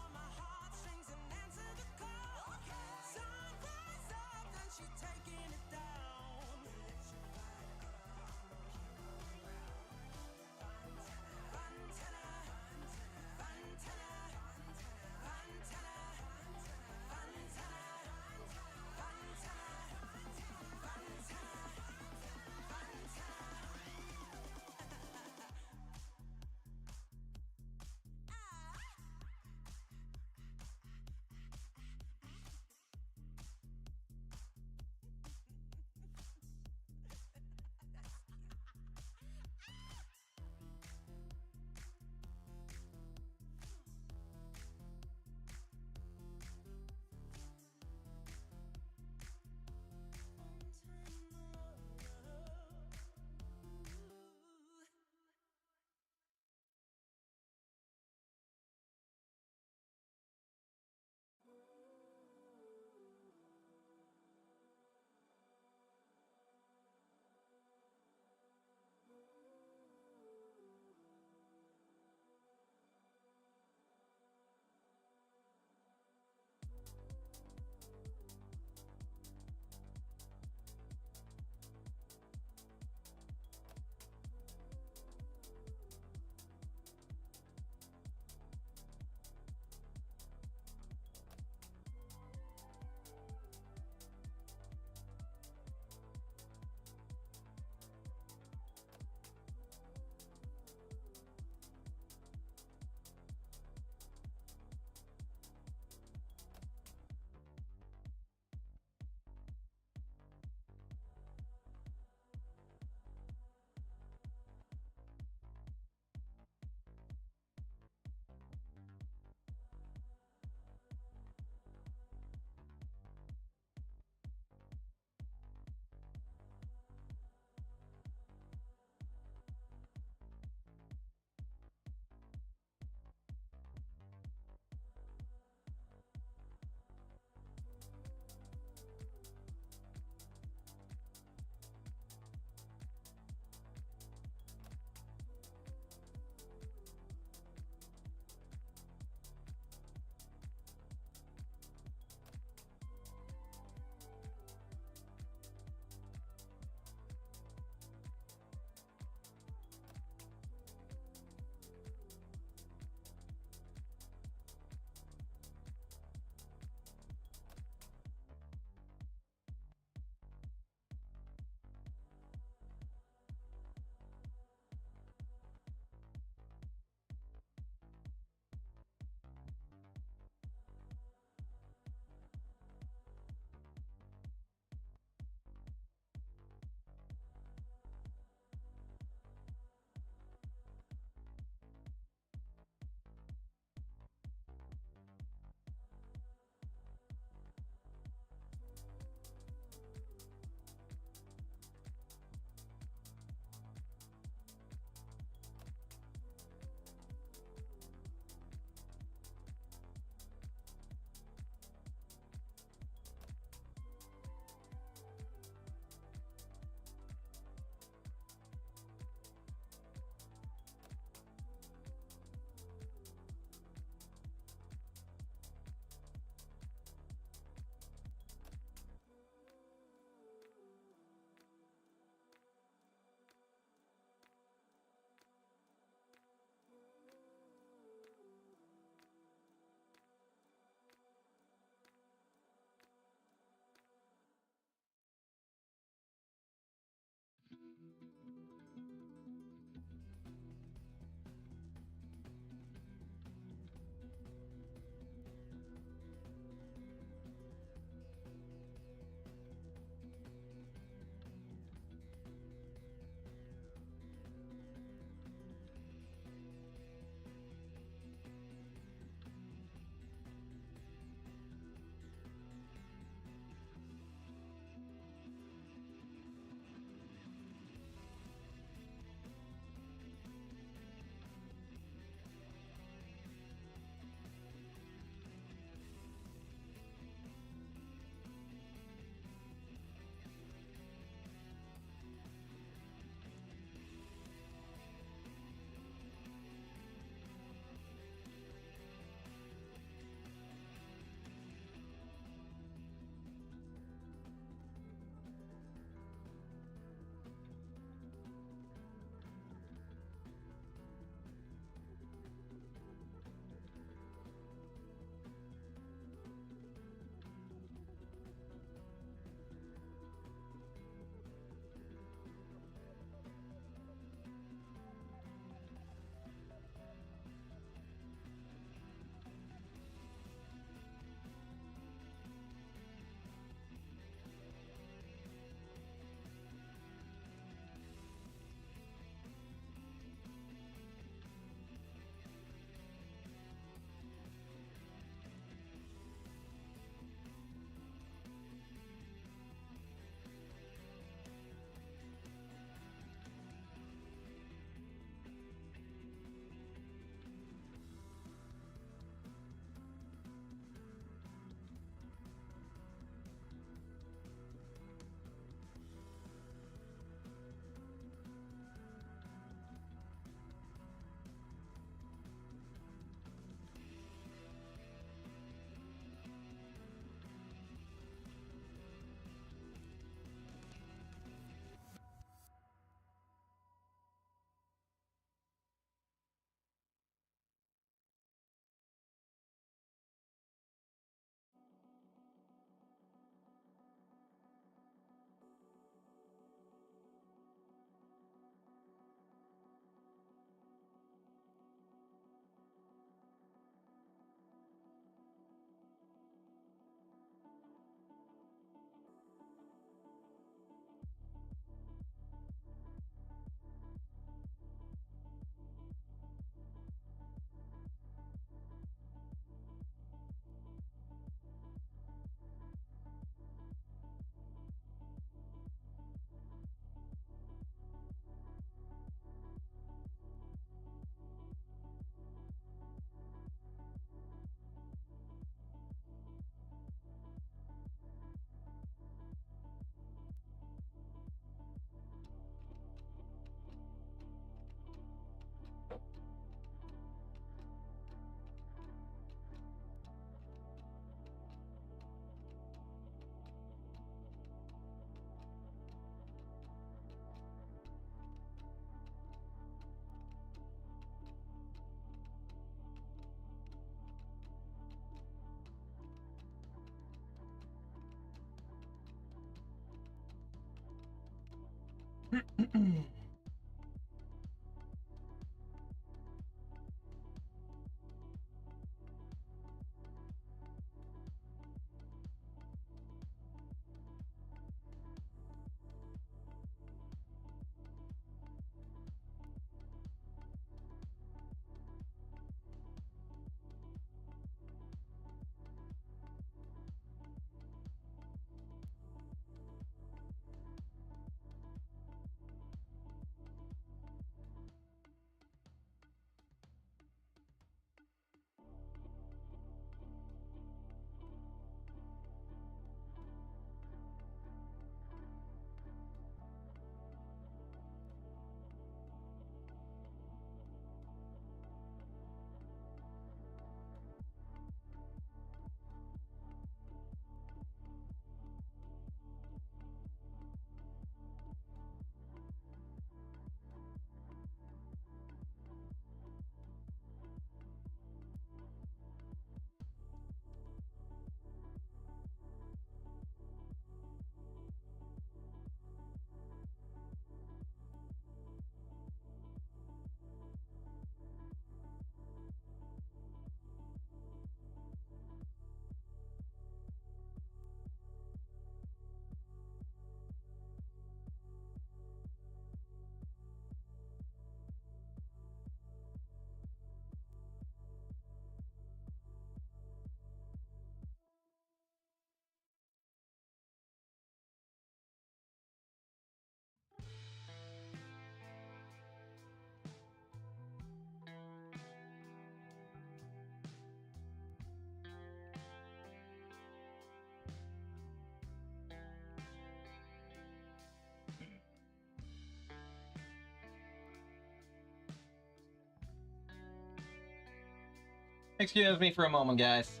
Excuse me for a moment, guys.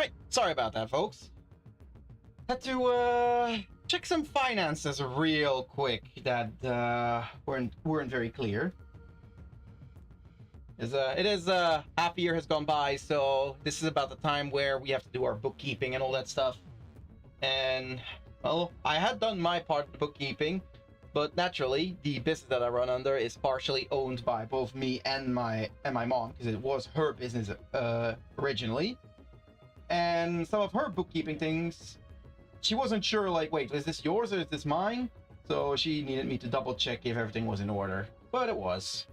Right, sorry about that, folks. Had to check some finances real quick that weren't very clear. It is half a year has gone by, so this is about the time where we have to do our bookkeeping and all that stuff. And well, I had done my part of the bookkeeping, but naturally, the business that I run under is partially owned by both me and my mom, because it was her business originally. And some of her bookkeeping things, she wasn't sure, like, wait, is this yours or is this mine? So she needed me to double check if everything was in order, but it was.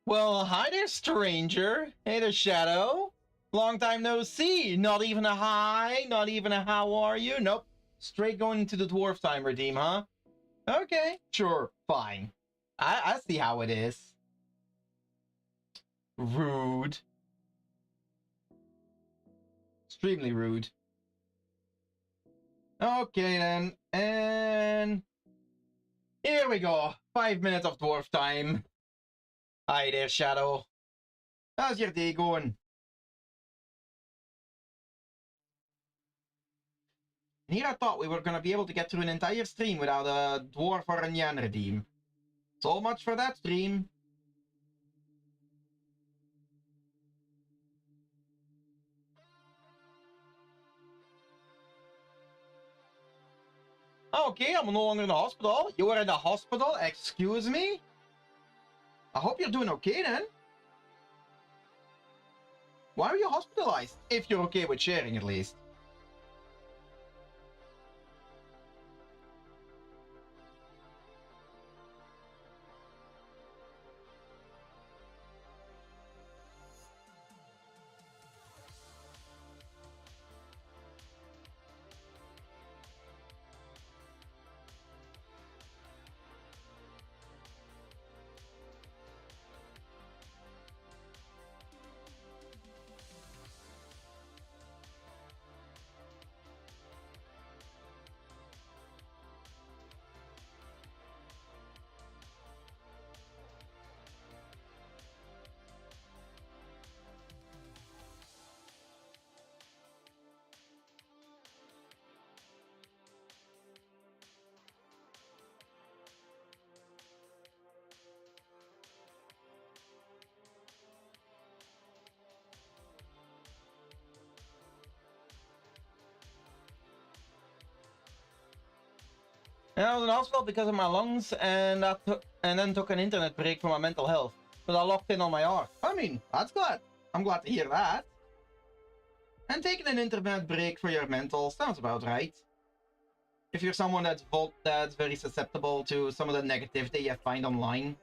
Well, hi there, stranger. Hey there, Shadow. Long time no see. Not even a hi, not even a how are you. Nope. Straight going into the dwarf timer team, huh? Okay, sure, fine. I see how it is. Rude. Extremely rude. Okay then, and here we go. 5 minutes of dwarf time. Hi there, Shadow. How's your day going? Here I thought we were gonna be able to get through an entire stream without a dwarf or a Nyan redeem. So much for that stream. Okay, I'm no longer in the hospital. You were in the hospital? Excuse me? I hope you're doing okay then. Why are you hospitalized? If you're okay with sharing, at least. I was in hospital because of my lungs, and then took an internet break for my mental health. But I locked in on my art. I mean, that's glad. I'm glad to hear that. And taking an internet break for your mental sounds about right. If you're someone that's very susceptible to some of the negativity you find online.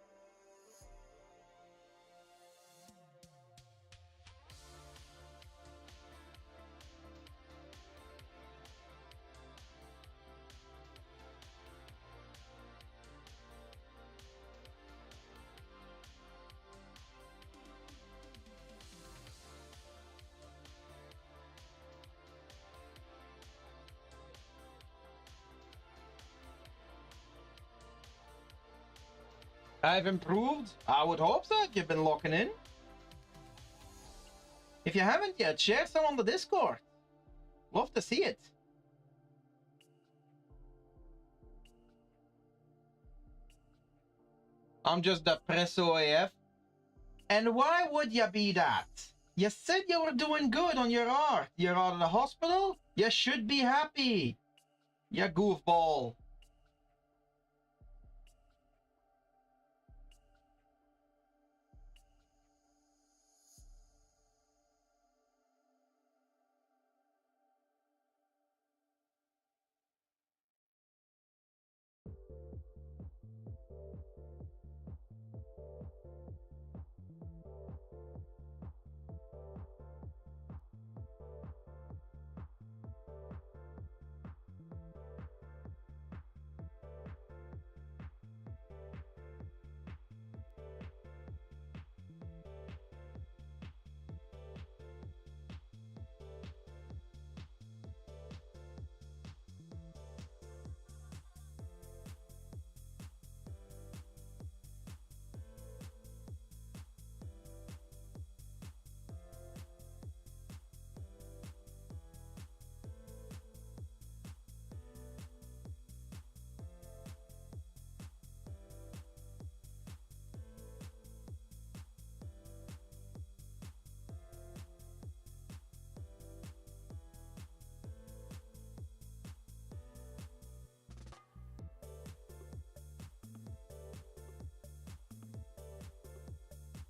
I've improved. I would hope so if you've been locking in. If you haven't yet, share some on the Discord. Love to see it. I'm just depresso AF. And why would you be that? You said you were doing good on your art. You're out of the hospital? You should be happy. You goofball.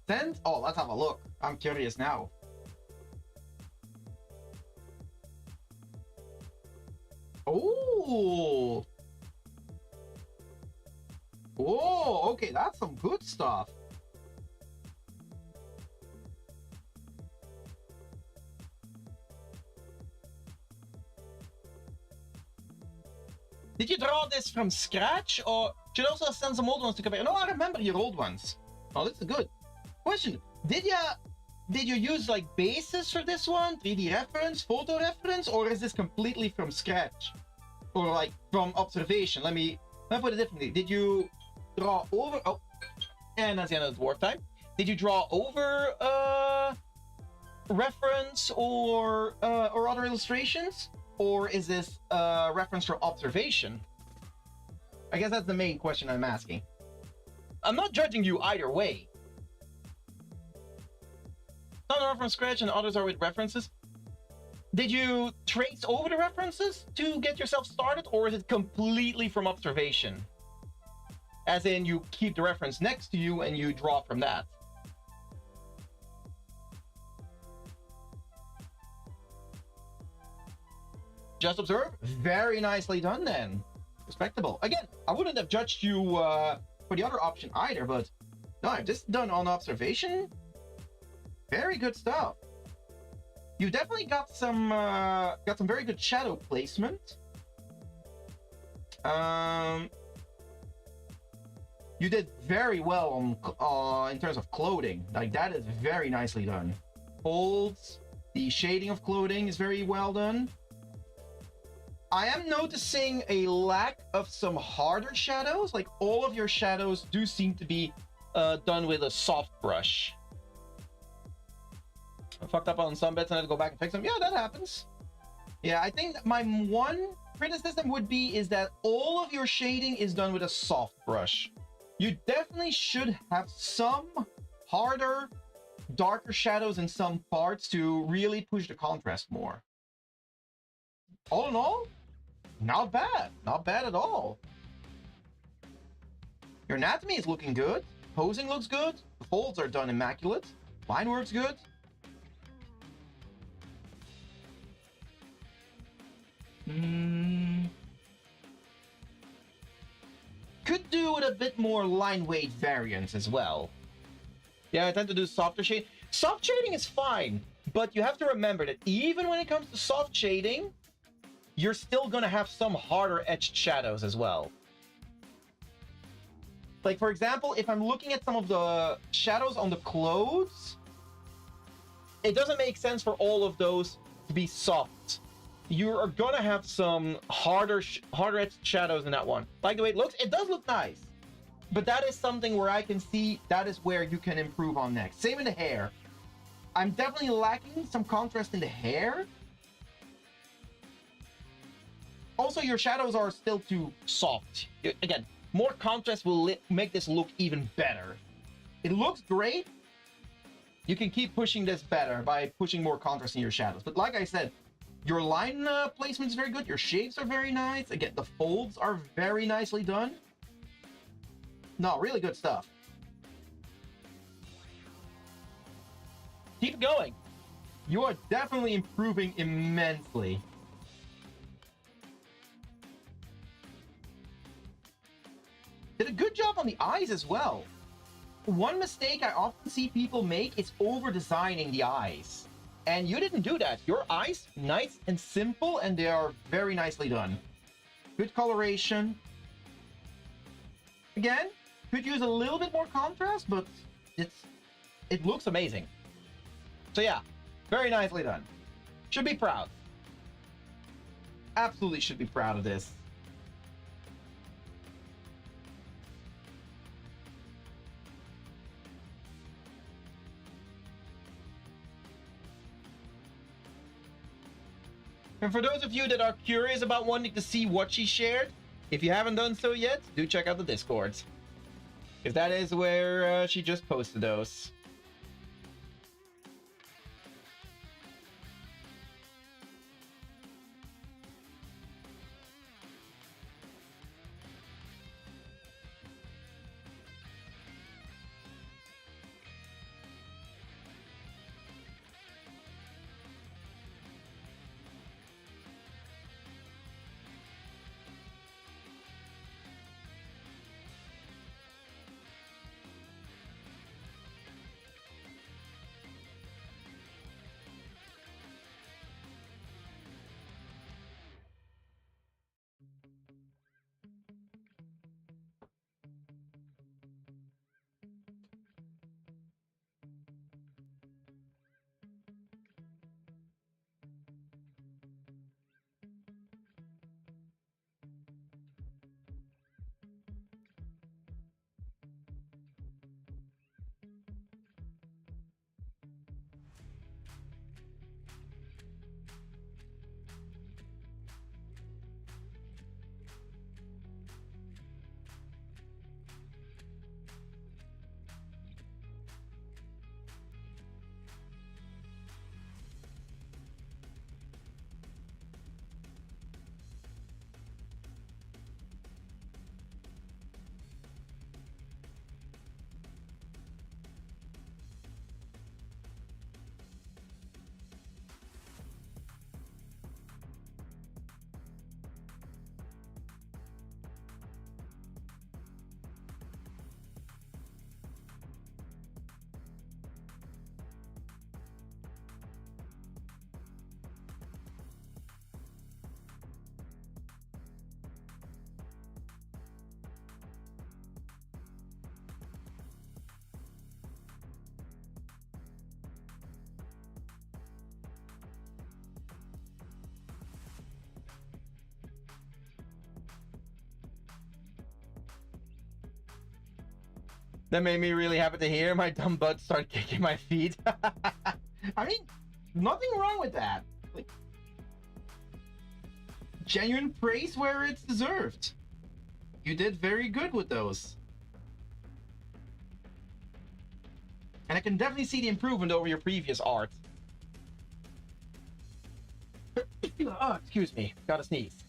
Send? Oh, let's have a look. I'm curious now. Oh. Oh, okay, that's some good stuff. Did you draw this from scratch, or should I also send some old ones to compare? No, I remember your old ones. Oh, this is good. Question: Did you use like bases for this one, 3D reference, photo reference, or is this completely from scratch, or like from observation? Let me put it differently. Did you draw over? Oh, and that's the end of the dwarf time. Did you draw over reference or other illustrations? Or is this reference from observation? I guess that's the main question I'm asking. I'm not judging you either way. Some are from scratch and others are with references. Did you trace over the references to get yourself started, or is it completely from observation? As in, you keep the reference next to you and you draw from that. Just observe. Very nicely done then. Respectable. Again, I wouldn't have judged you for the other option either, but no, I've just done on observation. Very good stuff. You definitely got some very good shadow placement. You did very well on in terms of clothing. Like, that is very nicely done. Folds, the shading of clothing is very well done. I am noticing a lack of some harder shadows. Like, all of your shadows do seem to be done with a soft brush. I fucked up on some bits and I had to go back and fix them. Yeah, that happens. Yeah, I think that my one criticism would be is that all of your shading is done with a soft brush. You definitely should have some harder, darker shadows in some parts to really push the contrast more. All in all, not bad. Not bad at all. Your anatomy is looking good. Posing looks good. The folds are done immaculate. Line work's good. Could do with a bit more line weight variance as well. Yeah, I tend to do softer shade. Soft shading is fine, but you have to remember that even when it comes to soft shading, you're still gonna have some harder etched shadows as well. Like, for example, if I'm looking at some of the shadows on the clothes, it doesn't make sense for all of those to be soft. You are gonna have some harder etched shadows in that one. Like the way it looks, it does look nice. But that is something where I can see that is where you can improve on next. Same in the hair. I'm definitely lacking some contrast in the hair. Also, your shadows are still too soft. Again, more contrast will make this look even better. It looks great. You can keep pushing this better by pushing more contrast in your shadows. But like I said, your line placement is very good. Your shapes are very nice. Again, the folds are very nicely done. No, really good stuff. Keep going. You are definitely improving immensely. Did a good job on the eyes as well. One mistake I often see people make is over-designing the eyes. And you didn't do that. Your eyes, nice and simple, and they are very nicely done. Good coloration. Again, could use a little bit more contrast, but it looks amazing. So yeah, very nicely done. Should be proud. Absolutely should be proud of this. And for those of you that are curious about wanting to see what she shared, if you haven't done so yet, do check out the Discords. Because that is where she just posted those. That made me really happy to hear. My dumb butt start kicking my feet. I mean, nothing wrong with that. Like, genuine praise where it's deserved. You did very good with those. And I can definitely see the improvement over your previous art. Oh, excuse me. Gotta sneeze.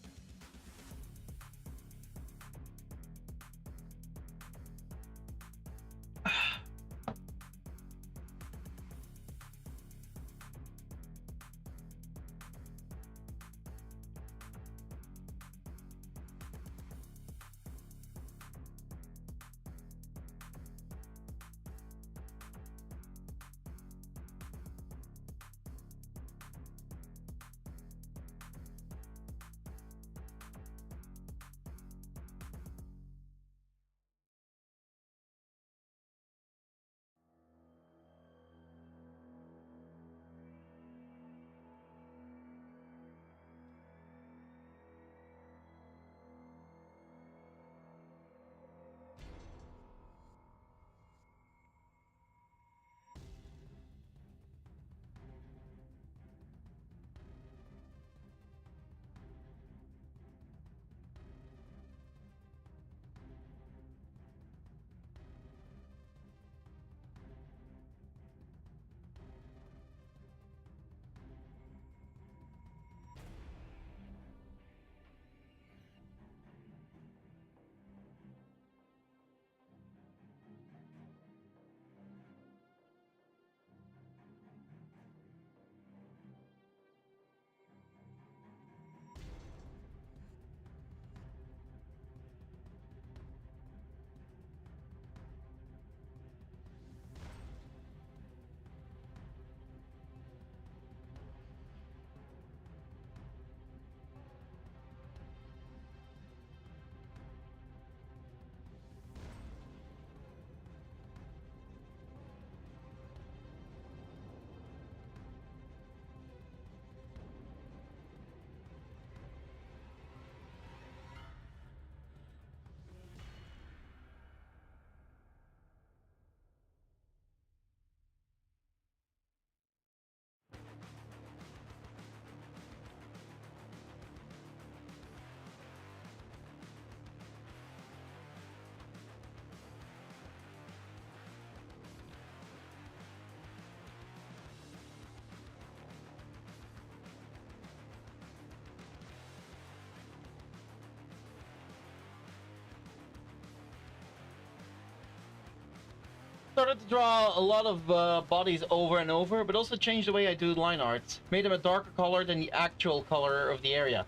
Started to draw a lot of bodies over and over, but also changed the way I do line art. Made them a darker color than the actual color of the area.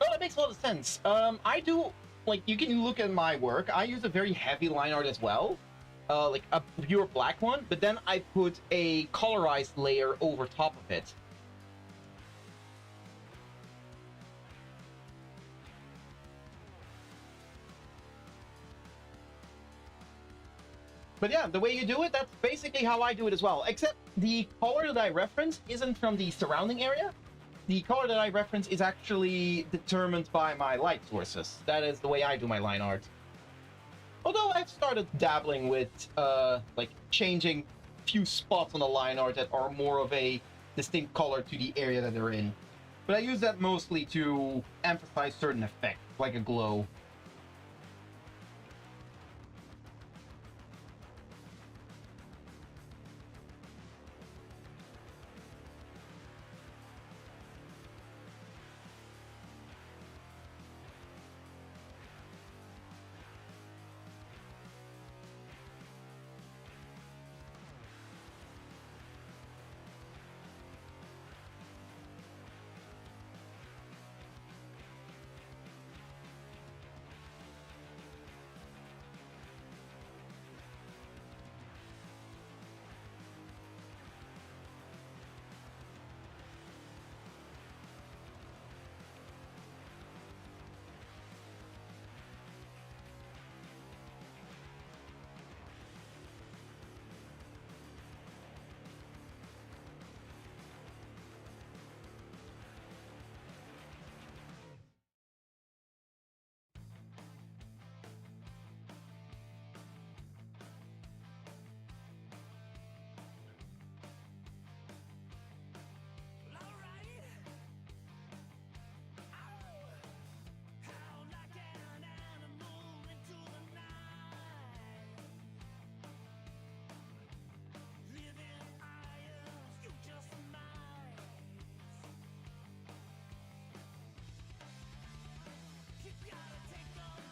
Oh, that makes a lot of sense. I do, like, you can look at my work. I use a very heavy line art as well. Like a pure black one, but then I put a colorized layer over top of it. But yeah, the way you do it, that's basically how I do it as well. Except the color that I reference isn't from the surrounding area. The color that I reference is actually determined by my light sources. That is the way I do my line art. Although I've started dabbling with, like, changing few spots on the line art that are more of a distinct color to the area that they're in. But I use that mostly to emphasize certain effects, like a glow.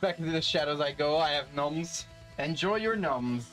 Back into the shadows I go. I have numbs. Enjoy your numbs.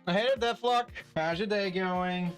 Hey there, Deathlock. How's your day going?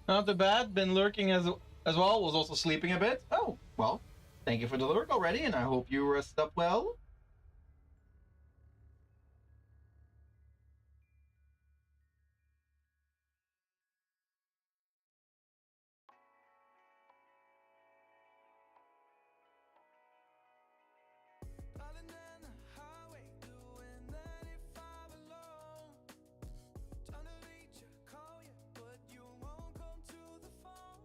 Not too bad. Been lurking as well. Was also sleeping a bit. Oh, well, thank you for the lurk already, and I hope you rest up well. Darling, on the highway, doing 95 alone. Trying to reach you, call you, but you won't come to the phone.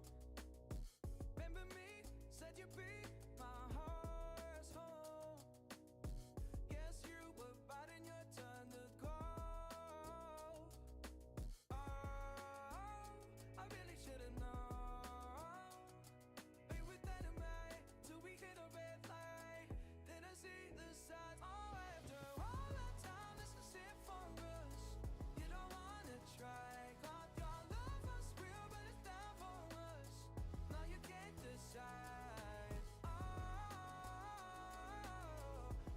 Remember me, said you'd be my heart's home. Guess you were biding your turn to go. Oh, I really should've known. Be with enemy till we hit a red light. Then I see the signs. Oh, after all that time, this is it for us. You don't wanna try. Thought your love was real, but it's not for us. Now you can't decide. Oh,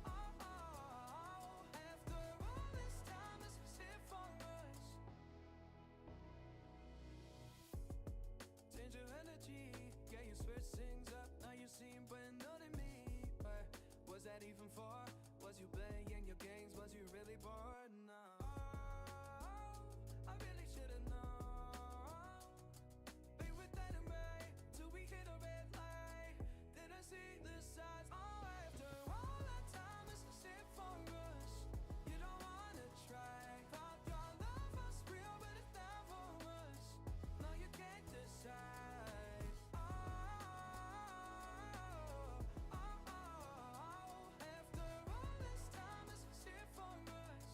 oh, oh. After all this time, this is it for us. Change your energy, yeah, you switch things up. Now you seem brand new to me. But was that even for? Was you playing your games? Was you really bored? No. I really should've known. Be with enemy till we hit a red light. Then I see the signs. Oh, after all that time, this is it for us. You don't wanna try. Thought your love was real, but it's not for us. No, you can't decide. Oh, oh, oh. After all this time, this is it for us.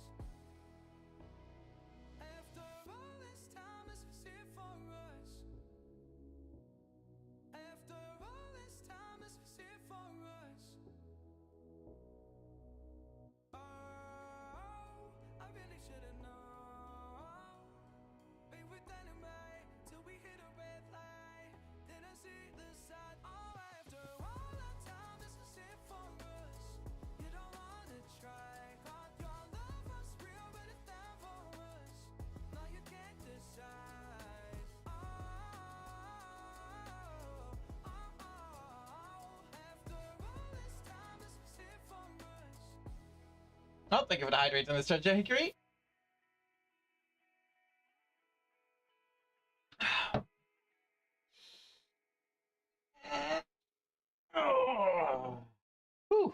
After all this time, this is it for us. After all this time, this is it for us. Oh, I really should've known. Be with enemy till we hit a red light. Then I see the sign. Oh, after all that time, this is it for us. You don't wanna try. Thought your love was real, but it's not for us. No, you can't decide. Oh, oh, oh. After all this time, this is it for us. Oh, thank you for the hydrate, Mr. Hickory. Oh. Whew.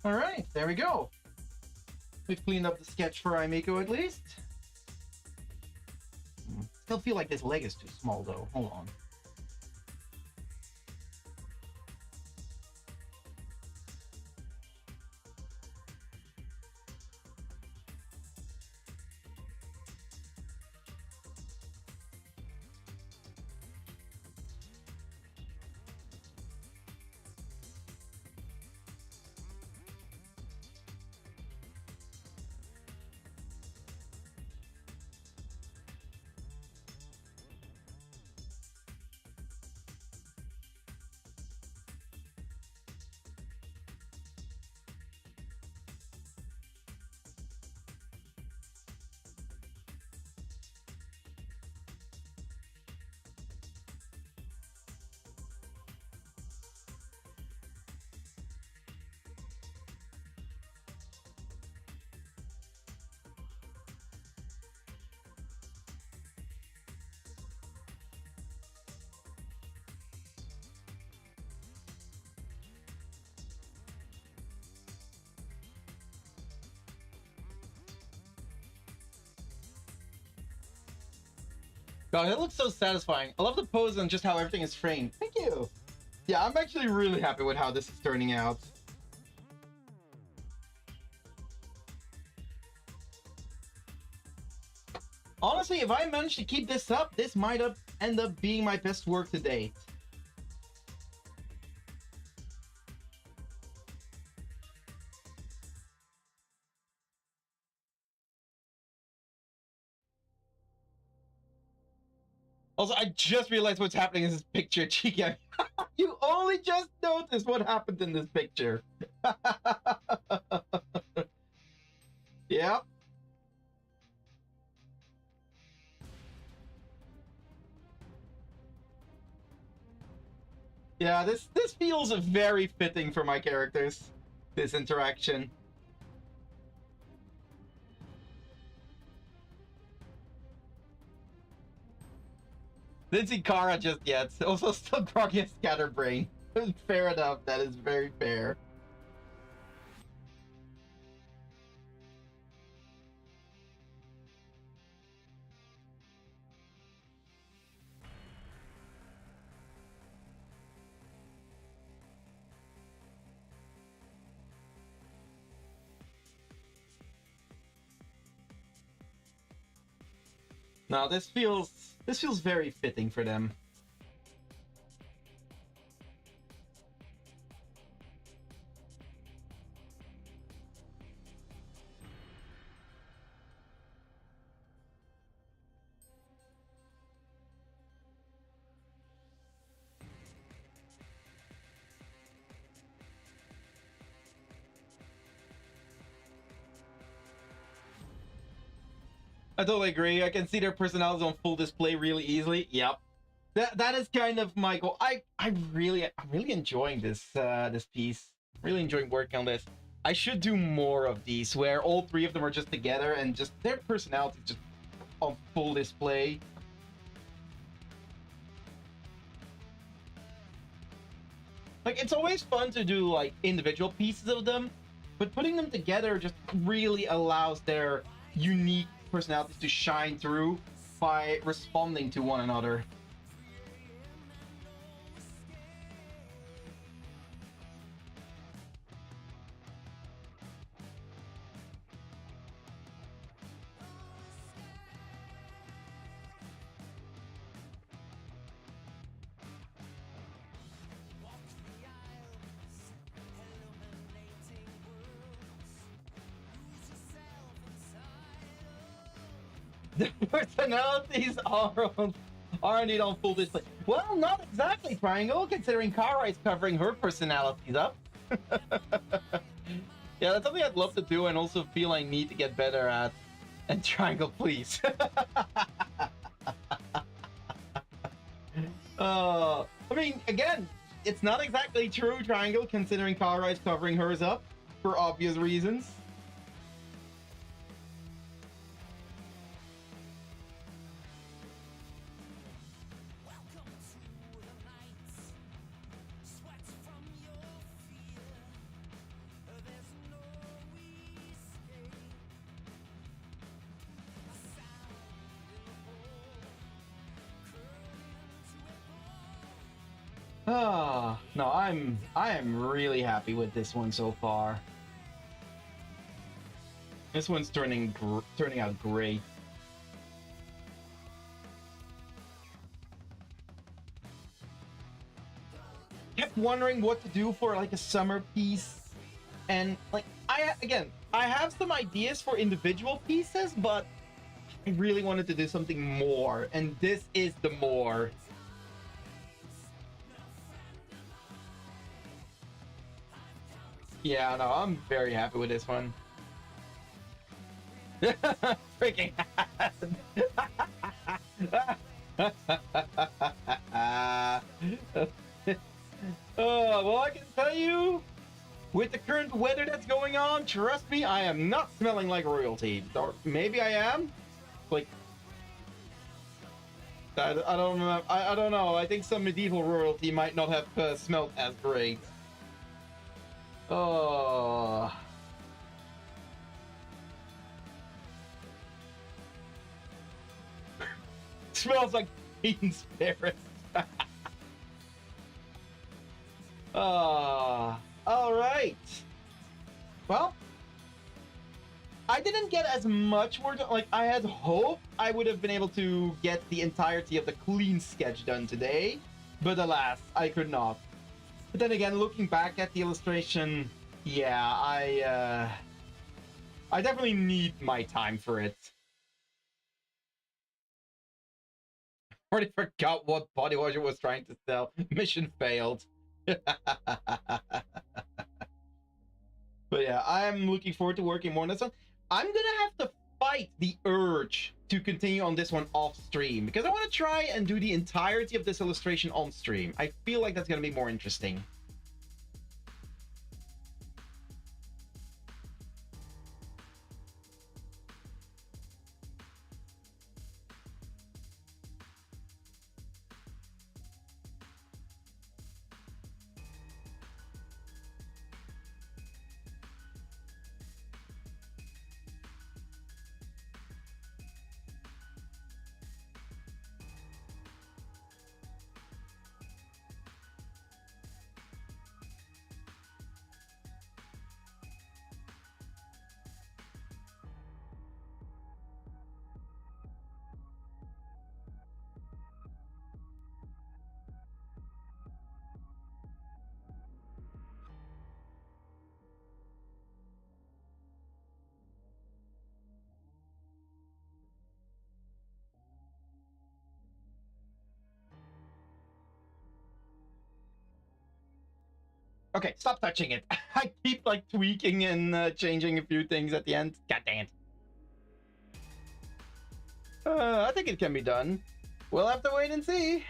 All right, there we go. We've cleaned up the sketch for Aimiko at least. Still feel like this leg is too small though. Hold on. God, it looks so satisfying. I love the pose and just how everything is framed. Thank you. Yeah, I'm actually really happy with how this is turning out. Honestly, if I manage to keep this up, this might end up being my best work to date. Also, I just realized what's happening in this picture, Chica. You only just noticed what happened in this picture. Yep. Yeah, this feels very fitting for my characters. This interaction. Didn't see Kara just yet. Also, still groggy and scatterbrain. Fair enough. That is very fair. No, this feels very fitting for them. I totally agree. I can see their personalities on full display really easily. Yep. That is kind of my goal. I'm really enjoying this this piece. Really enjoying working on this. I should do more of these where all three of them are just together and just their personalities just on full display. Like, it's always fun to do like individual pieces of them, but putting them together just really allows their unique personalities to shine through by responding to one another. The personalities are indeed on full display. Well, not exactly, Triangle, considering Kara is covering her personalities up. Yeah, that's something I'd love to do and also feel I need to get better at. And Triangle, please. I mean, again, it's not exactly true, Triangle, considering Kara is covering hers up for obvious reasons. Ah, no, I am really happy with this one so far. This one's turning out great. Kept wondering what to do for like a summer piece, and like I have some ideas for individual pieces, but I really wanted to do something more, and this is the more. Yeah, no, I'm very happy with this one. Freaking oh, well, I can tell you, with the current weather that's going on, trust me, I am not smelling like royalty. Or maybe I am. Like, I don't know. I don't know. I think some medieval royalty might not have smelled as great. Oh. Smells like teen spirit. Ah, all right. Well, I didn't get as much work done. Like I had hoped I would have been able to get the entirety of the clean sketch done today, but alas, I could not. But then again, looking back at the illustration, yeah, I definitely need my time for it. Already forgot what body washer was trying to sell. Mission failed. But yeah, I'm looking forward to working more on this one. I'm gonna have to fight the urge to continue on this one off stream because I want to try and do the entirety of this illustration on stream. I feel like that's gonna be more interesting. Okay, stop touching it. I keep like tweaking and changing a few things at the end. God dang it. I think it can be done. We'll have to wait and see.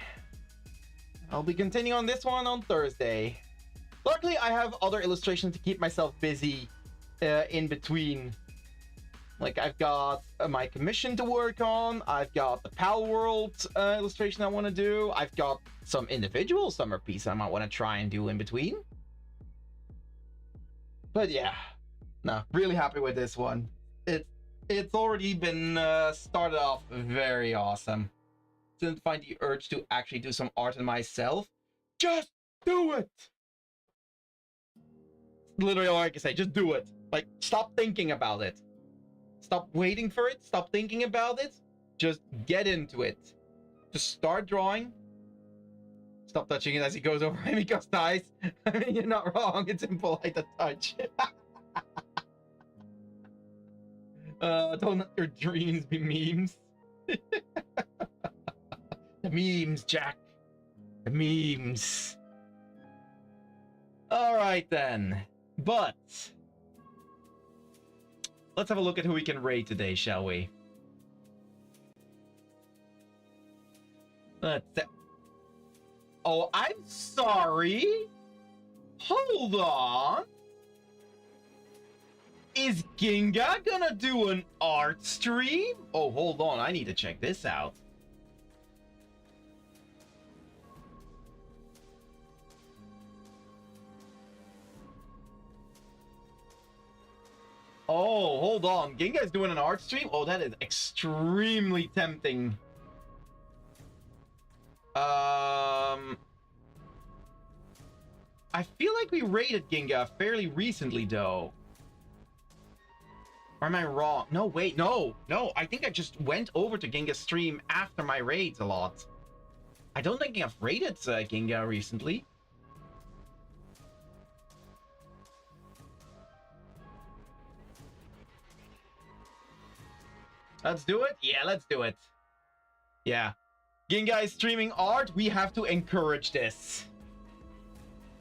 I'll be continuing on this one on Thursday. Luckily, I have other illustrations to keep myself busy in between. Like, I've got my commission to work on. I've got the Pal World illustration I want to do. I've got some individual summer pieces I might want to try and do in between. But yeah, no, really happy with this one. It's already been started off very awesome. Didn't find the urge to actually do some art in myself. Just do it! Literally all I can say, just do it. Like, stop thinking about it. Stop waiting for it. Stop thinking about it. Just get into it. Just start drawing. Stop touching it as he goes over Himiko's thighs. I mean, you're not wrong. It's impolite to touch. Don't let your dreams be memes. The memes, Jack. The memes. All right, then. But let's have a look at who we can raid today, shall we? Oh, I'm sorry. Hold on. Is Ginga gonna do an art stream? Oh, hold on. I need to check this out. Oh, hold on. Ginga's doing an art stream? Oh, that is extremely tempting. I feel like we raided Ginga fairly recently, though. Or am I wrong? No, wait, no. I think I just went over to Ginga's stream after my raids a lot. I don't think I've raided Ginga recently. Let's do it? Yeah, let's do it. Yeah. Ginga is streaming art. We have to encourage this.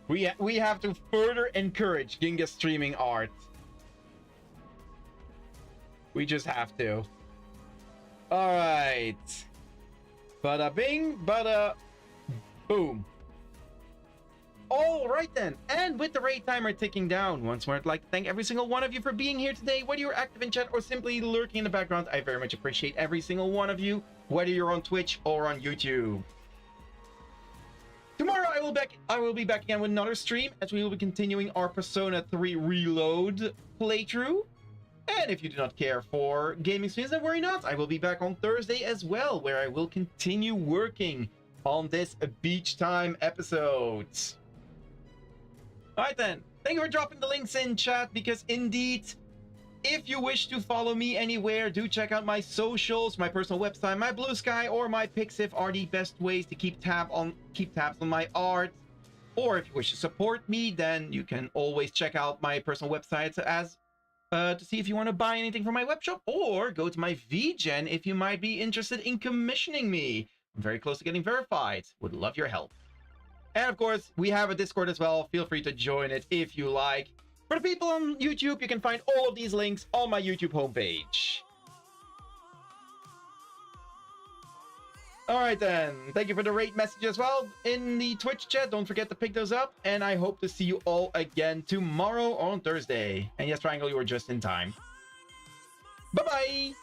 We have to further encourage Ginga streaming art. We just have to. Alright. Bada bing, bada boom. Alright then, and with the raid timer ticking down, once more I'd like to thank every single one of you for being here today. Whether you're active in chat or simply lurking in the background, I very much appreciate every single one of you, whether you're on Twitch or on YouTube. Tomorrow I will be back again with another stream, as we will be continuing our Persona 3 Reload playthrough. And if you do not care for gaming streams, then worry not. I will be back on Thursday as well, where I will continue working on this beach time episodes. Alright then, thank you for dropping the links in chat, because indeed, if you wish to follow me anywhere, do check out my socials, my personal website, my Blue Sky, or my Pixiv are the best ways to keep tabs on my art. Or if you wish to support me, then you can always check out my personal website as to see if you want to buy anything from my webshop, or go to my VGen if you might be interested in commissioning me. I'm very close to getting verified. Would love your help. And of course, we have a Discord as well. Feel free to join it if you like. For the people on YouTube, you can find all of these links on my YouTube homepage. Alright then, thank you for the rate message as well in the Twitch chat. Don't forget to pick those up, and I hope to see you all again tomorrow on Thursday. And yes, Triangle, you were just in time. Bye-bye!